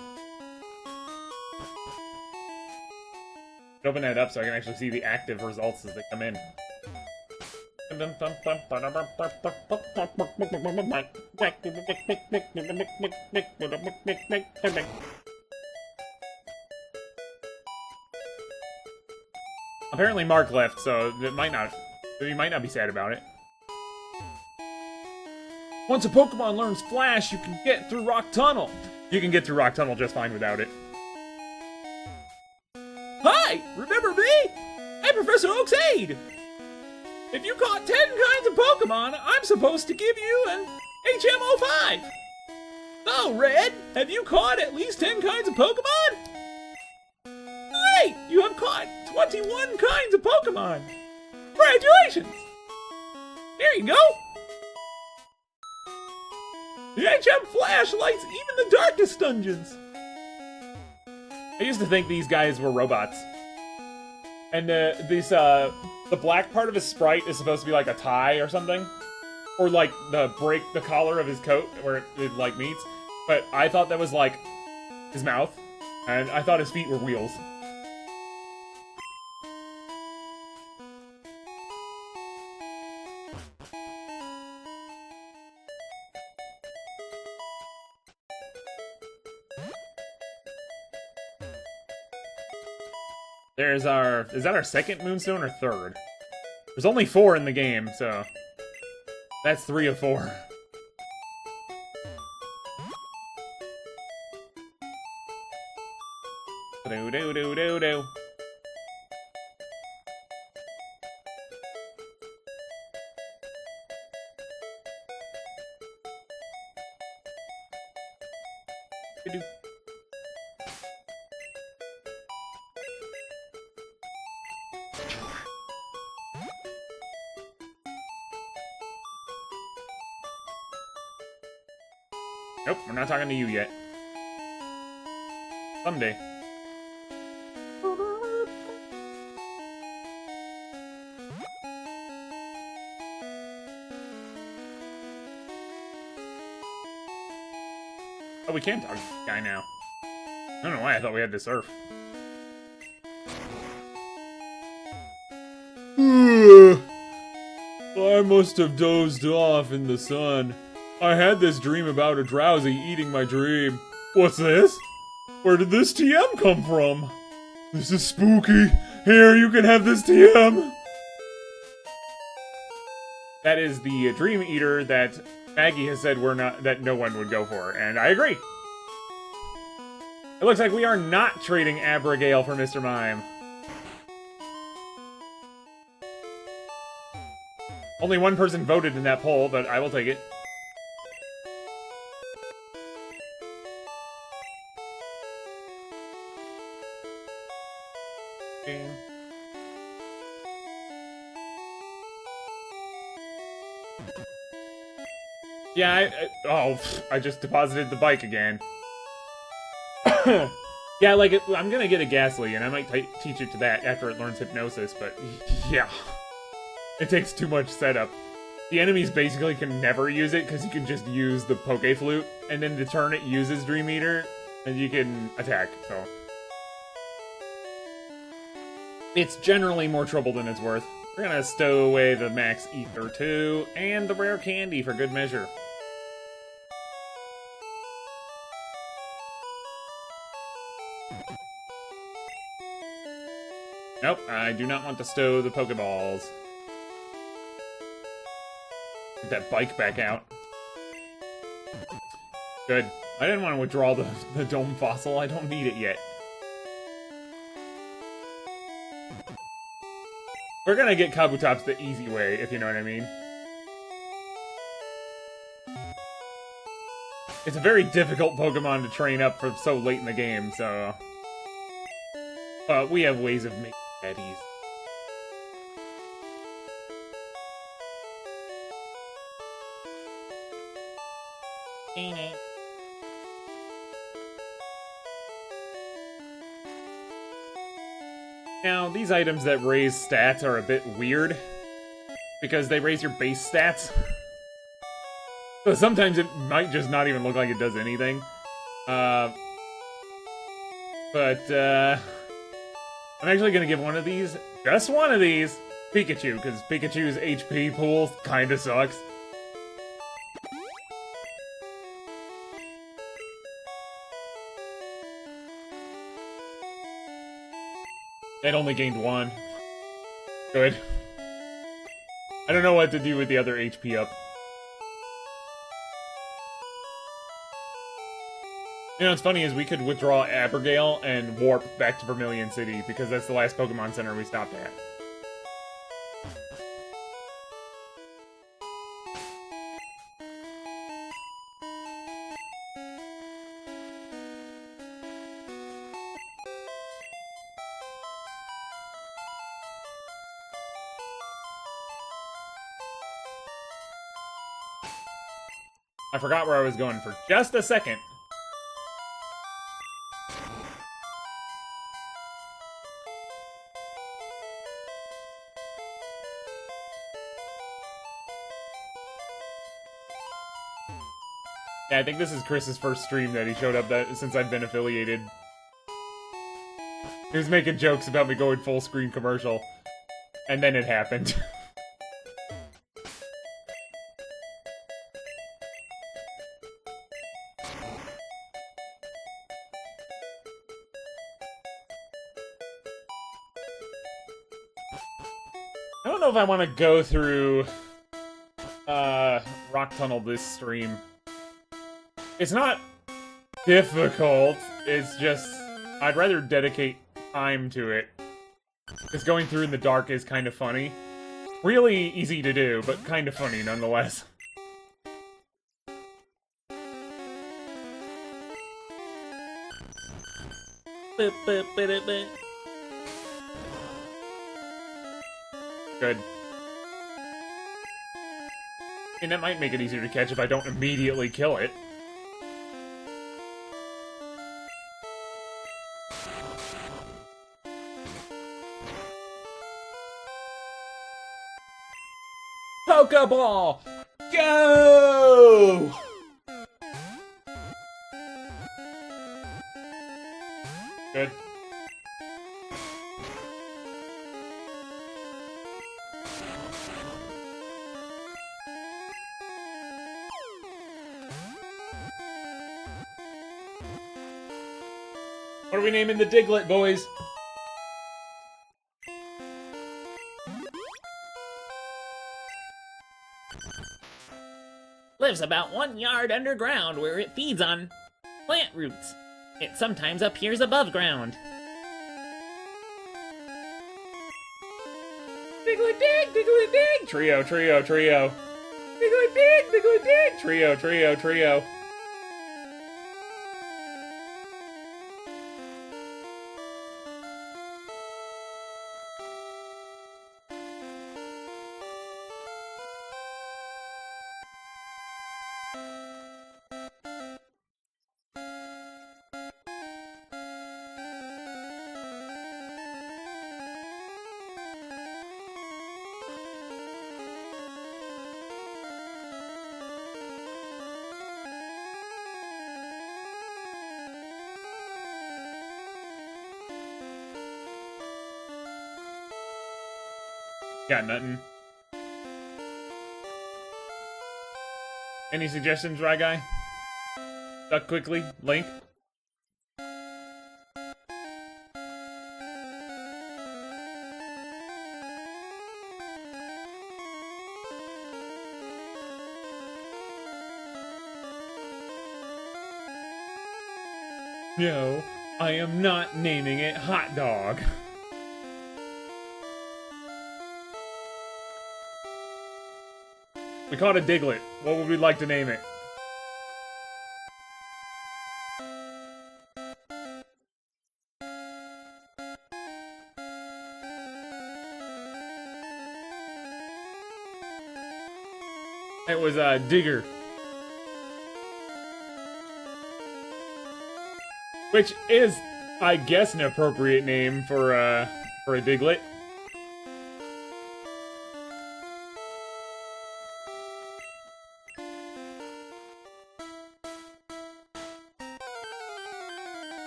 Open that up so I can actually see the active results as they come in. Apparently Mark left, so he might not be sad about it. Once a Pokemon learns Flash, you can get through Rock Tunnel. You can get through Rock Tunnel just fine without it. Hi! Remember me? I'm Professor Oak's aide! If you caught 10 kinds of Pokemon, I'm supposed to give you an HM05! So, Red, have you caught at least 10 kinds of Pokemon? Great! You have caught 21 kinds of Pokemon! Congratulations! Here you go! The HM Flash lights even the darkest dungeons! I used to think these guys were robots. And the black part of his sprite is supposed to be like a tie or something. Or like the collar of his coat where it like meets. But I thought that was like his mouth. And I thought his feet were wheels. Is that our second Moonstone or third? There's only 4 in the game, so that's 3 of 4. Do do do do do. Do. Nope, we're not talking to you yet. Someday. Oh, we can talk to this guy now. I don't know why I thought we had to surf. I must have dozed off in the sun. I had this dream about a drowsy eating my dream. What's this? Where did this TM come from? This is spooky. Here, you can have this TM. That is the Dream Eater that Maggie has said that no one would go for, and I agree. It looks like we are not trading Abra for Mr. Mime. Only one person voted in that poll, but I will take it. Yeah, I just deposited the bike again. Yeah, like, I'm gonna get a Ghastly, and I might teach it to that after it learns Hypnosis, but yeah. It takes too much setup. The enemies basically can never use it, because you can just use the Poke Flute, and then the turn it uses Dream Eater, and you can attack, so. It's generally more trouble than it's worth. We're gonna stow away the Max Ether 2, and the Rare Candy for good measure. Nope, I do not want to stow the Pokeballs. Get that bike back out. Good. I didn't want to withdraw the Dome Fossil. I don't need it yet. We're gonna get Kabutops the easy way, if you know what I mean. It's a very difficult Pokemon to train up for so late in the game, so... we have ways of making that easy. Now, these items that raise stats are a bit weird, because they raise your base stats. So sometimes it might just not even look like it does anything. I'm actually gonna give one of these, just one of these, Pikachu, because Pikachu's HP pool kinda sucks. It only gained one. Good. I don't know what to do with the other HP up. You know, what's funny is we could withdraw Abigail and warp back to Vermilion City, because that's the last Pokemon Center we stopped at. I forgot where I was going for just a second. Yeah, I think this is Chris's first stream that he showed up since I've been affiliated. He was making jokes about me going full screen commercial. And then it happened. I don't know if I want to go through Rock Tunnel this stream. It's not difficult, it's just I'd rather dedicate time to it. Because going through in the dark is kind of funny. Really easy to do, but kind of funny nonetheless. Good. I mean, that might make it easier to catch if I don't immediately kill it. Pokeball! Go! Good. What are we naming the Diglett, boys? Lives about 1 yard underground where it feeds on plant roots. It sometimes appears above ground. Diglett dig, Diglett dig! Trio, trio, trio. Diglett dig, Diglett dig! Trio, trio, trio. Got nothing. Any suggestions, Rye Guy? Duck quickly, Link. No, I am not naming it Hot Dog. We caught a Diglett. What would we like to name it? It was Digger. Which is, I guess, an appropriate name for a Diglett.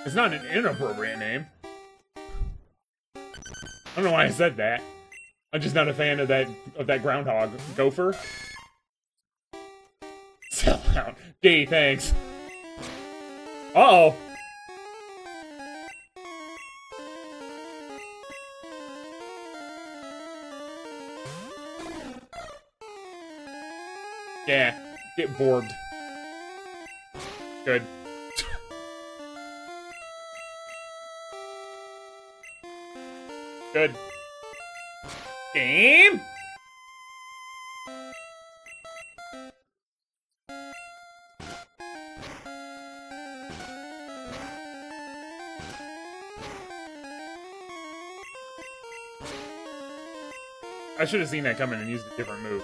It's not an inappropriate name. I don't know why I said that. I'm just not a fan of that groundhog. Gopher? Sell out. Gee, thanks. Uh-oh. Yeah, get borbed. Good. Good. Game? I should have seen that coming and used a different move.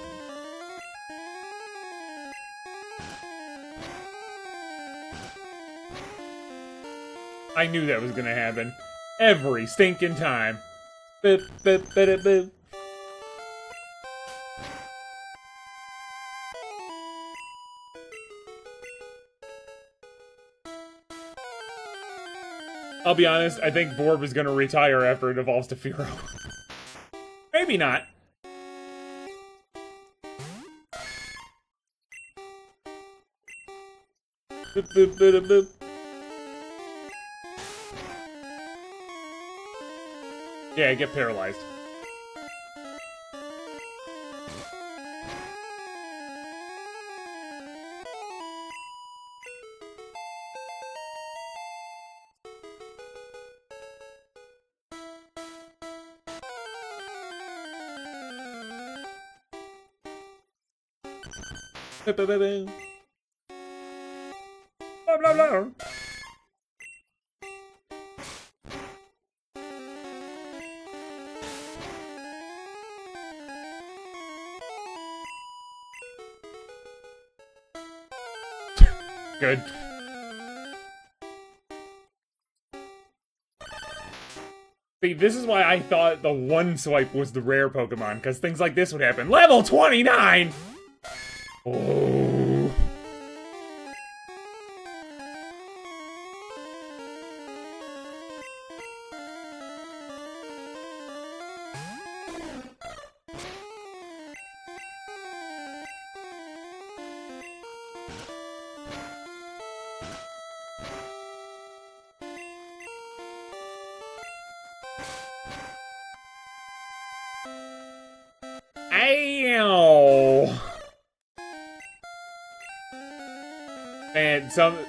I knew that was gonna happen. Every stinking time. Boop, boop, boop, boop. I'll be honest, I think Borb is gonna retire after it evolves to Firo. Maybe not. Boop, boop, boop, boop. Yeah, get paralyzed. Blah, blah, blah. Good. See, this is why I thought the one swipe was the rare Pokemon, because things like this would happen. Level 29! Oh.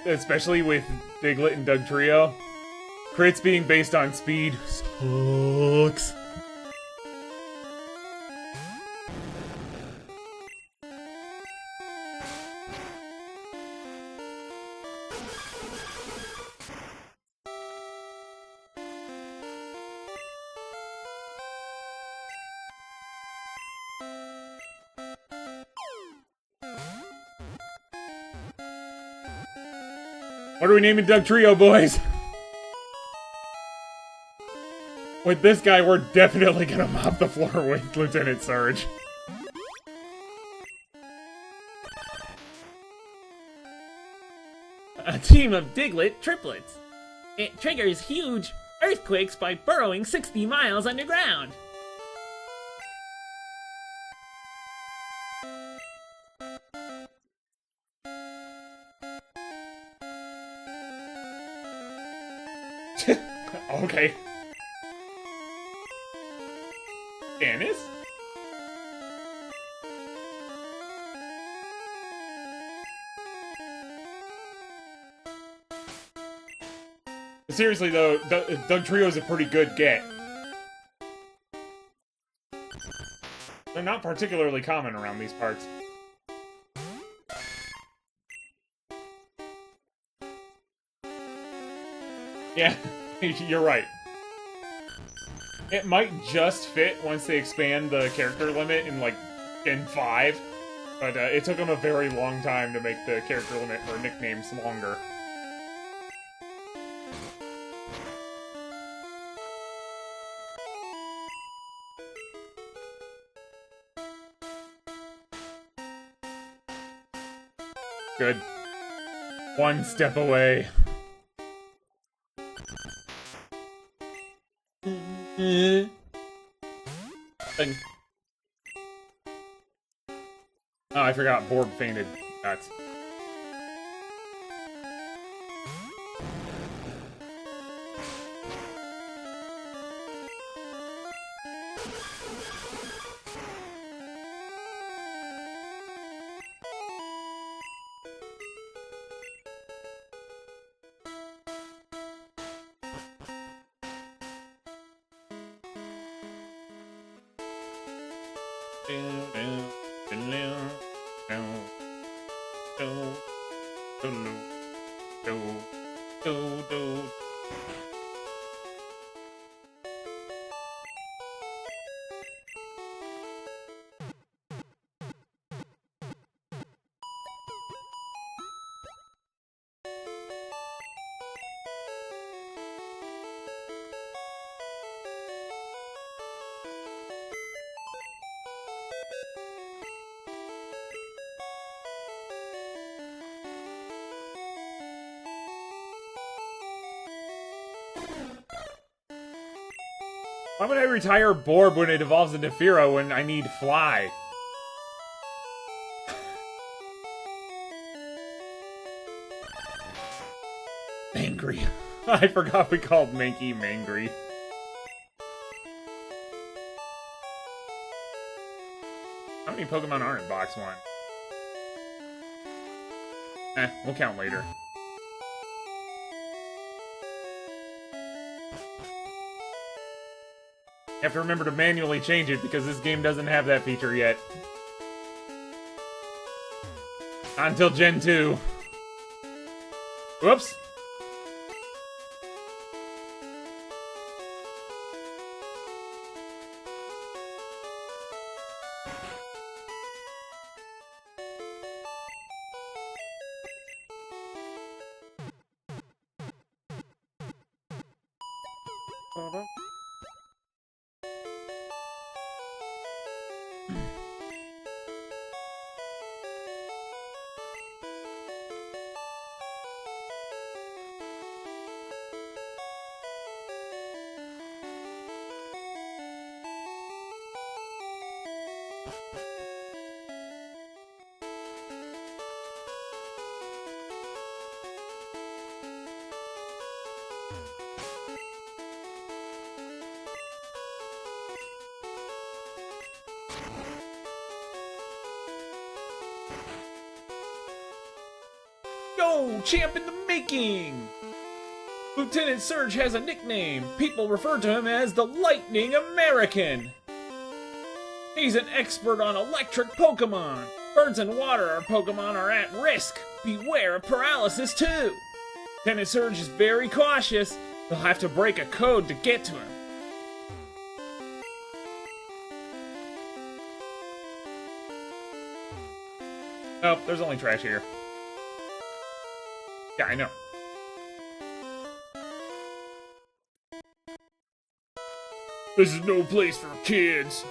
especially with Diglett and Dugtrio, crits being based on speed sucks. What are we naming Dugtrio, boys? With this guy, we're definitely gonna mop the floor with Lieutenant Surge. A team of Diglett triplets. It triggers huge earthquakes by burrowing 60 miles underground. Okay. Dennis? Seriously though, Dugtrio is a pretty good get. They're not particularly common around these parts. Yeah, you're right. It might just fit once they expand the character limit in, like, Gen 5, but it took them a very long time to make the character limit for nicknames longer. Good. One step away. Thing. Oh, I forgot. Borg fainted. Nuts. Why would I retire Borb when it evolves into Firo when I need Fly? Mangry. I forgot we called Mankey Mangry. How many Pokemon are in Box 1? We'll count later. You have to remember to manually change it because this game doesn't have that feature yet. Not until Gen 2. Whoops. Whoa! Champ in the making! Lieutenant Surge has a nickname. People refer to him as the Lightning American. He's an expert on electric Pokémon. Birds and water Pokémon are at risk. Beware of paralysis too. Lieutenant Surge is very cautious. They'll have to break a code to get to him. Oh, there's only trash here. Yeah, I know. This is no place for kids.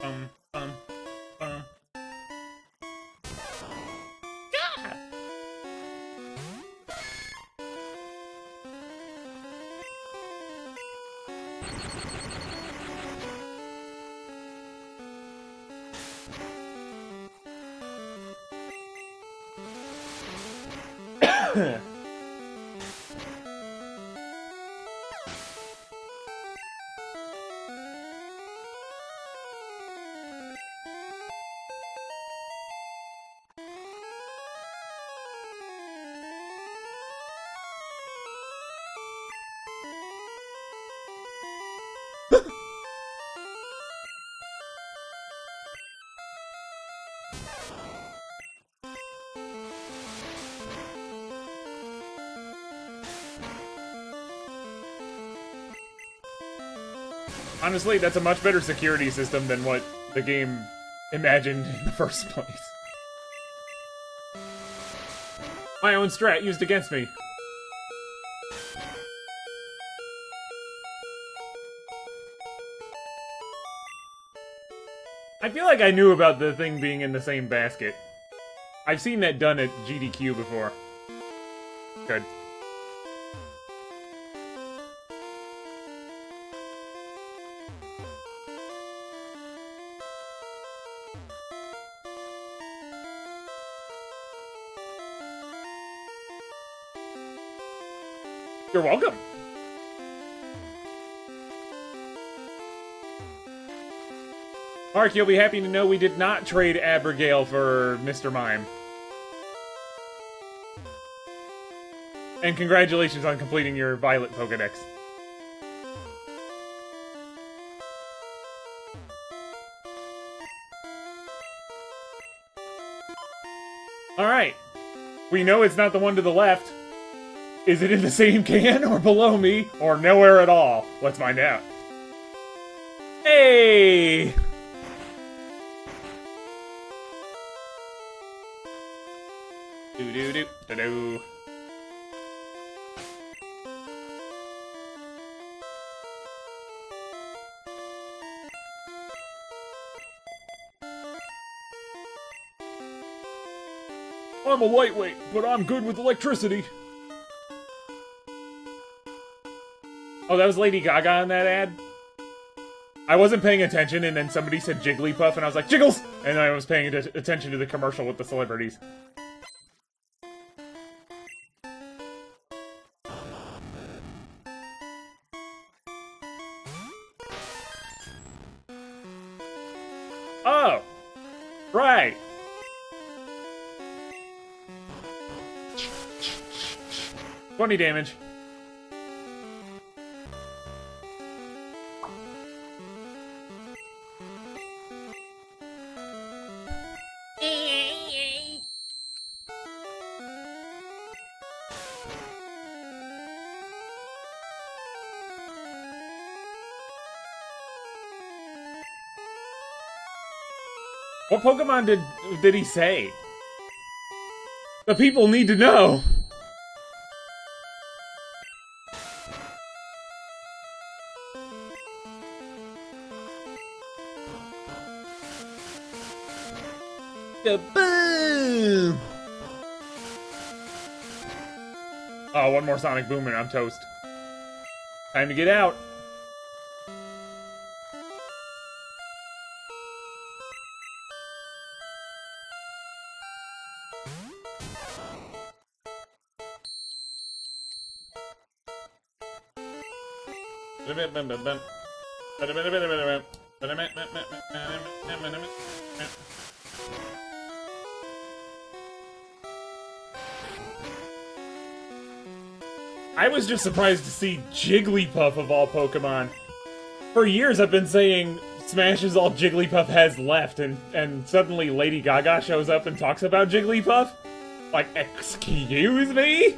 Um. Ah! Honestly, that's a much better security system than what the game imagined in the first place. My own strat used against me. I feel like I knew about the thing being in the same basket. I've seen that done at GDQ before. Good. You're welcome. Mark, you'll be happy to know we did not trade Abigail for Mr. Mime. And congratulations on completing your Violet Pokedex. Alright. We know it's not the one to the left. Is it in the same can, or below me, or nowhere at all? Let's find out. Hey! Do-do-do-do-do. I'm a lightweight, but I'm good with electricity. Oh, that was Lady Gaga in that ad? I wasn't paying attention, and then somebody said Jigglypuff, and I was like, Jiggles! And I was paying attention to the commercial with the celebrities. Oh! Right! 20 damage. What Pokemon did he say? The people need to know! Boom! Oh, one more Sonic Boom and I'm toast. Time to get out. I was just surprised to see Jigglypuff of all Pokemon. For years I've been saying Smash is all Jigglypuff has left, and suddenly Lady Gaga shows up and talks about Jigglypuff? Like, excuse me?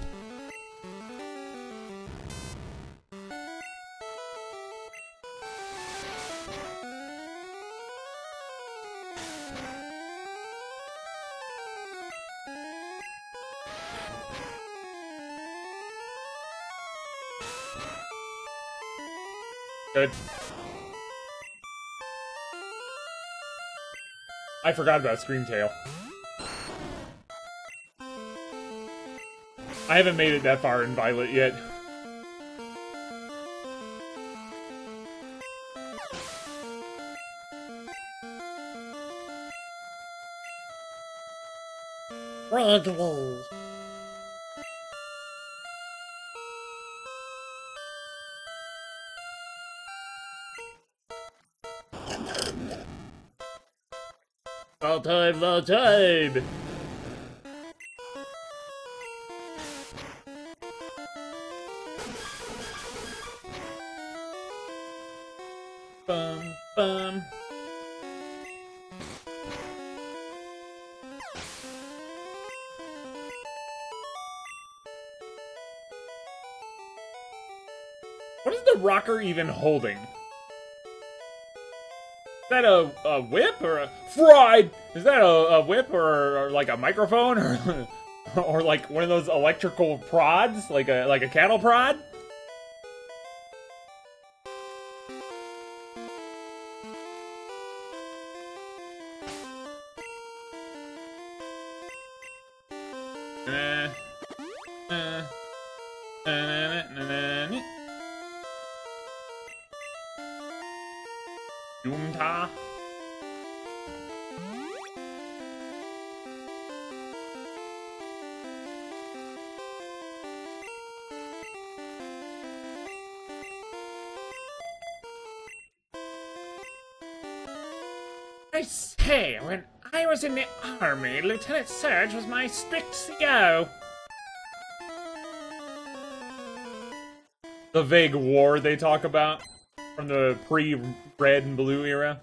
Good. I forgot about Screamtail. I haven't made it that far in Violet yet. Regularly. All time, all time! Bum, bum. What is the rocker even holding? Is that a whip or a fried? Is that a whip or like a microphone or or like one of those electrical prods, like a cattle prod? Doomta. I say, when I was in the army, Lieutenant Surge was my strict CO. The vague war they talk about from the pre-red and blue era.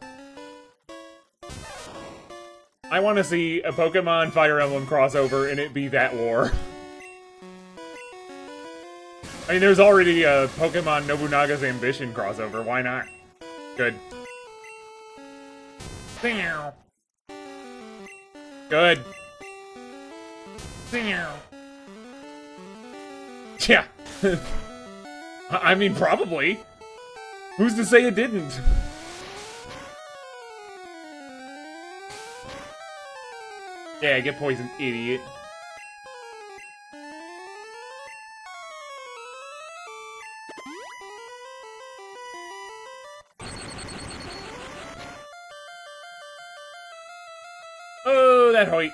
I want to see a Pokemon Fire Emblem crossover and it be that war. I mean, there's already a Pokemon Nobunaga's Ambition crossover. Why not? Good. Meow. Good. Meow. Yeah. I mean, probably. Who's to say it didn't? Yeah, get poisoned, idiot. Oh, that Hoyt.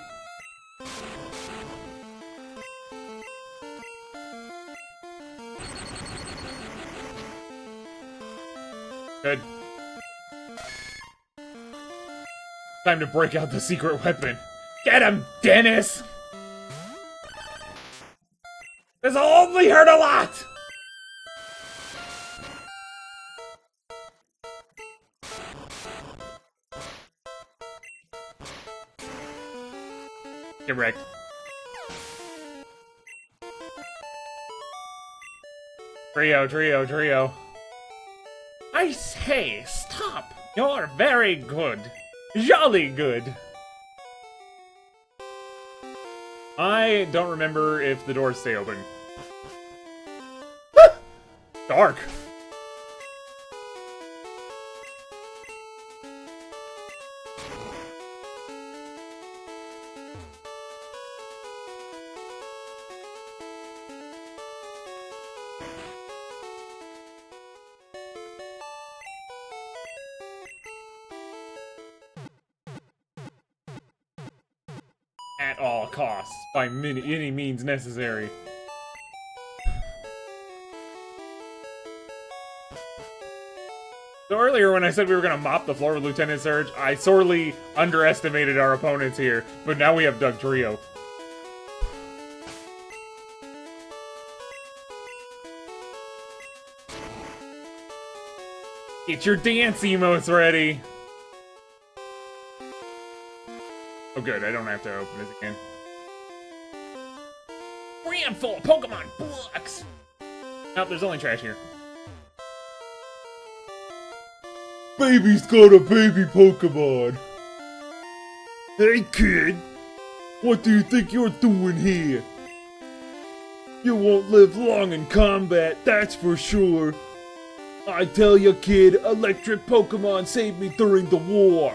Good. Time to break out the secret weapon. Get him, Dennis! This'll only hurt a lot! Get wrecked. Trio. I say, stop! You're very good. Jolly good. I don't remember if the doors stay open. Dark. At all costs, by any means necessary. So earlier when I said we were going to mop the floor with Lieutenant Surge, I sorely underestimated our opponents here, but now we have Dugtrio. Get your dance emotes ready! Oh good, I don't have to open this again. Ram full of Pokemon blocks. Nope, there's only trash here. Baby's got a baby Pokemon. Hey kid, what do you think you're doing here? You won't live long in combat, that's for sure. I tell you kid, electric Pokemon saved me during the war.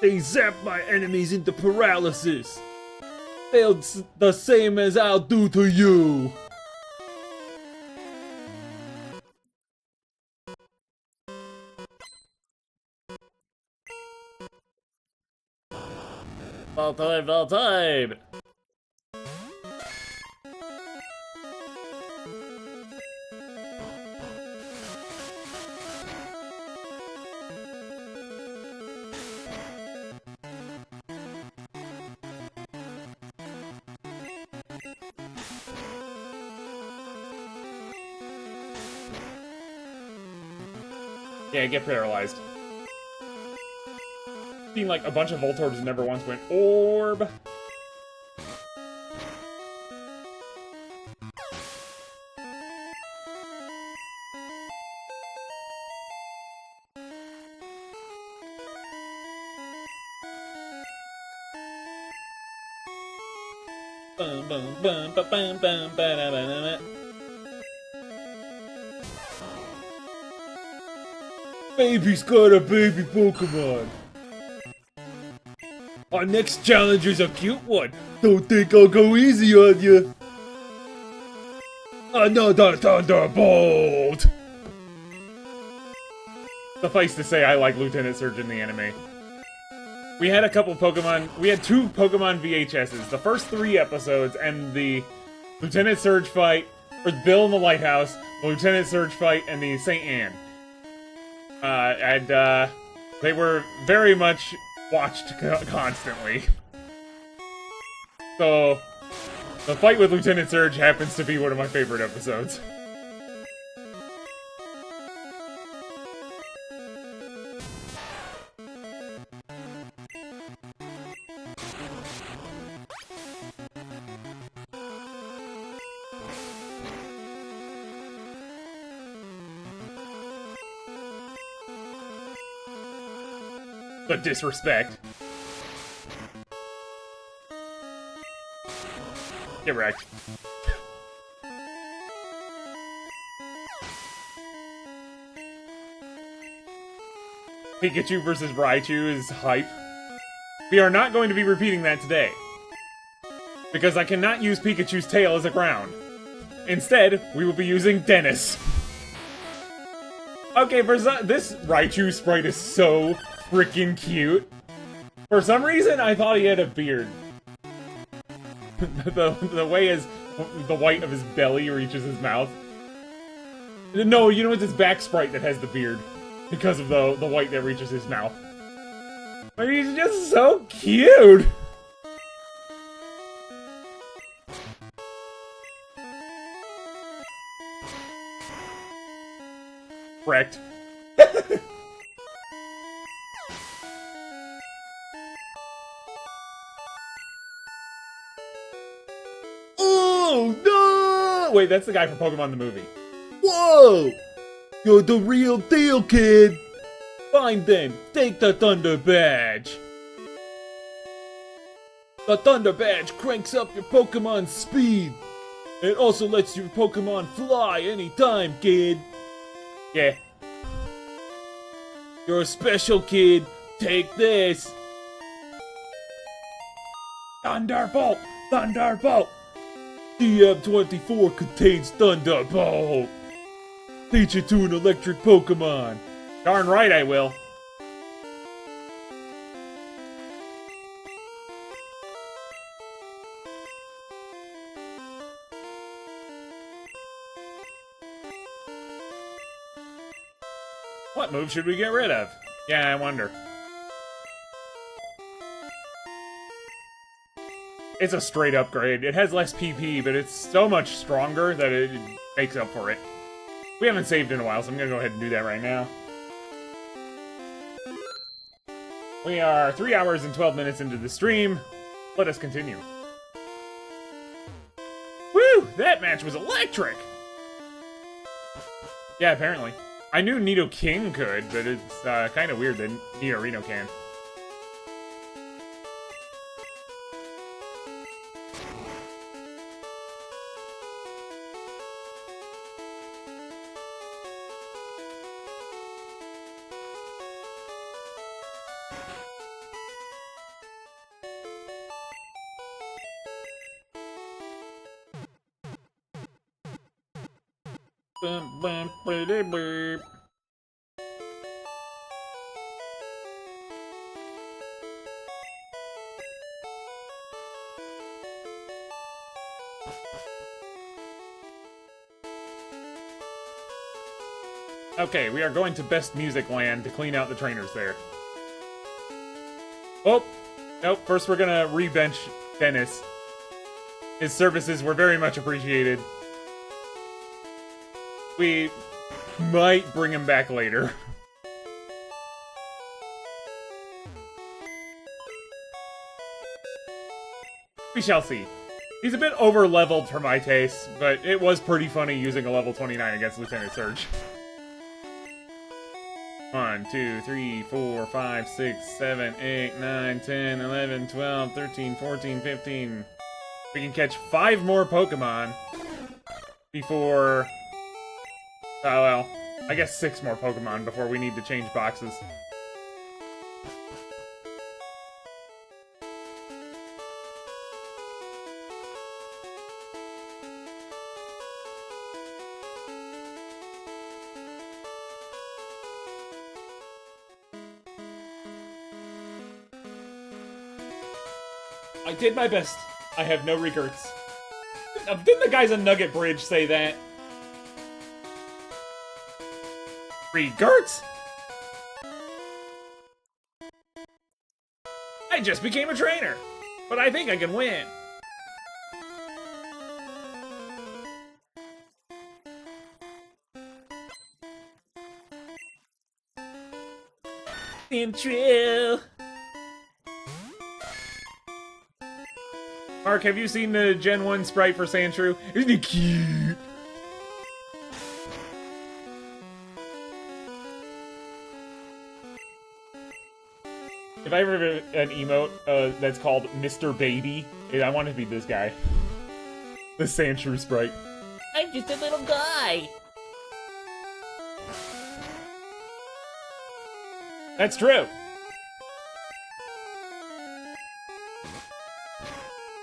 They zapped my enemies into paralysis. They'll the same as I'll do to you. Ball time. Yeah, get paralyzed. Seen like a bunch of Voltorbs never once went orb. Bum bum bum ba bum bum ba da ba da ba. Baby's got a baby Pokemon. Our next challenge is a cute one. Don't think I'll go easy on you. Another Thunderbolt! Suffice to say, I like Lieutenant Surge in the anime. We had a couple Pokemon, we had 2 Pokemon VHSs. The first 3 episodes and the Lieutenant Surge fight, or Bill in the Lighthouse, the Lieutenant Surge fight, and the St. Anne. They were very much watched constantly. So, the fight with Lieutenant Surge happens to be one of my favorite episodes. The disrespect. Get wrecked. Pikachu versus Raichu is hype. We are not going to be repeating that today, because I cannot use Pikachu's tail as a ground. Instead, we will be using Dennis. Okay, this Raichu sprite is so freaking cute. For some reason, I thought he had a beard. the way the white of his belly reaches his mouth. No, you know it's his back sprite that has the beard, because of the white that reaches his mouth. I mean, he's just so cute. Wrecked. Oh no! Wait, that's the guy from Pokemon the movie. Whoa! You're the real deal, kid! Fine then, take the Thunder Badge! The Thunder Badge cranks up your Pokemon's speed! It also lets your Pokemon fly anytime, kid! Yeah. You're a special kid, take this! Thunderbolt! Thunderbolt! DM24 contains Thunderbolt! Teach it to an electric Pokemon! Darn right I will. What move should we get rid of? Yeah, I wonder. It's a straight upgrade. It has less PP, but it's so much stronger that it makes up for it. We haven't saved in a while, so I'm gonna go ahead and do that right now. We are 3 hours and 12 minutes into the stream. Let us continue. Woo! That match was electric! Yeah, apparently. I knew Nidoking could, but it's kind of weird that Nidorino can. Bum, bum, ba-da, burp. Okay, we are going to Best Music Land to clean out the trainers there. Oh! Nope, first we're gonna re-bench Dennis. His services were very much appreciated. We might bring him back later. We shall see. He's a bit over-leveled for my taste, but it was pretty funny using a level 29 against Lieutenant Surge. 1, 2, 3, 4, 5, 6, 7, 8, 9, 10, 11, 12, 13, 14, 15. We can catch 5 more Pokemon before... Oh well, I guess 6 more Pokemon before we need to change boxes. I did my best. I have no regrets. Didn't the guys on Nugget Bridge say that? Regrets? I just became a trainer, but I think I can win. Intro. Mark, have you seen the Gen 1 sprite for Sandshrew? Isn't he cute? If I ever have an emote that's called Mr. Baby, I want it to be this guy. The Sandshrew sprite. I'm just a little guy. That's true.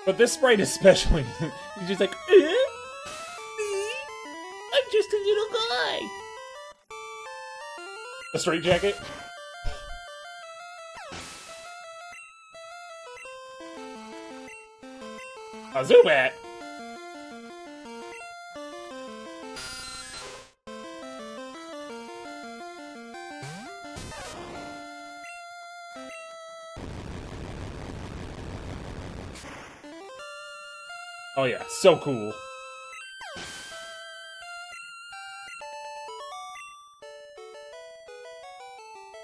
But this sprite especially, he's just like, Me? I'm just a little guy. a straight jacket. A Zubat. Oh yeah, so cool.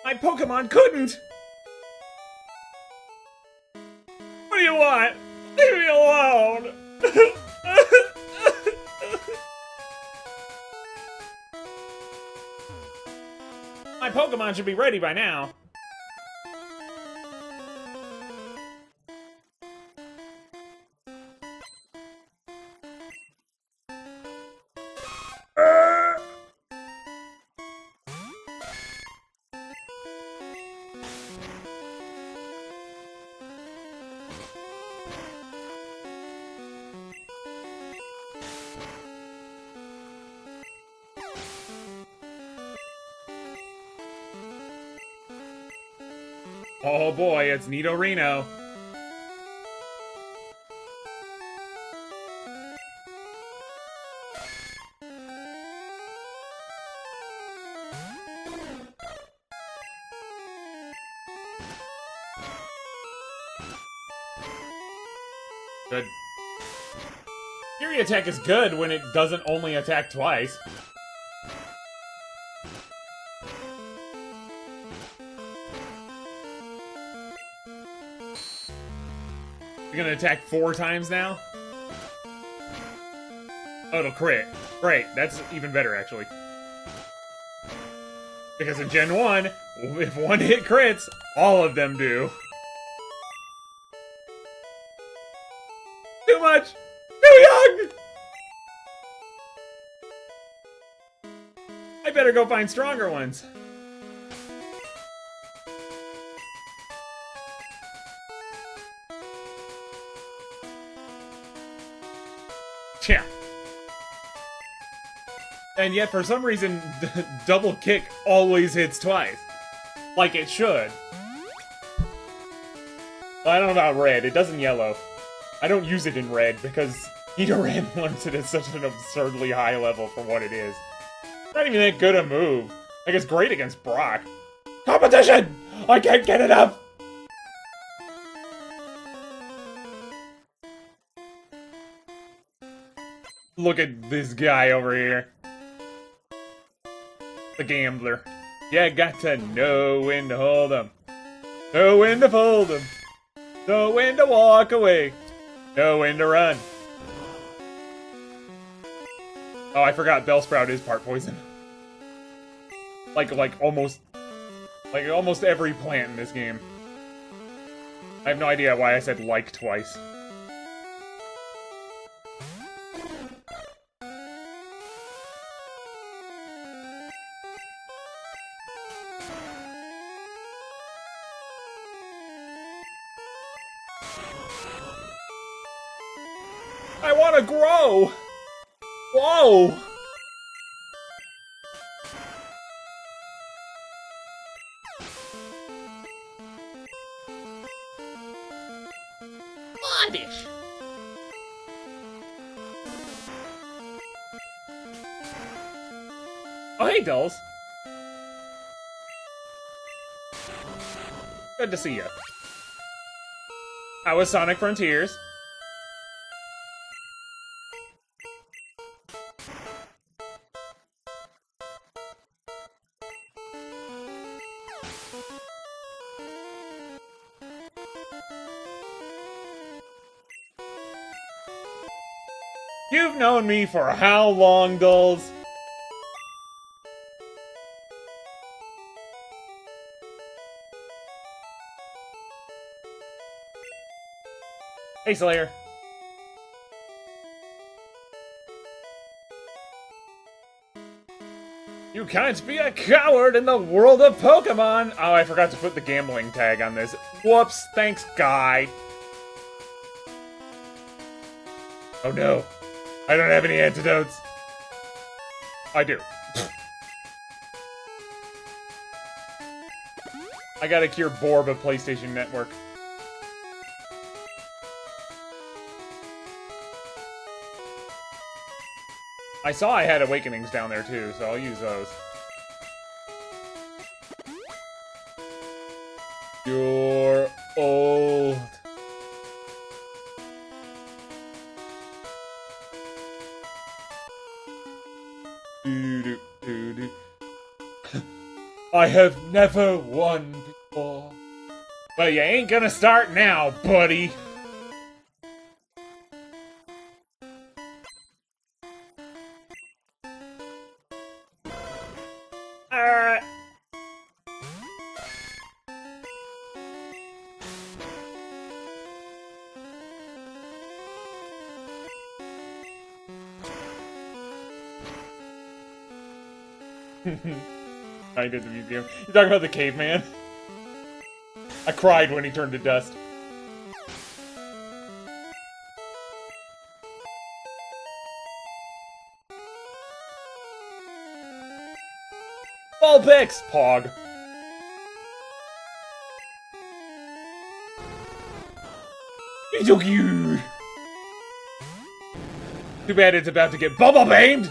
My Pokemon couldn't! What do you want? Leave me alone! My Pokemon should be ready by now. Oh boy, it's Nidorino. Good. Fury attack is good when it doesn't only attack twice. You're gonna attack 4 times now? Oh, it'll crit. Great, that's even better, actually. Because in Gen 1, if one hit crits, all of them do. Too much! Too young! I better go find stronger ones. Yeah. And yet, for some reason, double kick always hits twice. Like it should. I don't know about red. It doesn't yellow. I don't use it in red because Nidoran learns it at such an absurdly high level for what it is. Not even that good a move. Like, it's great against Brock. Competition! I can't get enough! Look at this guy over here. The gambler. You got to know when to hold 'em. Know when to fold 'em. Know when to walk away. Know when to run. Oh, I forgot Bellsprout is part poison. Like almost every plant in this game. I have no idea why I said like twice. I want to grow! Whoa! Oddish. Oh, hey, Dulls. Good to see you. How was Sonic Frontiers? You've known me for how long, Dulls? Hey, Slayer. You can't be a coward in the world of Pokémon! Oh, I forgot to put the gambling tag on this. Whoops, thanks, guy. Oh no. I don't have any antidotes. I do. I gotta cure Borb of PlayStation Network. I saw I had Awakenings down there too, so I'll use those. You're old. I have never won before. But you ain't gonna start now, buddy. I did the museum. You talking about the caveman? I cried when he turned to dust. Ball picks! Pog. He's so cute! Too bad it's about to get bubble bamed!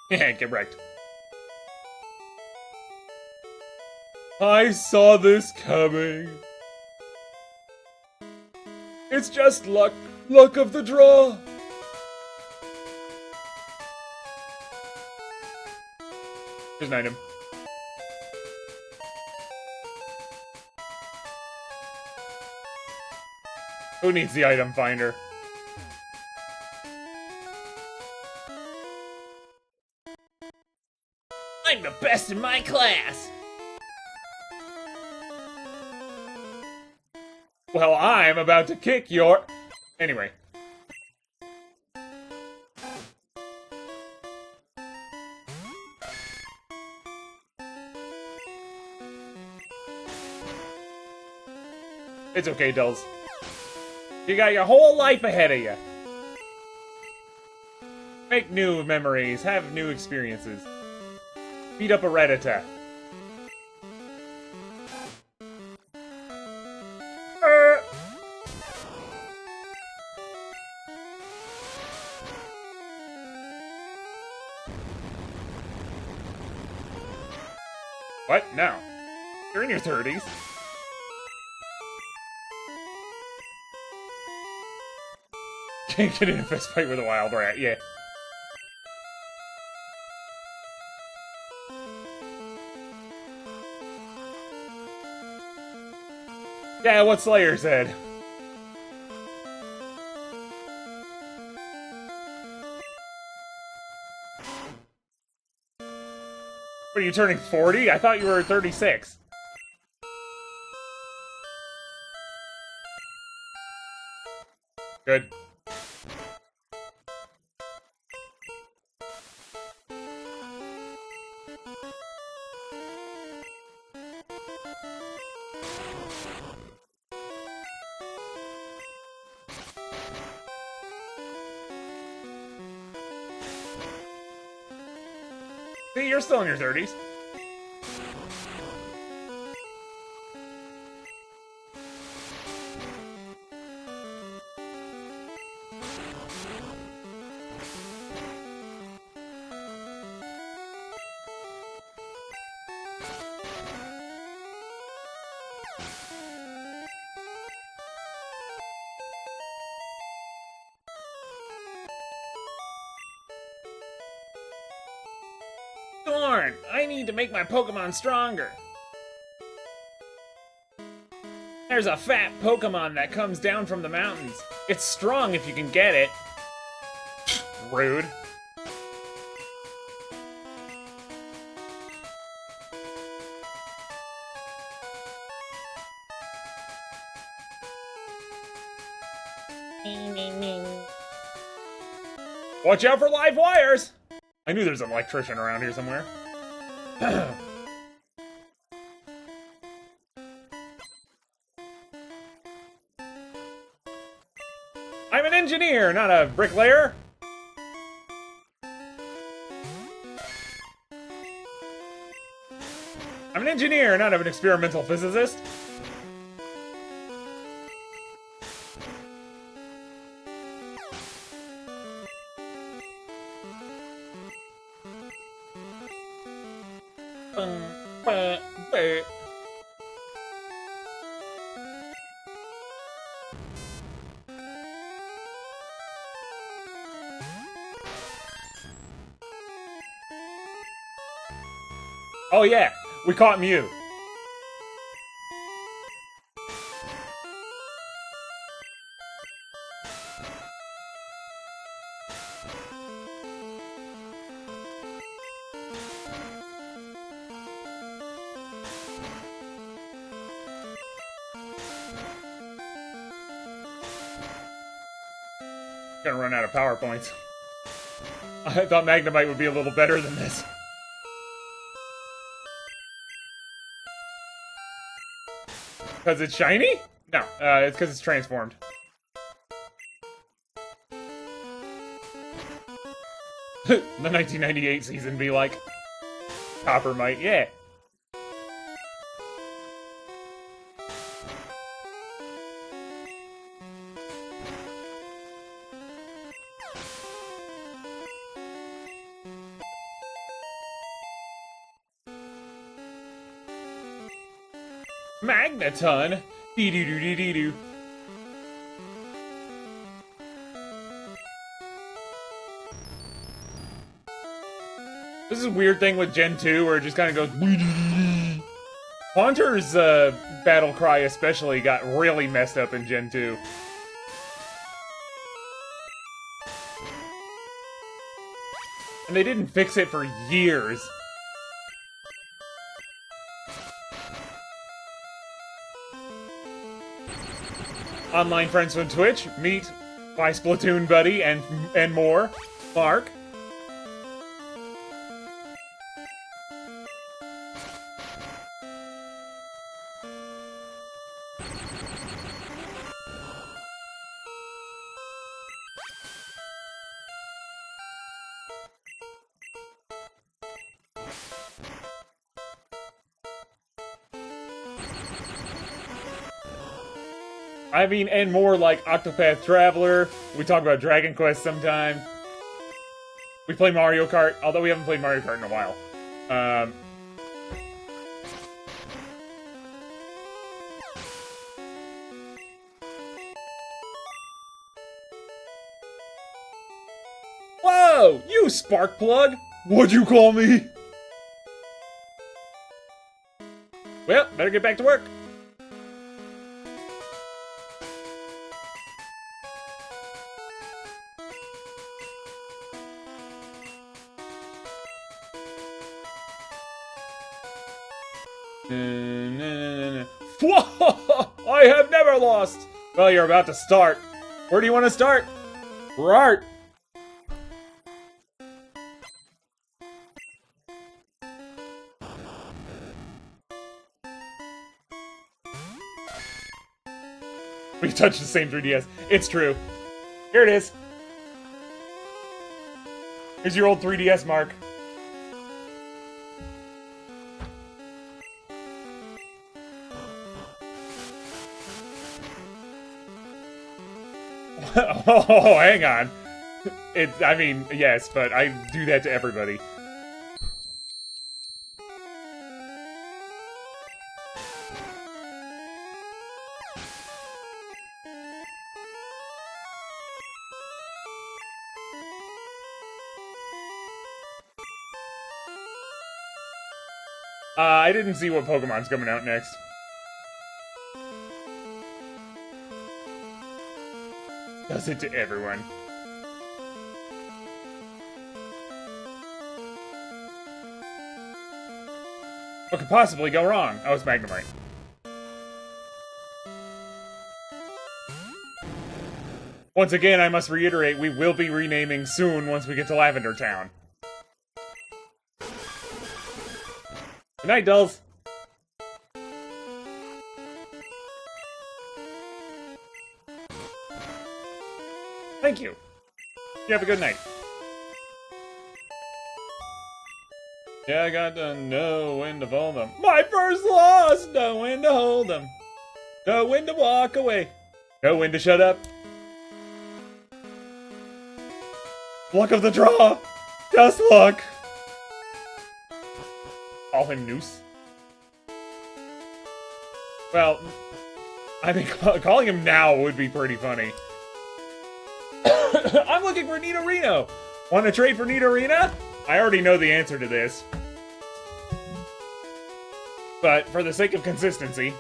Yeah, get wrecked. I saw this coming. It's just luck. Luck of the draw. Here's an item. Who needs the item finder? I'm the best in my class. Well, I'm about to kick your... Anyway. It's okay, Dulls. You got your whole life ahead of you. Make new memories, have new experiences. Beat up a Reddita. What? No. You're in your 30s. Can't get in a fist fight with a wild rat, yeah. Yeah, what Slayer said. What, are you turning 40? I thought you were 36. Good. See, you're still in your 30s. Darn, I need to make my Pokemon stronger. There's a fat Pokemon that comes down from the mountains. It's strong if you can get it. Rude. Watch out for live wires! I knew there's an electrician around here somewhere. I'm an engineer, not a bricklayer. I'm an engineer, not an experimental physicist. Oh yeah, we caught Mew. Gonna run out of power points. I thought Magnemite would be a little better than this. Because it's shiny? No, it's because it's transformed. The 1998 season be like, Coppermite, yeah. Magneton. Dee-doo-doo-dee-doo. This is a weird thing with Gen 2 where it just kind of goes. Haunter's battle cry especially got really messed up in Gen 2. And they didn't fix it for years. Online friends from Twitch, meet my Splatoon buddy and more, Mark. I mean, and more like Octopath Traveler. We talk about Dragon Quest sometime. We play Mario Kart, although we haven't played Mario Kart in a while. Whoa! You Sparkplug! What'd you call me? Well, better get back to work. I have never lost! Well, you're about to start. Where do you want to start? Rart! We touched the same 3DS. It's true. Here it is. Here's your old 3DS, Mark. Oh, hang on. I mean, yes, but I do that to everybody. I didn't see what Pokemon's coming out next. Does it to everyone. What could possibly go wrong? Oh, it's Magnemite. Once again, I must reiterate, we will be renaming soon once we get to Lavender Town. Good night, dolls. Thank you. You have a good night. Yeah, I got to know when to fold them. My first loss! Know when to hold them. Know when to walk away. Know when to shut up. Luck of the draw! Just luck! Call him Noose. Well, I mean, calling him now would be pretty funny. I'm looking for Nidorino! Want to trade for Nidorina? I already know the answer to this. But for the sake of consistency...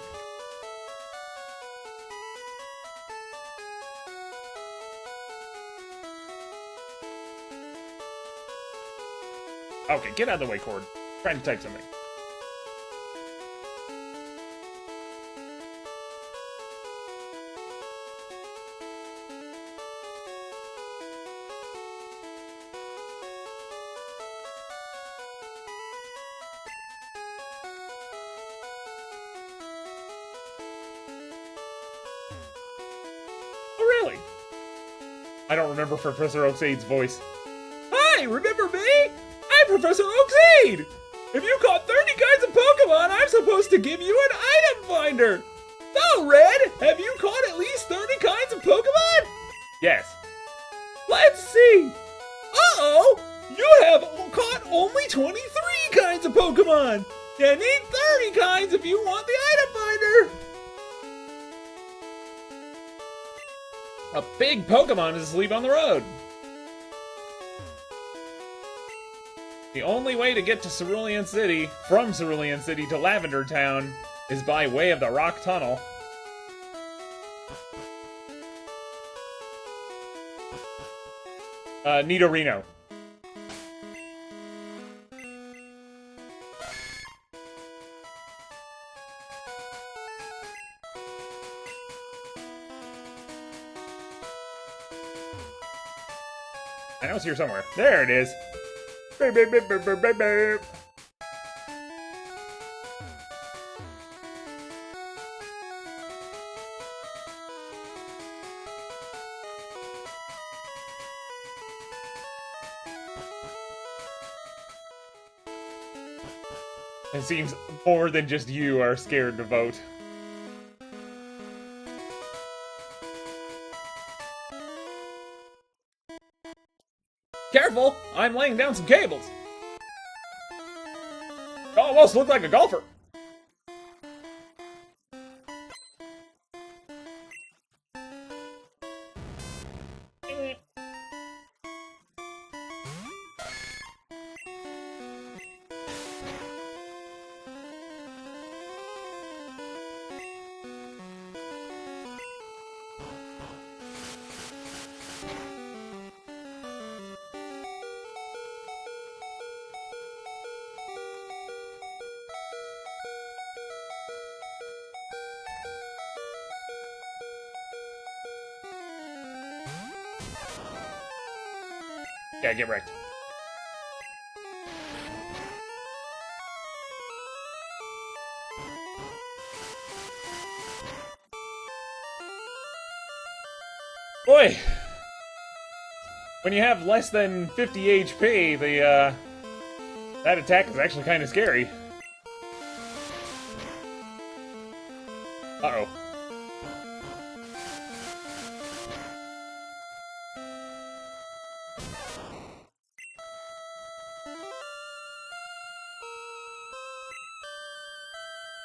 Okay, get out of the way, Cord. I'm trying to type something. Oh, really? I don't remember Professor Oaksade's voice. Hi, remember me? I'm Professor Oaksade! If you caught 30 kinds of Pokemon, I'm supposed to give you an item finder! So, Red, have you caught at least 30 kinds of Pokemon? Yes. Let's see! Uh-oh! You have caught only 23 kinds of Pokemon! You need 30 kinds if you want the item finder! A big Pokemon is asleep on the road. The only way to get to Cerulean City, from Cerulean City to Lavender Town, is by way of the Rock Tunnel. Nidorino. I know it's here somewhere. There it is. Beep, beep, beep, beep, beep, beep, beep. It seems more than just you are scared to vote. Careful! I'm laying down some cables. You almost look like a golfer. Yeah, get wrecked. Boy! When you have less than 50 HP, that attack is actually kind of scary. Uh-oh.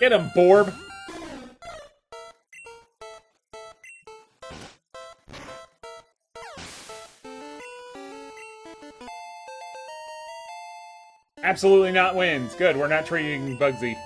Get him, Borb! Absolutely not wins. Good, we're not trading Bugsy.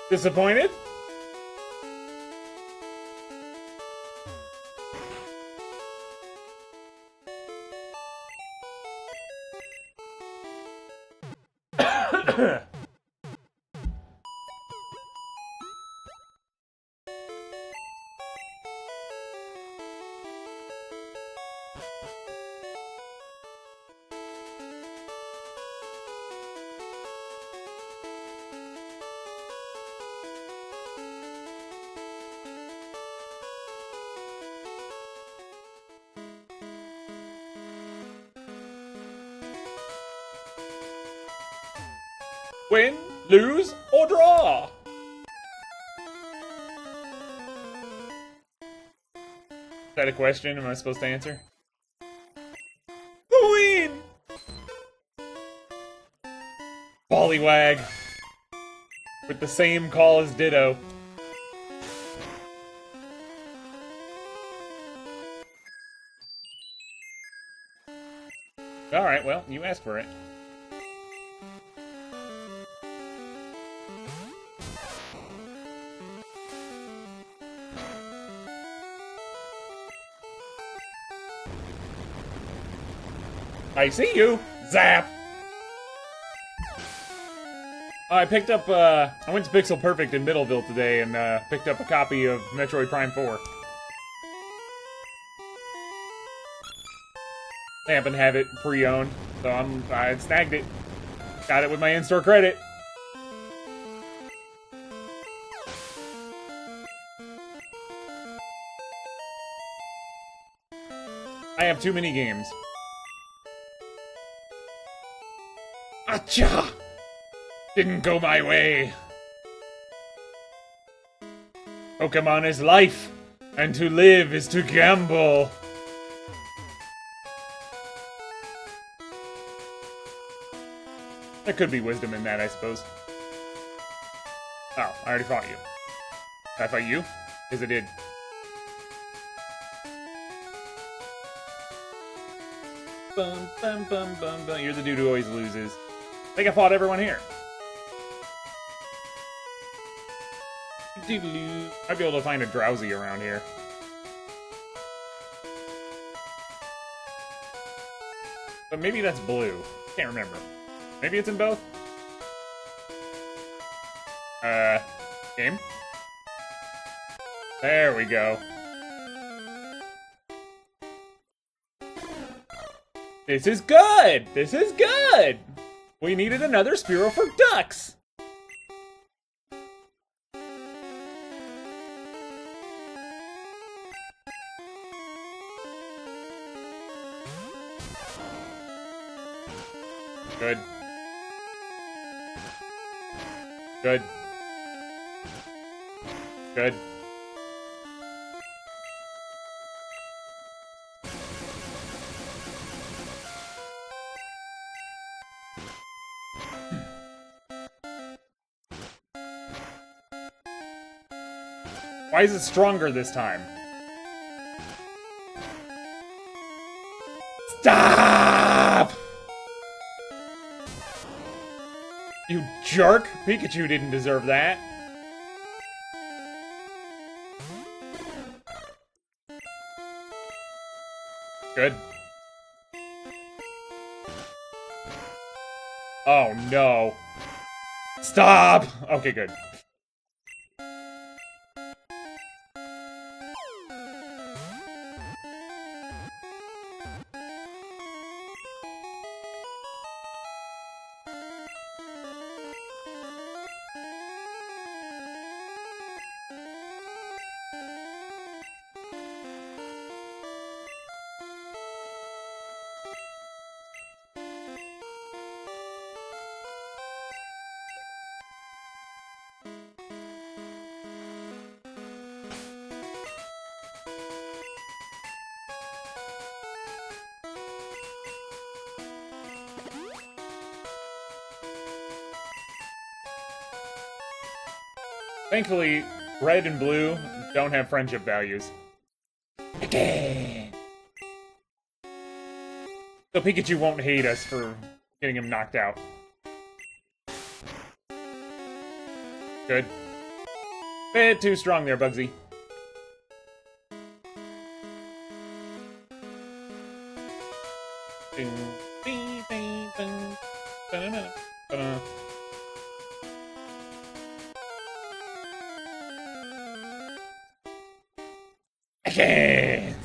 Disappointed? Win, lose, or draw? Is that a question? Am I supposed to answer? Win! Ballywag. With the same call as Ditto. Alright, well, you asked for it. I see you! Zap! I picked up, I went to Pixel Perfect in Middleville today and, picked up a copy of Metroid Prime 4. I happen to have it pre-owned, so I snagged it. Got it with my in-store credit. I have too many games. Gotcha! Didn't go my way. Pokemon is life, and to live is to gamble. There could be wisdom in that, I suppose. Oh, I already fought you. Did I fight you? Yes, I did. Bum, bum, bum, bum, bum. You're the dude who always loses. I think I fought everyone here. Might be able to find a Drowsy around here. But maybe that's blue. Can't remember. Maybe it's in both? Game? There we go. This is good! This is good! We needed another Spearow for ducks! Good. Good. Good. Why is it stronger this time? Stop! You jerk! Pikachu didn't deserve that. Good. Oh no. Stop! Okay, good. Thankfully, red and blue don't have friendship values. Again! So Pikachu won't hate us for getting him knocked out. Good. Bit too strong there, Bugsy. Ding, ding, ding, ding, da-da-da, da-da. I can't!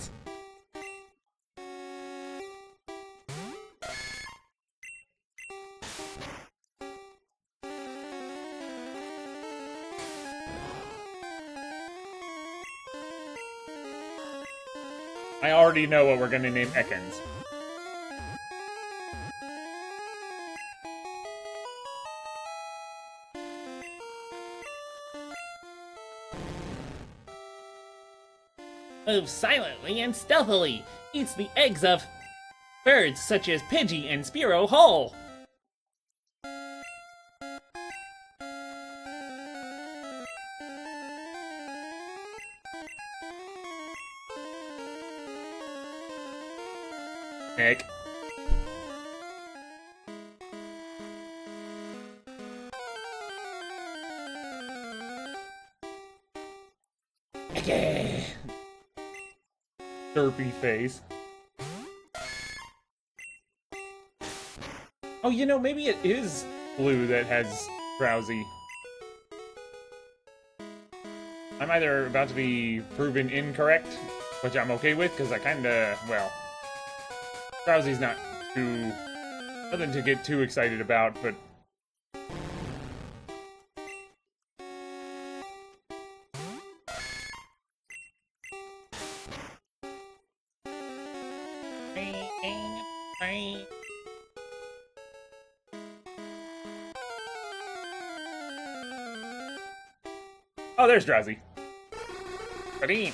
I already know what we're gonna name Ekans. Moves silently and stealthily. Eats the eggs of birds such as Pidgey and Spearow whole. Nick. Okay. Derpy face. Oh, you know, maybe it is blue that has Drowsy. I'm either about to be proven incorrect, which I'm okay with, because I kinda, well... Drowsy's not too... nothing to get too excited about, but... Oh, there's Drowsy. Ba-dee.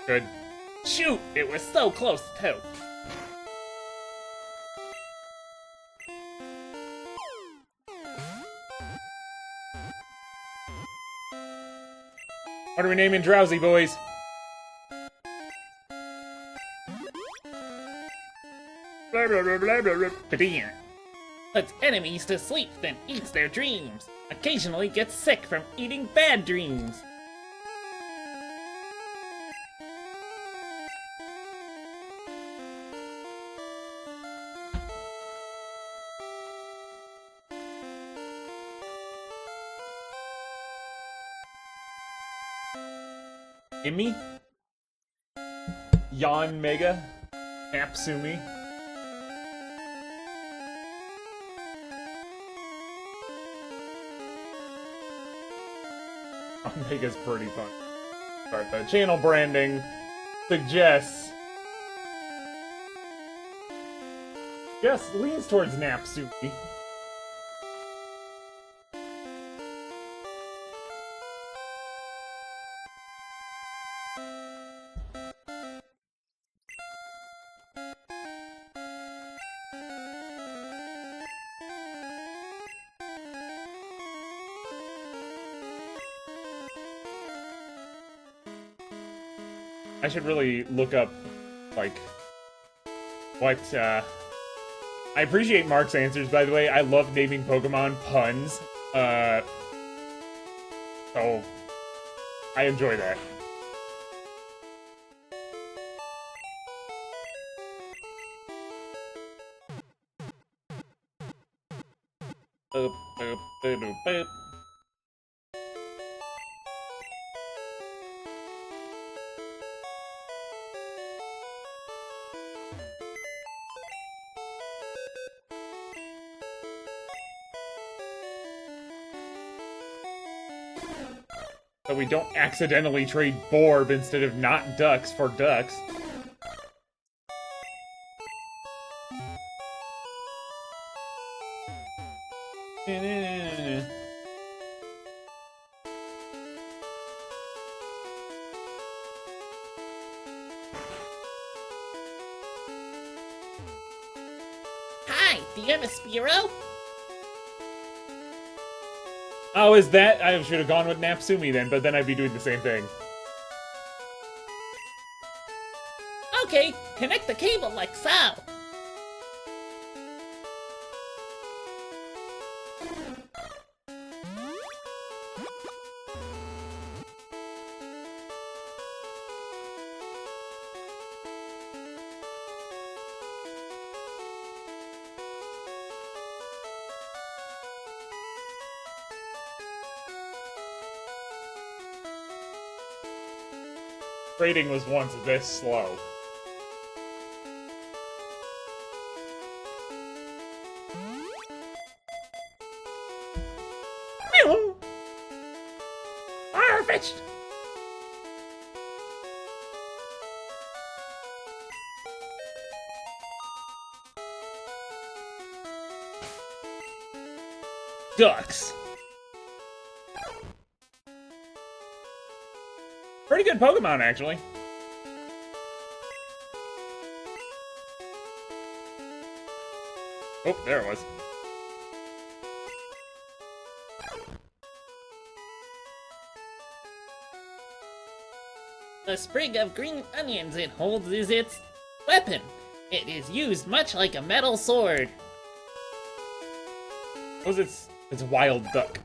Good. Shoot, it was so close too. What are we naming Drowsy, boys? Blah, blah, blah, blah, blah, blah. Ba-dee. Puts enemies to sleep, then eats their dreams. Occasionally gets sick from eating bad dreams. Imi? Yon Mega? Napsumi? Omega's pretty fun. But the channel branding suggests... Yes, leans towards Napsumi. I should really look up, like, what, I appreciate Mark's answers, by the way. I love naming Pokemon puns. So, I enjoy that. Boop, boop, boop, boop, boop. So we don't accidentally trade Borb instead of not ducks for ducks. Hi, do you have a Spearow? Oh, is that? I should have gone with Napsumi then, but then I'd be doing the same thing. Okay, connect the cable like so. Trading was once this slow. Meow. Fetched. Ducks. Pretty good Pokemon, actually. Oh, there it was. The sprig of green onions it holds is its weapon. It is used much like a metal sword. What was it's wild duck.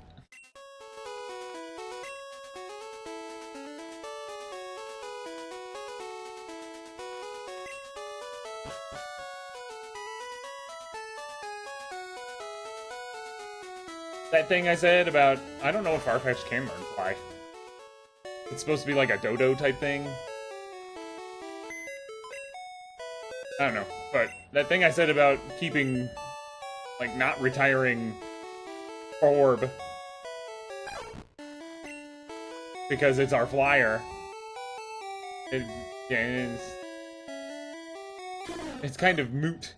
That thing I said about, I don't know if Farfetch'd can learn fly. It's supposed to be like a dodo type thing. I don't know, but that thing I said about keeping like, not retiring orb. Because it's our flyer. It's kind of moot.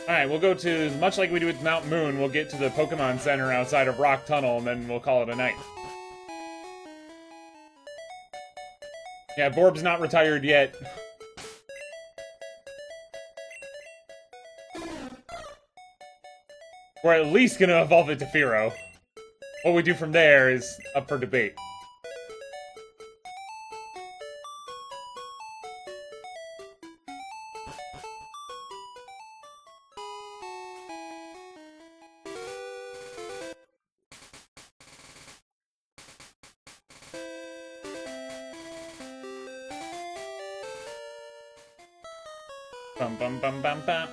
Alright, we'll go to, much like we do with Mount Moon, we'll get to the Pokemon Center outside of Rock Tunnel, and then we'll call it a night. Yeah, Borb's not retired yet. We're at least gonna evolve it to Fearow. What we do from there is up for debate. Bum bum bum bum bum.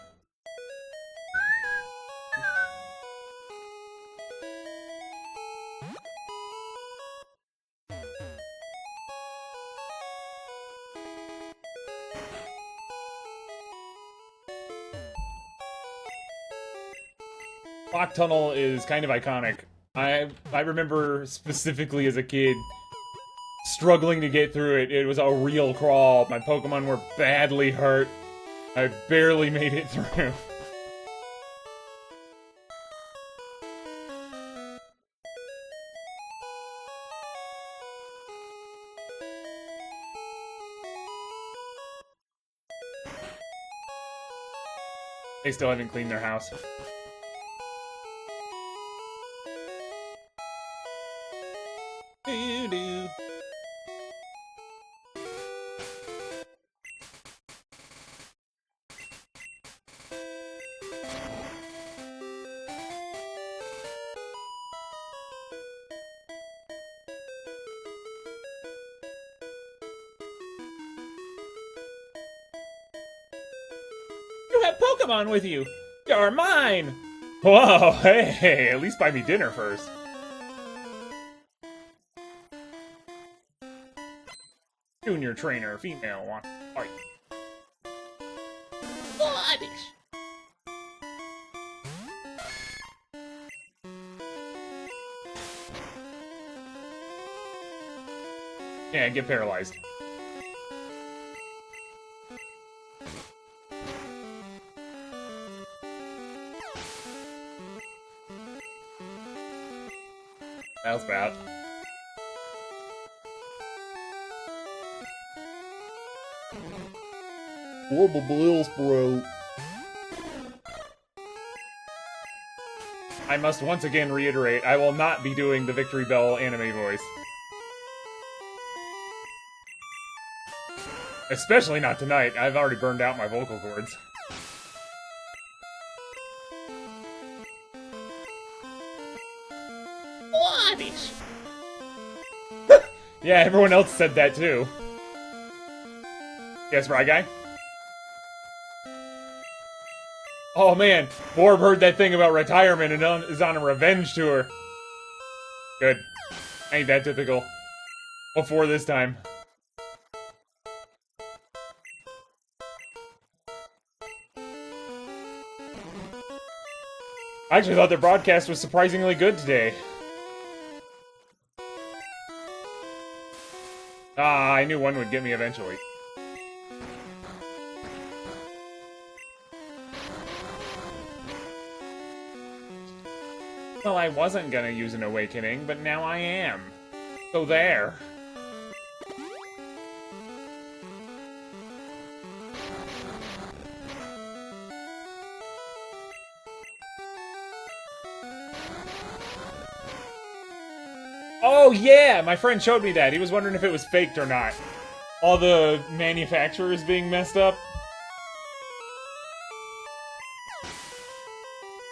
Rock Tunnel is kind of iconic. I remember specifically as a kid struggling to get through it. It was a real crawl. My Pokemon were badly hurt. I barely made it through. They still haven't cleaned their house. Doo-doo. You have Pokemon with you! You're mine! Whoa, hey, at least buy me dinner first. Junior trainer, female, want fight. Oddish! Yeah, get paralyzed. That was bad. Orbital bro. I must once again reiterate, I will not be doing the Victory Bell anime voice. Especially not tonight. I've already burned out my vocal cords. Oddish! Yeah, everyone else said that too. Yes, right, guy? Oh man, Borb heard that thing about retirement and is on a revenge tour. Good. Ain't that typical. Before this time. I actually thought the broadcast was surprisingly good today. Ah, I knew one would get me eventually. Well, I wasn't gonna use an awakening, but now I am. So there. Oh yeah, my friend showed me that. He was wondering if it was faked or not. All the manufacturers being messed up.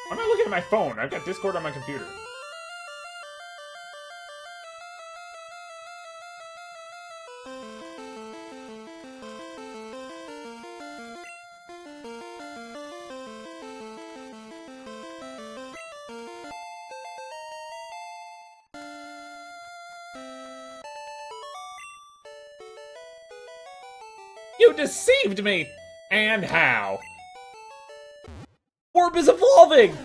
Why am I looking at my phone? I've got Discord on my computer. You deceived me! And how? Orb is evolving!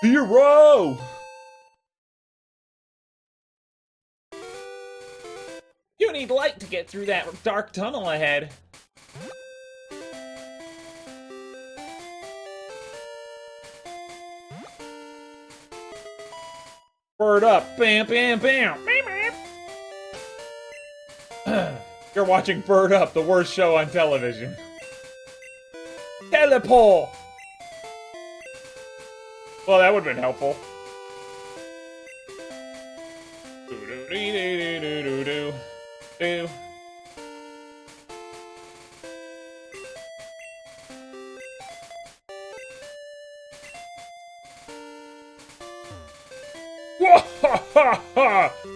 Hero! You need light to get through that dark tunnel ahead. Bird up. Bam, bam, bam. Bam, bam. You're watching Bird Up, the worst show on television. Teleport! Well, that would have been helpful. Do.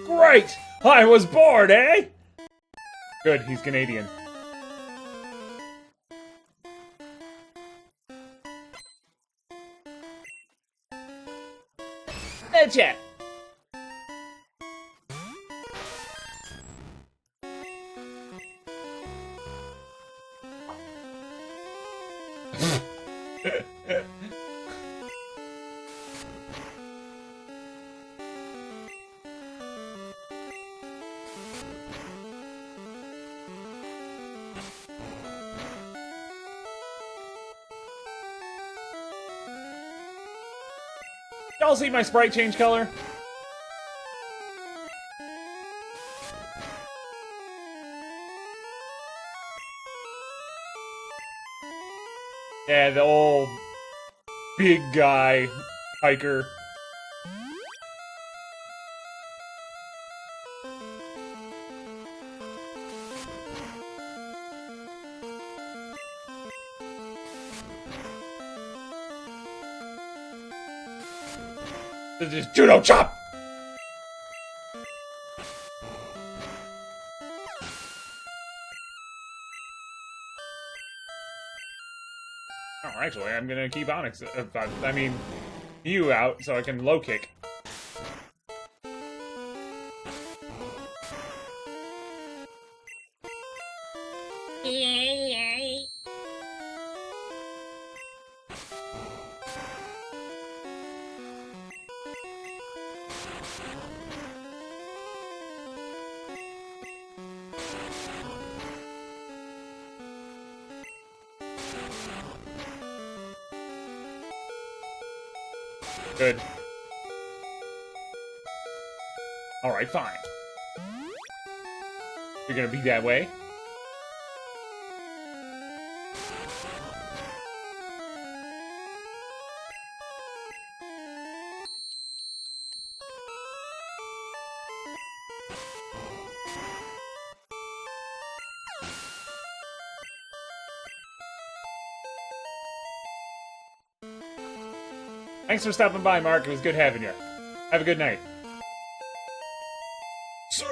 Great! I was bored, eh? Good, he's Canadian. Headshot! Y'all see my sprite change color? Yeah, the old big guy hiker. This is judo chop! Oh, actually, I'm gonna keep Onyx, I mean, you out so I can low kick. Good. Alright, fine. You're gonna be that way? Thanks for stopping by, Mark. It was good having you. Have a good night. Sick!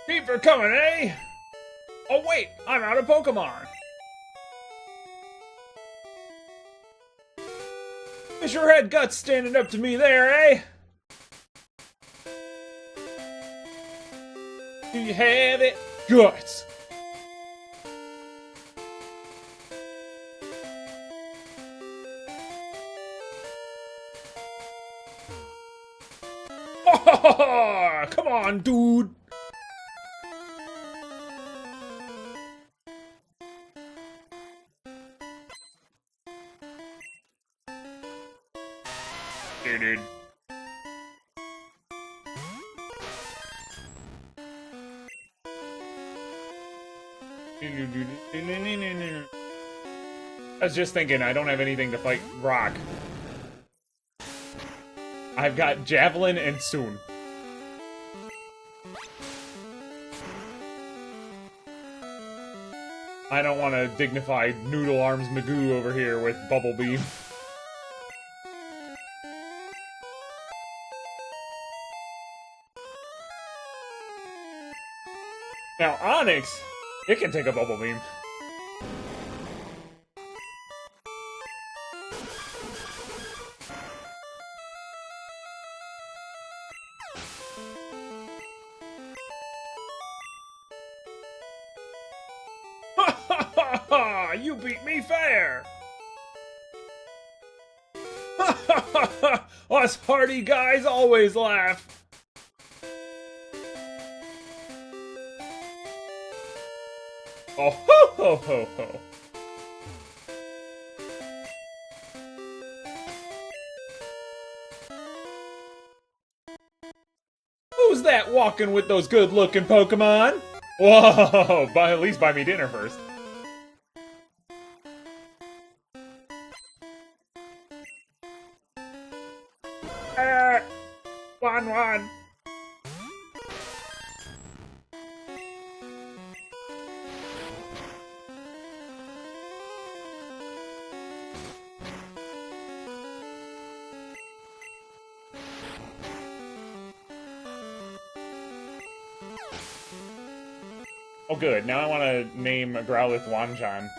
Keep her coming, eh? Oh wait, I'm out of Pokemon. You sure had guts standing up to me there, eh? Do you have it? Guts! Come on, dude! Dude. I was just thinking, I don't have anything to fight Rock. I've got Javelin and Soon. I don't want a dignified Noodle Arms Magoo over here with Bubble Beam. Now, Onyx, it can take a Bubble Beam. ha! You beat me fair! Ha ha ha ha! Us hardy guys always laugh! Oh ho ho ho ho! Who's that walking with those good-looking Pokemon? Whoa! At least buy me dinner first. One. Oh good, now I want to name Growlithe Wanchan.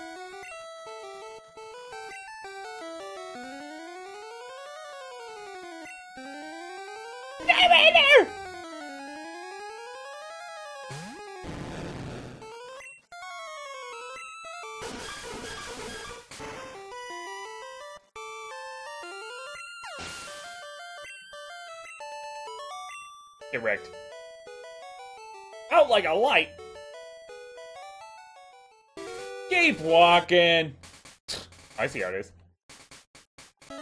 Get wrecked. Out like a light! Keep walking! I see how it is. I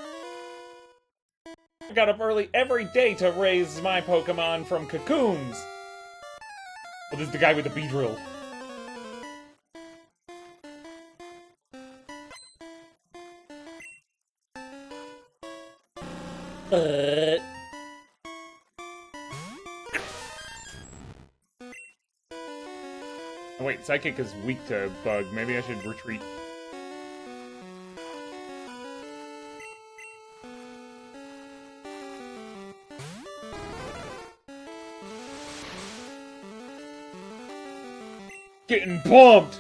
got up early every day to raise my Pokemon from cocoons! Oh, this is the guy with the Beedrill. Oh, wait, Psychic is weak to Bug. Maybe I should retreat. Getting bumped!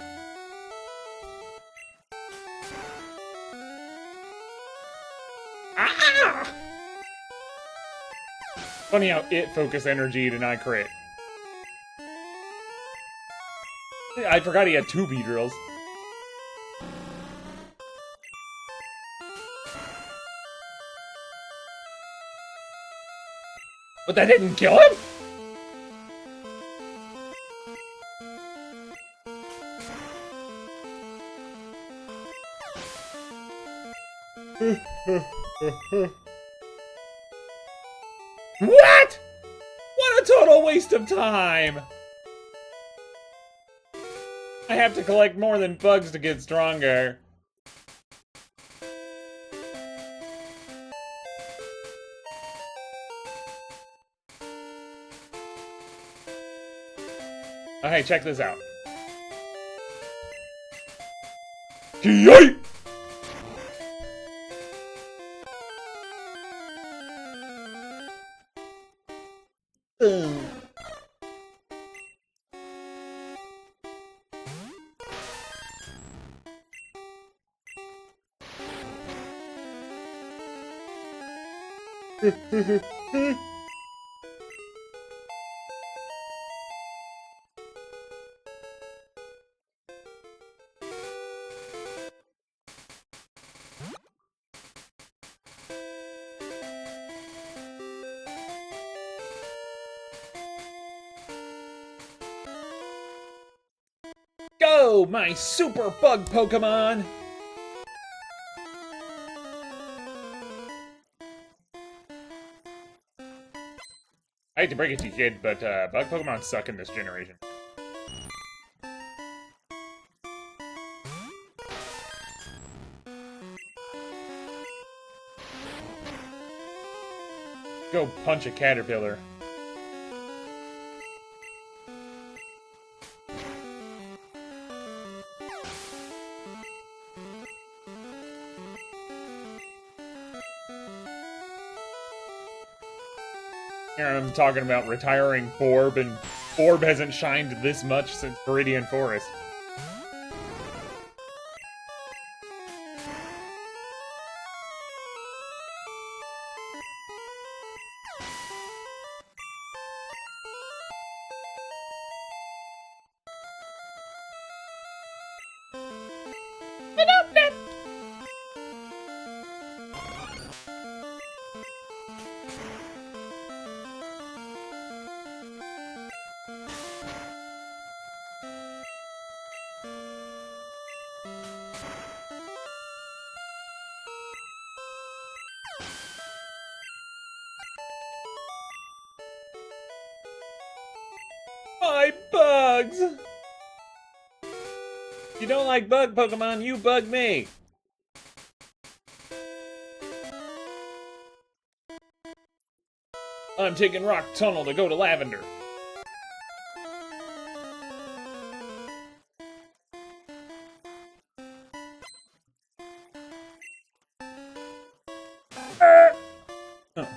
Ah! Funny how it focused energy to not crit. I forgot he had 2 Beedrills. But that didn't kill him? What? What a total waste of time! I have to collect more than bugs to get stronger. Oh, hey, check this out. Yoink! Go, my super bug Pokemon! I hate to break it to you, kid, but bug Pokemon suck in this generation. Go punch a caterpillar. Here I'm talking about retiring Borb, and Borb hasn't shined this much since Viridian Forest. My bugs! You don't like bug Pokemon, you bug me. I'm taking Rock Tunnel to go to Lavender.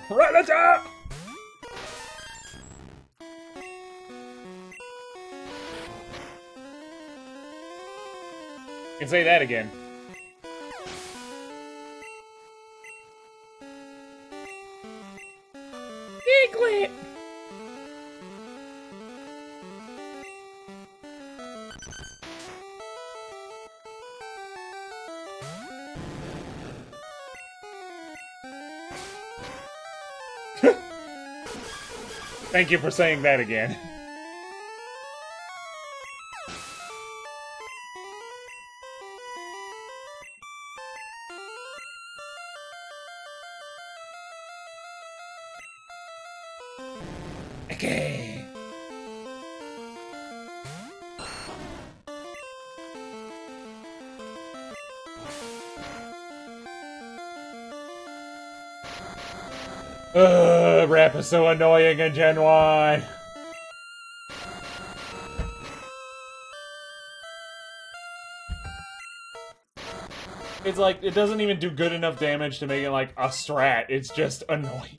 Rattata! You can say that again. Piglet! Thank you for saying that again. Okay. Rap is so annoying in Gen 1. It's like, it doesn't even do good enough damage to make it like a strat. It's just annoying.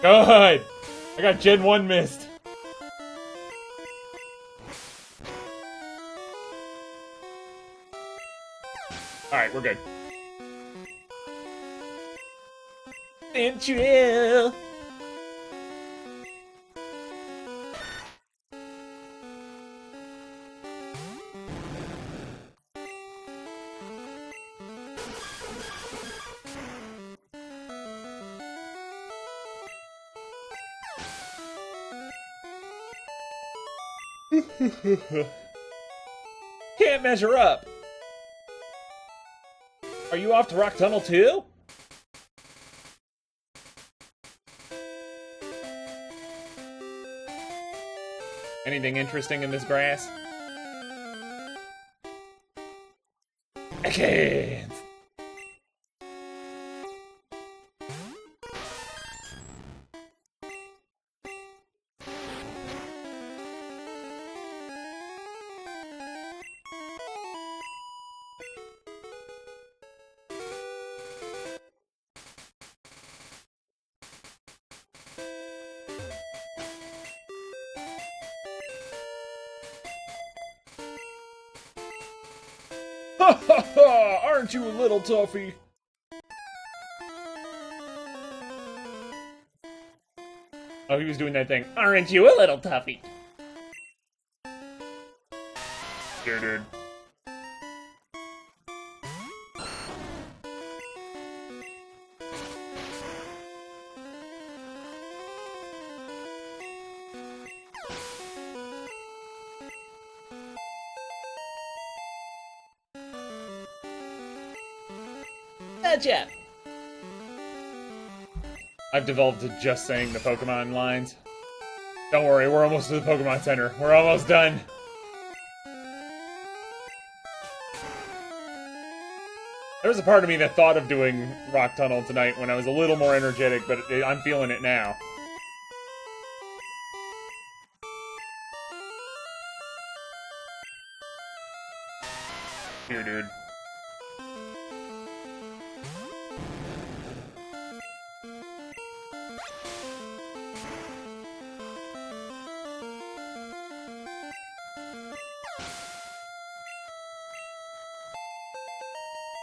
Good! I got Gen 1 missed. Alright, we're good. Venturel! Can't measure up. Are you off to Rock Tunnel too? Anything interesting in this grass? Okay. Ha ha ha! Aren't you a little toughy? Oh, he was doing that thing. Aren't you a little toughy? Dude. Gotcha! I've devolved to just saying the Pokemon lines. Don't worry, we're almost to the Pokemon Center. We're almost done. There was a part of me that thought of doing Rock Tunnel tonight when I was a little more energetic, but I'm feeling it now. Here, dude.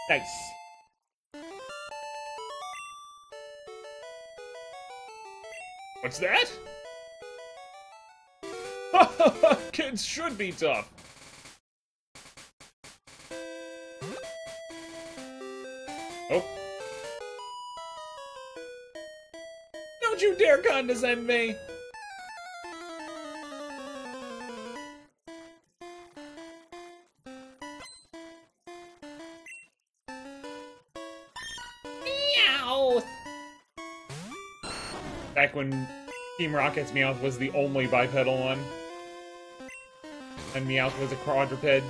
Nice. What's that? Kids should be tough. Oh. Don't you dare condescend me! Meow! Back when Team Rocket's Meowth was the only bipedal one. And Meowth was a quadruped.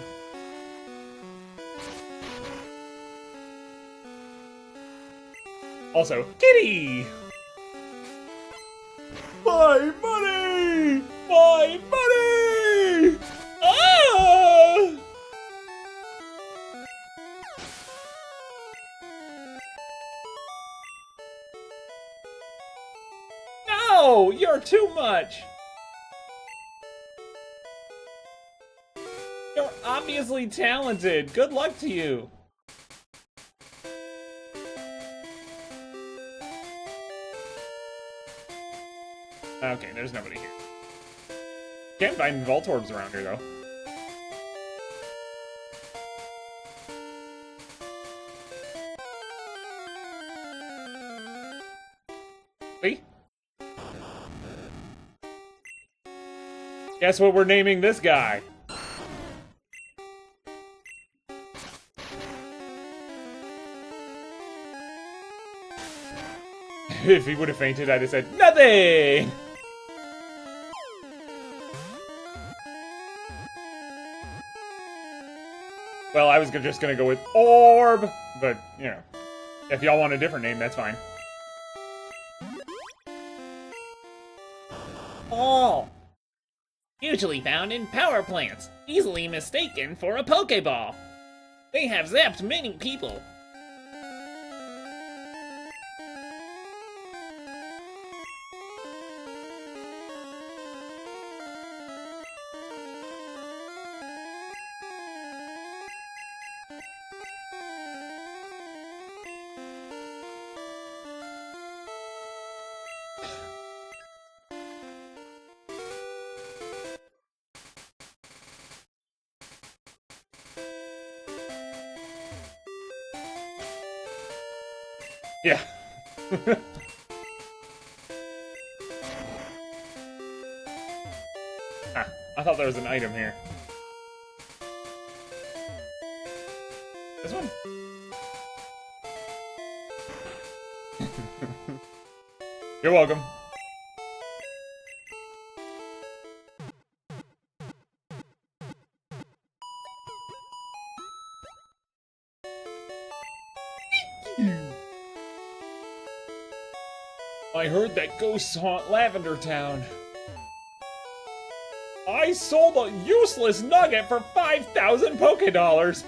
Also, Kitty! My money! My money! Ah! No! You're too much! You're obviously talented. Good luck to you. Okay, there's nobody here. Can't find Voltorbs around here, though. See? Guess what we're naming this guy? If he would have fainted, I'd have said, nothing! Well, I was just gonna go with Orb, but, you know, if y'all want a different name, that's fine. All. Usually found in power plants, easily mistaken for a Pokeball. They have zapped many people. Yeah. Ah, I thought there was an item here. This one? You're welcome. I heard that ghosts haunt Lavender Town. I sold a useless nugget for 5,000 Pokédollars.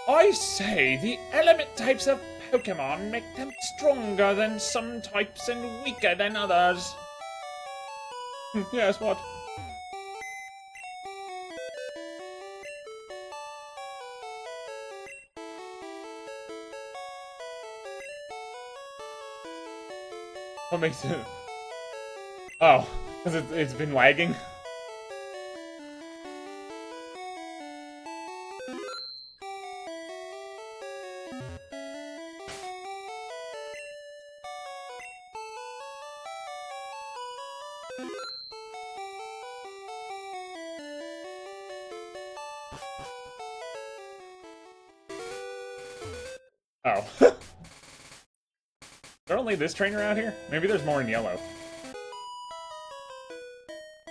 I say the element types of Pokémon make them stronger than some types and weaker than others. Yes, what? What makes it... Oh, because it's been lagging? Oh. Is there only this trainer out here? Maybe there's more in yellow.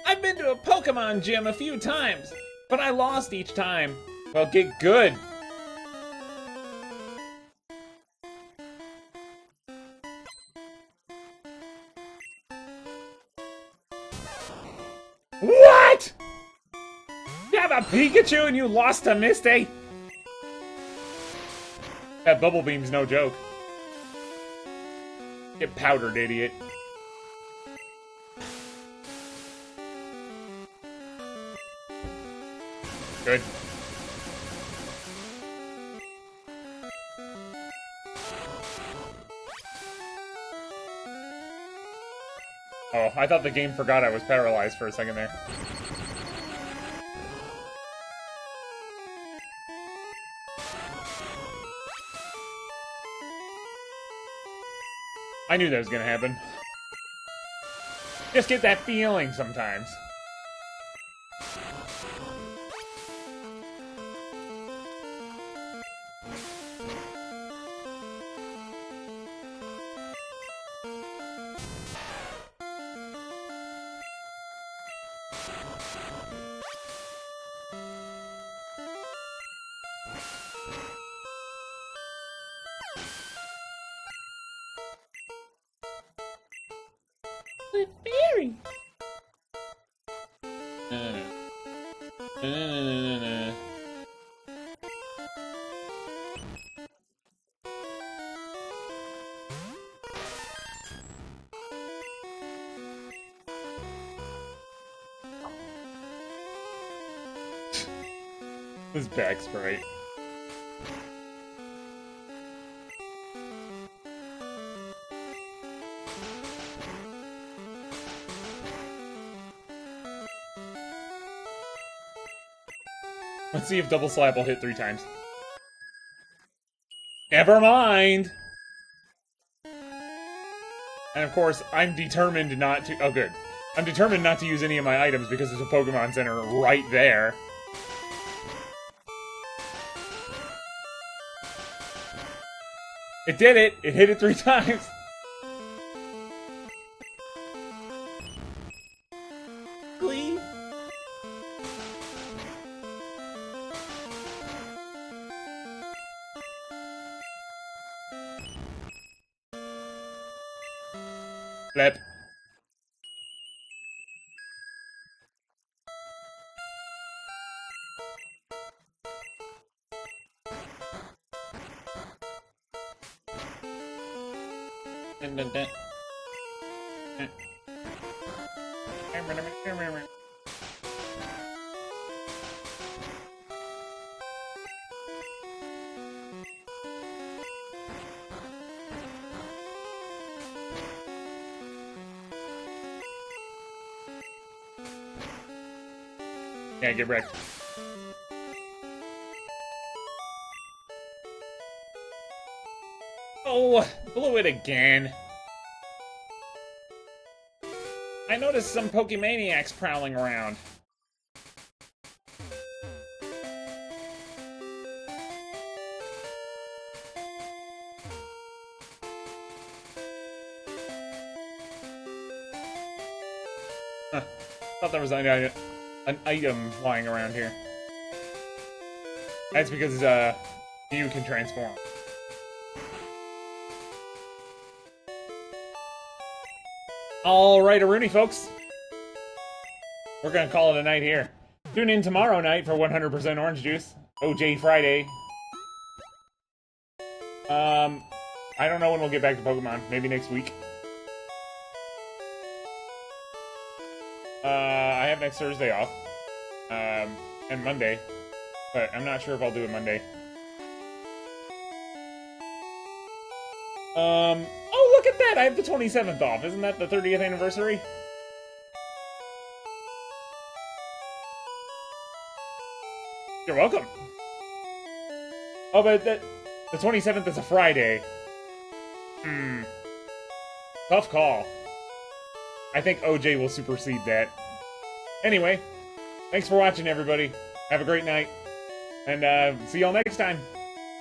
I've been to a Pokemon gym a few times, but I lost each time. Well, get good. What?! You have a Pikachu and you lost to Misty? That bubble beam's no joke. Get powdered, idiot. Good. Oh, I thought the game forgot I was paralyzed for a second there. I knew that was gonna happen. Just get that feeling sometimes. Berry. This back sprite. Let's see if double slap will hit 3 times. Never mind! And of course, I'm determined not to... Oh, good. I'm determined not to use any of my items because there's a Pokemon Center right there. It did it! It hit it 3 times! Glee. Flip. Yeah, get wrecked. Oh, blew it again. I noticed some Pokemaniacs prowling around. Huh. Thought there was an item lying around here. That's because you can transform. Alright, Rooney, folks. We're gonna call it a night here. Tune in tomorrow night for 100% Orange Juice. OJ Friday. I don't know when we'll get back to Pokemon. Maybe next week. I have next Thursday off. And Monday. But I'm not sure if I'll do it Monday. Oh, look at that! I have the 27th off. Isn't that the 30th anniversary? You're welcome. Oh, but the 27th is a Friday. Tough call. I think OJ will supersede that. Anyway, thanks for watching, everybody. Have a great night. And see y'all next time.